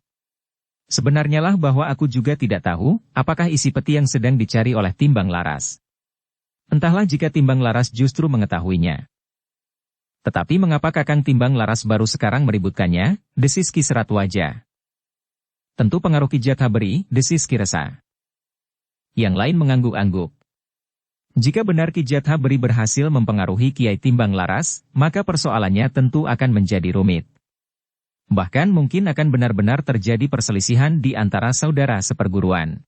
Sebenarnya lah bahwa aku juga tidak tahu, apakah isi peti yang sedang dicari oleh Timbang Laras. Entahlah jika Timbang Laras justru mengetahuinya. Tetapi mengapa Kakang Timbang Laras baru sekarang meributkannya, desis Ki Seratwaja. Tentu pengaruh Ki Jathabri, desis Ki Resa. Yang lain mengangguk-angguk. Jika benar Ki Jathabri berhasil mempengaruhi Kiai Timbang Laras, maka persoalannya tentu akan menjadi rumit. Bahkan mungkin akan benar-benar terjadi perselisihan di antara saudara seperguruan.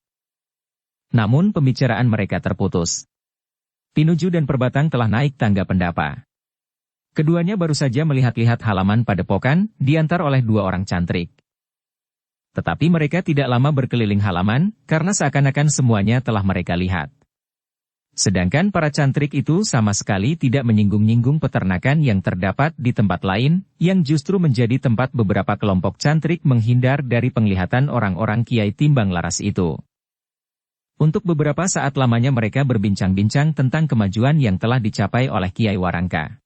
Namun pembicaraan mereka terputus. Pinuju dan Perbatang telah naik tangga pendapa. Keduanya baru saja melihat-lihat halaman padepokan, diantar oleh dua orang cantrik. Tetapi mereka tidak lama berkeliling halaman, karena seakan-akan semuanya telah mereka lihat. Sedangkan para cantrik itu sama sekali tidak menyinggung-nyinggung peternakan yang terdapat di tempat lain, yang justru menjadi tempat beberapa kelompok cantrik menghindar dari penglihatan orang-orang Kiai Timbang Laras itu. Untuk beberapa saat lamanya mereka berbincang-bincang tentang kemajuan yang telah dicapai oleh Kiai Warangka.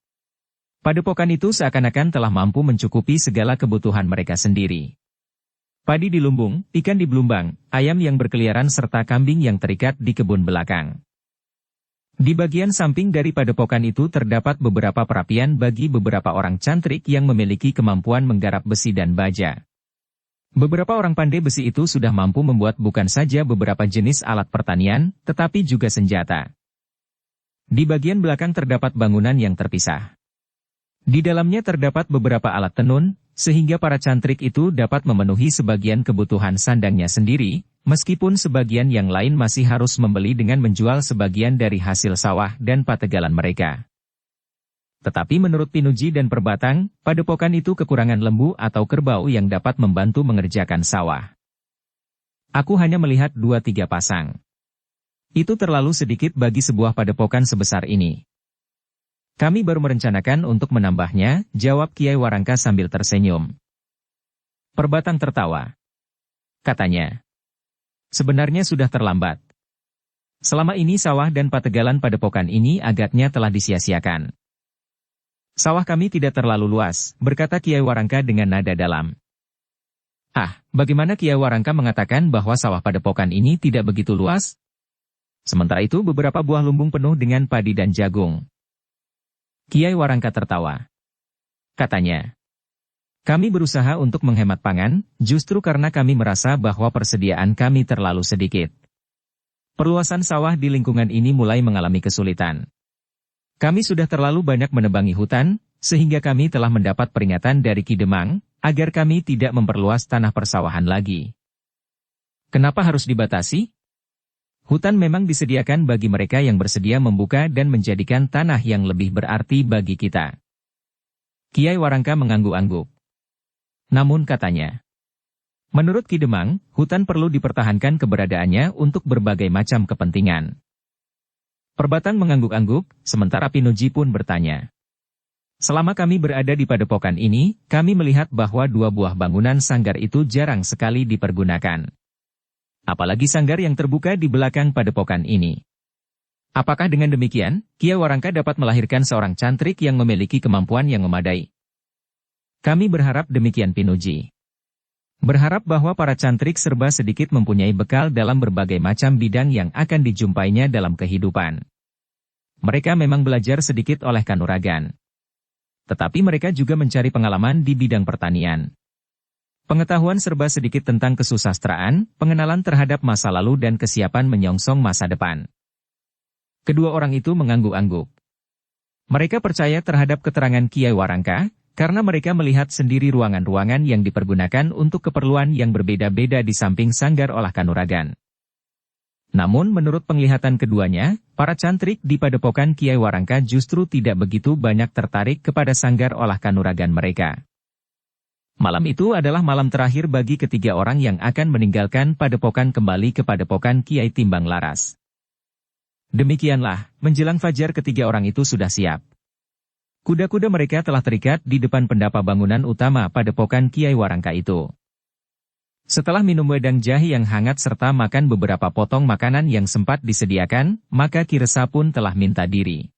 Padepokan itu seakan-akan telah mampu mencukupi segala kebutuhan mereka sendiri. Padi di lumbung, ikan di belumbang, ayam yang berkeliaran serta kambing yang terikat di kebun belakang. Di bagian samping dari padepokan itu terdapat beberapa perapian bagi beberapa orang cantrik yang memiliki kemampuan menggarap besi dan baja. Beberapa orang pandai besi itu sudah mampu membuat bukan saja beberapa jenis alat pertanian, tetapi juga senjata. Di bagian belakang terdapat bangunan yang terpisah. Di dalamnya terdapat beberapa alat tenun, sehingga para cantrik itu dapat memenuhi sebagian kebutuhan sandangnya sendiri, meskipun sebagian yang lain masih harus membeli dengan menjual sebagian dari hasil sawah dan pategalan mereka. Tetapi menurut Pinuji dan Perbatang, padepokan itu kekurangan lembu atau kerbau yang dapat membantu mengerjakan sawah. Aku hanya melihat 2-3 pasang. Itu terlalu sedikit bagi sebuah padepokan sebesar ini. Kami baru merencanakan untuk menambahnya, jawab Kiai Warangka sambil tersenyum. Perbatang tertawa. Katanya, sebenarnya sudah terlambat. Selama ini sawah dan pategalan padepokan ini agaknya telah disia-siakan. Sawah kami tidak terlalu luas, berkata Kiai Warangka dengan nada dalam. Ah, bagaimana Kiai Warangka mengatakan bahwa sawah padepokan ini tidak begitu luas? Sementara itu beberapa buah lumbung penuh dengan padi dan jagung. Kiai Warangka tertawa. Katanya, kami berusaha untuk menghemat pangan, justru karena kami merasa bahwa persediaan kami terlalu sedikit. Perluasan sawah di lingkungan ini mulai mengalami kesulitan. Kami sudah terlalu banyak menebangi hutan, sehingga kami telah mendapat peringatan dari Ki Demang, agar kami tidak memperluas tanah persawahan lagi. Kenapa harus dibatasi? Hutan memang disediakan bagi mereka yang bersedia membuka dan menjadikan tanah yang lebih berarti bagi kita. Kiai Warangka mengangguk-angguk. Namun katanya, menurut Ki Demang, hutan perlu dipertahankan keberadaannya untuk berbagai macam kepentingan. Perbatan mengangguk-angguk, sementara Pinuji pun bertanya. Selama kami berada di padepokan ini, kami melihat bahwa 2 buah bangunan sanggar itu jarang sekali dipergunakan. Apalagi sanggar yang terbuka di belakang padepokan ini. Apakah dengan demikian, Kiai Warangka dapat melahirkan seorang cantrik yang memiliki kemampuan yang memadai? Kami berharap demikian, Pinuji. Berharap bahwa para cantrik serba sedikit mempunyai bekal dalam berbagai macam bidang yang akan dijumpainya dalam kehidupan. Mereka memang belajar sedikit oleh Kanuragan. Tetapi mereka juga mencari pengalaman di bidang pertanian. Pengetahuan serba sedikit tentang kesusastraan, pengenalan terhadap masa lalu dan kesiapan menyongsong masa depan. Kedua orang itu mengangguk-angguk. Mereka percaya terhadap keterangan Kiai Warangka, karena mereka melihat sendiri ruangan-ruangan yang dipergunakan untuk keperluan yang berbeda-beda di samping sanggar olah Kanuragan. Namun menurut penglihatan keduanya, para cantrik di padepokan Kiai Warangka justru tidak begitu banyak tertarik kepada sanggar olah Kanuragan mereka. Malam itu adalah malam terakhir bagi ketiga orang yang akan meninggalkan padepokan kembali ke padepokan Kiai Timbang Laras. Demikianlah, menjelang fajar ketiga orang itu sudah siap. Kuda-kuda mereka telah terikat di depan pendapa bangunan utama padepokan Kiai Warangka itu. Setelah minum wedang jahe yang hangat serta makan beberapa potong makanan yang sempat disediakan, maka Ki Resa pun telah minta diri.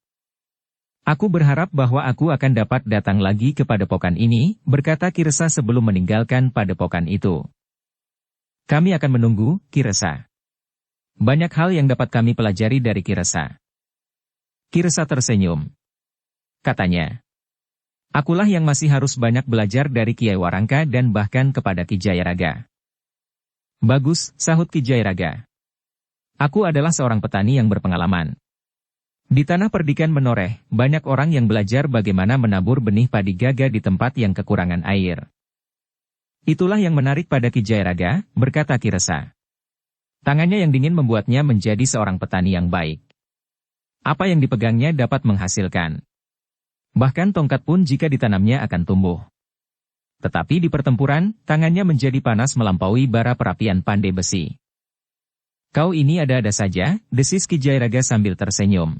Aku berharap bahwa aku akan dapat datang lagi ke padepokan ini, berkata Ki Resa sebelum meninggalkan padepokan itu. Kami akan menunggu, Ki Resa. Banyak hal yang dapat kami pelajari dari Ki Resa. Ki Resa tersenyum. Katanya, akulah yang masih harus banyak belajar dari Kiai Warangka dan bahkan kepada Ki Jayaraga. Bagus, sahut Ki Jayaraga. Aku adalah seorang petani yang berpengalaman. Di tanah perdikan Menoreh, banyak orang yang belajar bagaimana menabur benih padi gaga di tempat yang kekurangan air. Itulah yang menarik pada Ki Jayaraga, berkata Ki Resa. Tangannya yang dingin membuatnya menjadi seorang petani yang baik. Apa yang dipegangnya dapat menghasilkan. Bahkan tongkat pun jika ditanamnya akan tumbuh. Tetapi di pertempuran, tangannya menjadi panas melampaui bara perapian pandai besi. Kau ini ada-ada saja, desis Ki Jayaraga sambil tersenyum.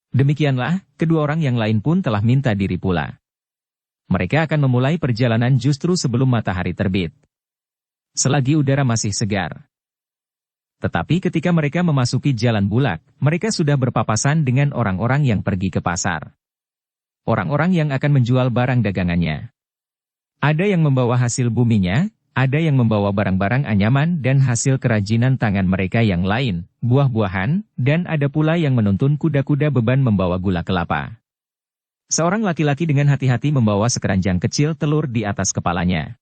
Demikianlah, kedua orang yang lain pun telah minta diri pula. Mereka akan memulai perjalanan justru sebelum matahari terbit. Selagi udara masih segar. Tetapi ketika mereka memasuki jalan bulak, mereka sudah berpapasan dengan orang-orang yang pergi ke pasar. Orang-orang yang akan menjual barang dagangannya. Ada yang membawa hasil buminya, ada yang membawa barang-barang anyaman dan hasil kerajinan tangan mereka yang lain, buah-buahan, dan ada pula yang menuntun kuda-kuda beban membawa gula kelapa. Seorang laki-laki dengan hati-hati membawa sekeranjang kecil telur di atas kepalanya.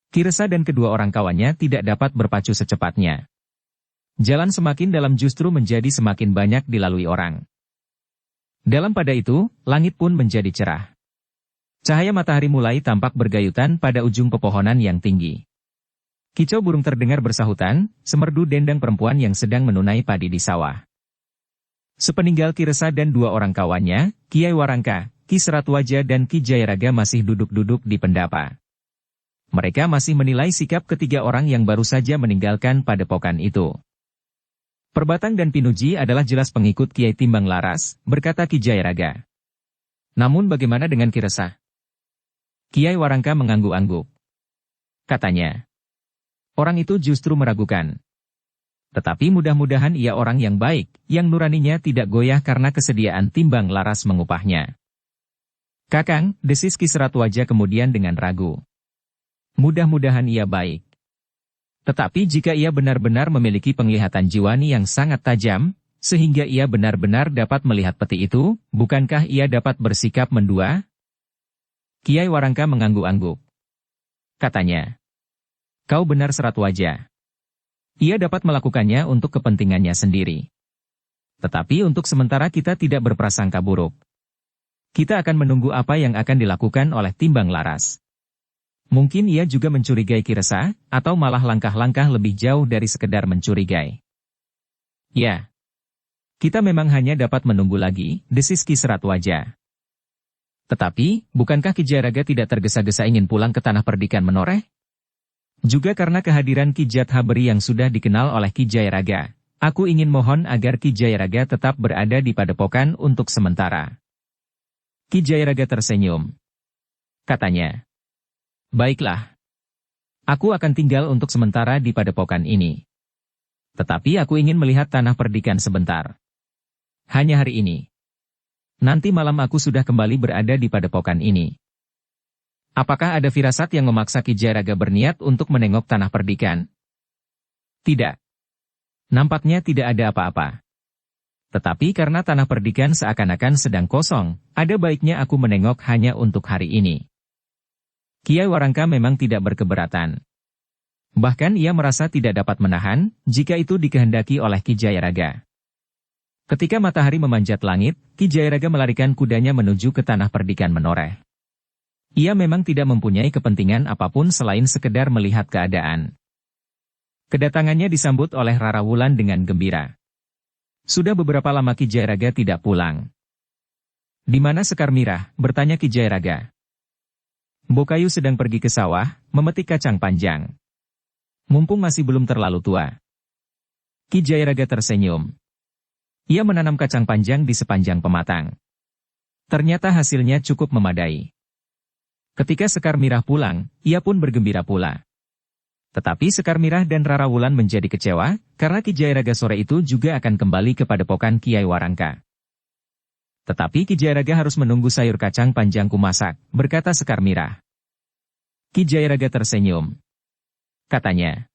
Ki Resa dan kedua orang kawannya tidak dapat berpacu secepatnya. Jalan semakin dalam justru menjadi semakin banyak dilalui orang. Dalam pada itu, langit pun menjadi cerah. Cahaya matahari mulai tampak bergayutan pada ujung pepohonan yang tinggi. Kicau burung terdengar bersahutan, semerdu dendang perempuan yang sedang menunai padi di sawah. Sepeninggal Ki Resa dan dua orang kawannya, Kiai Warangka, Ki Seratwaja dan Ki Jayaraga masih duduk-duduk di pendapa. Mereka masih menilai sikap ketiga orang yang baru saja meninggalkan padepokan itu. Perbatang dan Pinuji adalah jelas pengikut Kiai Timbang Laras, berkata Ki Jayaraga. Namun bagaimana dengan Ki Resa? Kiai Warangka mengangguk-angguk. Katanya, orang itu justru meragukan. Tetapi mudah-mudahan ia orang yang baik, yang nuraninya tidak goyah karena kesediaan Timbang Laras mengupahnya. Kakang, desis Ki Seratwaja kemudian dengan ragu. Mudah-mudahan ia baik. Tetapi jika ia benar-benar memiliki penglihatan jiwani yang sangat tajam, sehingga ia benar-benar dapat melihat peti itu, bukankah ia dapat bersikap mendua? Kiai Warangka mengangguk-angguk. Katanya, kau benar Seratwaja. Ia dapat melakukannya untuk kepentingannya sendiri. Tetapi untuk sementara kita tidak berprasangka buruk. Kita akan menunggu apa yang akan dilakukan oleh Timbang Laras. Mungkin ia juga mencurigai Ki Resa, atau malah langkah-langkah lebih jauh dari sekedar mencurigai. Ya, kita memang hanya dapat menunggu lagi, desis Ki Serat Wajah. Tetapi, bukankah Ki Jayaraga tidak tergesa-gesa ingin pulang ke tanah perdikan Menoreh? Juga karena kehadiran Ki Jathaberi yang sudah dikenal oleh Ki Jayaraga, aku ingin mohon agar Ki Jayaraga tetap berada di padepokan untuk sementara. Ki Jayaraga tersenyum. Katanya, baiklah. Aku akan tinggal untuk sementara di padepokan ini. Tetapi aku ingin melihat tanah perdikan sebentar. Hanya hari ini. Nanti malam aku sudah kembali berada di padepokan ini. Apakah ada firasat yang memaksa Ki Jayaraga berniat untuk menengok tanah perdikan? Tidak. Nampaknya tidak ada apa-apa. Tetapi karena tanah perdikan seakan-akan sedang kosong, ada baiknya aku menengok hanya untuk hari ini. Kiai Warangka memang tidak berkeberatan. Bahkan ia merasa tidak dapat menahan, jika itu dikehendaki oleh Ki Jayaraga. Ketika matahari memanjat langit, Ki Jayaraga melarikan kudanya menuju ke tanah perdikan Menoreh. Ia memang tidak mempunyai kepentingan apapun selain sekedar melihat keadaan. Kedatangannya disambut oleh Rara Wulan dengan gembira. Sudah beberapa lama Ki Jayaraga tidak pulang. Di mana Sekar Mirah? Bertanya Ki Jayaraga. Bokayu sedang pergi ke sawah, memetik kacang panjang. Mumpung masih belum terlalu tua. Ki Jayaraga tersenyum. Ia menanam kacang panjang di sepanjang pematang. Ternyata hasilnya cukup memadai. Ketika Sekar Mirah pulang, ia pun bergembira pula. Tetapi Sekar Mirah dan Rara Wulan menjadi kecewa, karena Ki Jayaraga sore itu juga akan kembali ke padepokan Kiai Warangka. Tetapi Ki Jayaraga harus menunggu sayur kacang panjangku masak, berkata Sekar Mirah. Ki Jayaraga tersenyum. Katanya,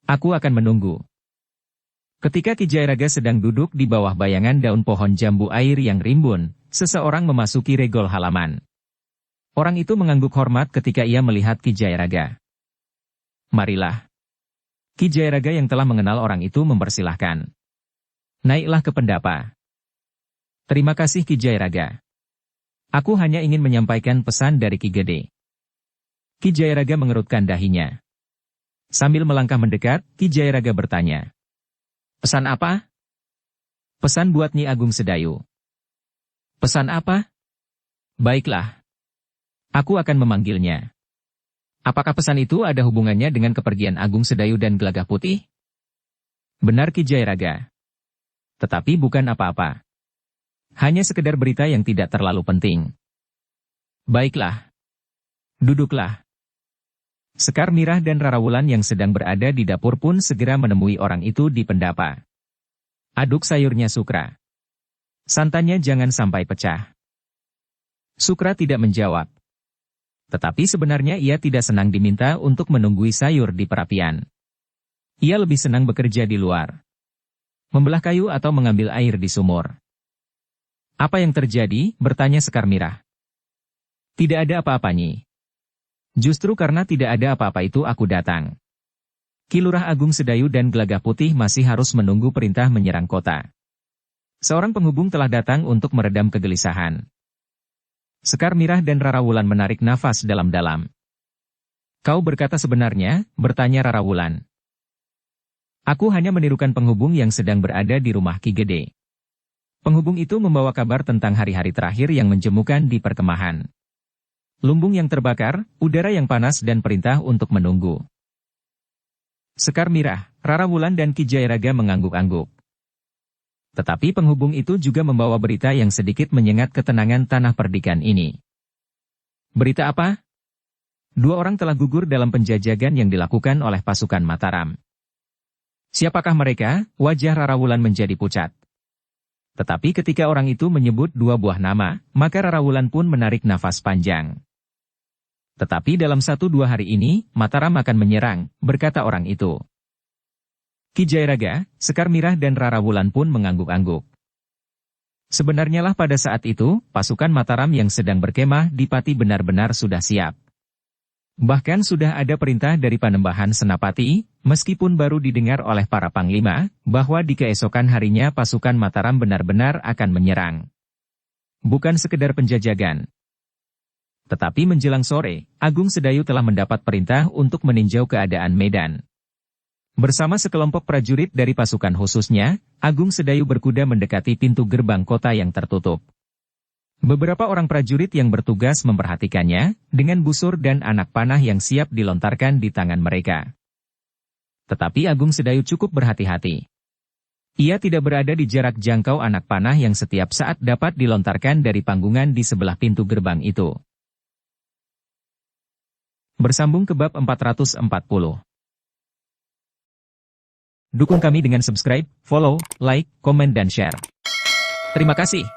aku akan menunggu. Ketika Ki Jayaraga sedang duduk di bawah bayangan daun pohon jambu air yang rimbun, seseorang memasuki regol halaman. Orang itu mengangguk hormat ketika ia melihat Ki Jayaraga. Marilah. Ki Jayaraga yang telah mengenal orang itu mempersilahkan. Naiklah ke pendapa. Terima kasih Ki Jayaraga. Aku hanya ingin menyampaikan pesan dari Ki Gede. Ki Jayaraga mengerutkan dahinya. Sambil melangkah mendekat, Ki Jayaraga bertanya. Pesan apa? Pesan buat Nyi Agung Sedayu. Pesan apa? Baiklah. Aku akan memanggilnya. Apakah pesan itu ada hubungannya dengan kepergian Agung Sedayu dan Gelagah Putih? Benar Ki Jayaraga. Tetapi bukan apa-apa. Hanya sekedar berita yang tidak terlalu penting. Baiklah. Duduklah. Sekar Mirah dan Rara Wulan yang sedang berada di dapur pun segera menemui orang itu di pendapa. Aduk sayurnya Sukra. Santannya jangan sampai pecah. Sukra tidak menjawab. Tetapi sebenarnya ia tidak senang diminta untuk menunggui sayur di perapian. Ia lebih senang bekerja di luar. Membelah kayu atau mengambil air di sumur. Apa yang terjadi? Bertanya Sekar Mirah. Tidak ada apa-apa Nyi. Justru karena tidak ada apa-apa itu aku datang. Ki Lurah Agung Sedayu dan Gelagah Putih masih harus menunggu perintah menyerang kota. Seorang penghubung telah datang untuk meredam kegelisahan. Sekar Mirah dan Rara Wulan menarik nafas dalam-dalam. Kau berkata sebenarnya, bertanya Rara Wulan. Aku hanya menirukan penghubung yang sedang berada di rumah Ki Gede. Penghubung itu membawa kabar tentang hari-hari terakhir yang menjemukan di perkemahan. Lumbung yang terbakar, udara yang panas dan perintah untuk menunggu. Sekar Mirah, Rara Wulan dan Ki Jayaraga mengangguk-angguk. Tetapi penghubung itu juga membawa berita yang sedikit menyengat ketenangan tanah perdikan ini. Berita apa? 2 orang telah gugur dalam penjajagan yang dilakukan oleh pasukan Mataram. Siapakah mereka? Wajah Rara Wulan menjadi pucat. Tetapi ketika orang itu menyebut 2 buah nama, maka Rara Wulan pun menarik nafas panjang. Tetapi dalam 1-2 hari ini, Mataram akan menyerang, berkata orang itu. Ki Jayaraga, Sekar Mirah dan Rara Wulan pun mengangguk-angguk. Sebenarnya lah pada saat itu, pasukan Mataram yang sedang berkemah di Pati benar-benar sudah siap. Bahkan sudah ada perintah dari Panembahan Senapati, meskipun baru didengar oleh para panglima, bahwa di keesokan harinya pasukan Mataram benar-benar akan menyerang. Bukan sekedar penjajagan. Tetapi menjelang sore, Agung Sedayu telah mendapat perintah untuk meninjau keadaan medan. Bersama sekelompok prajurit dari pasukan khususnya, Agung Sedayu berkuda mendekati pintu gerbang kota yang tertutup. Beberapa orang prajurit yang bertugas memperhatikannya, dengan busur dan anak panah yang siap dilontarkan di tangan mereka. Tetapi Agung Sedayu cukup berhati-hati. Ia tidak berada di jarak jangkau anak panah yang setiap saat dapat dilontarkan dari panggungan di sebelah pintu gerbang itu. Bersambung ke bab 440. Dukung kami dengan subscribe, follow, like, komen dan share. Terima kasih.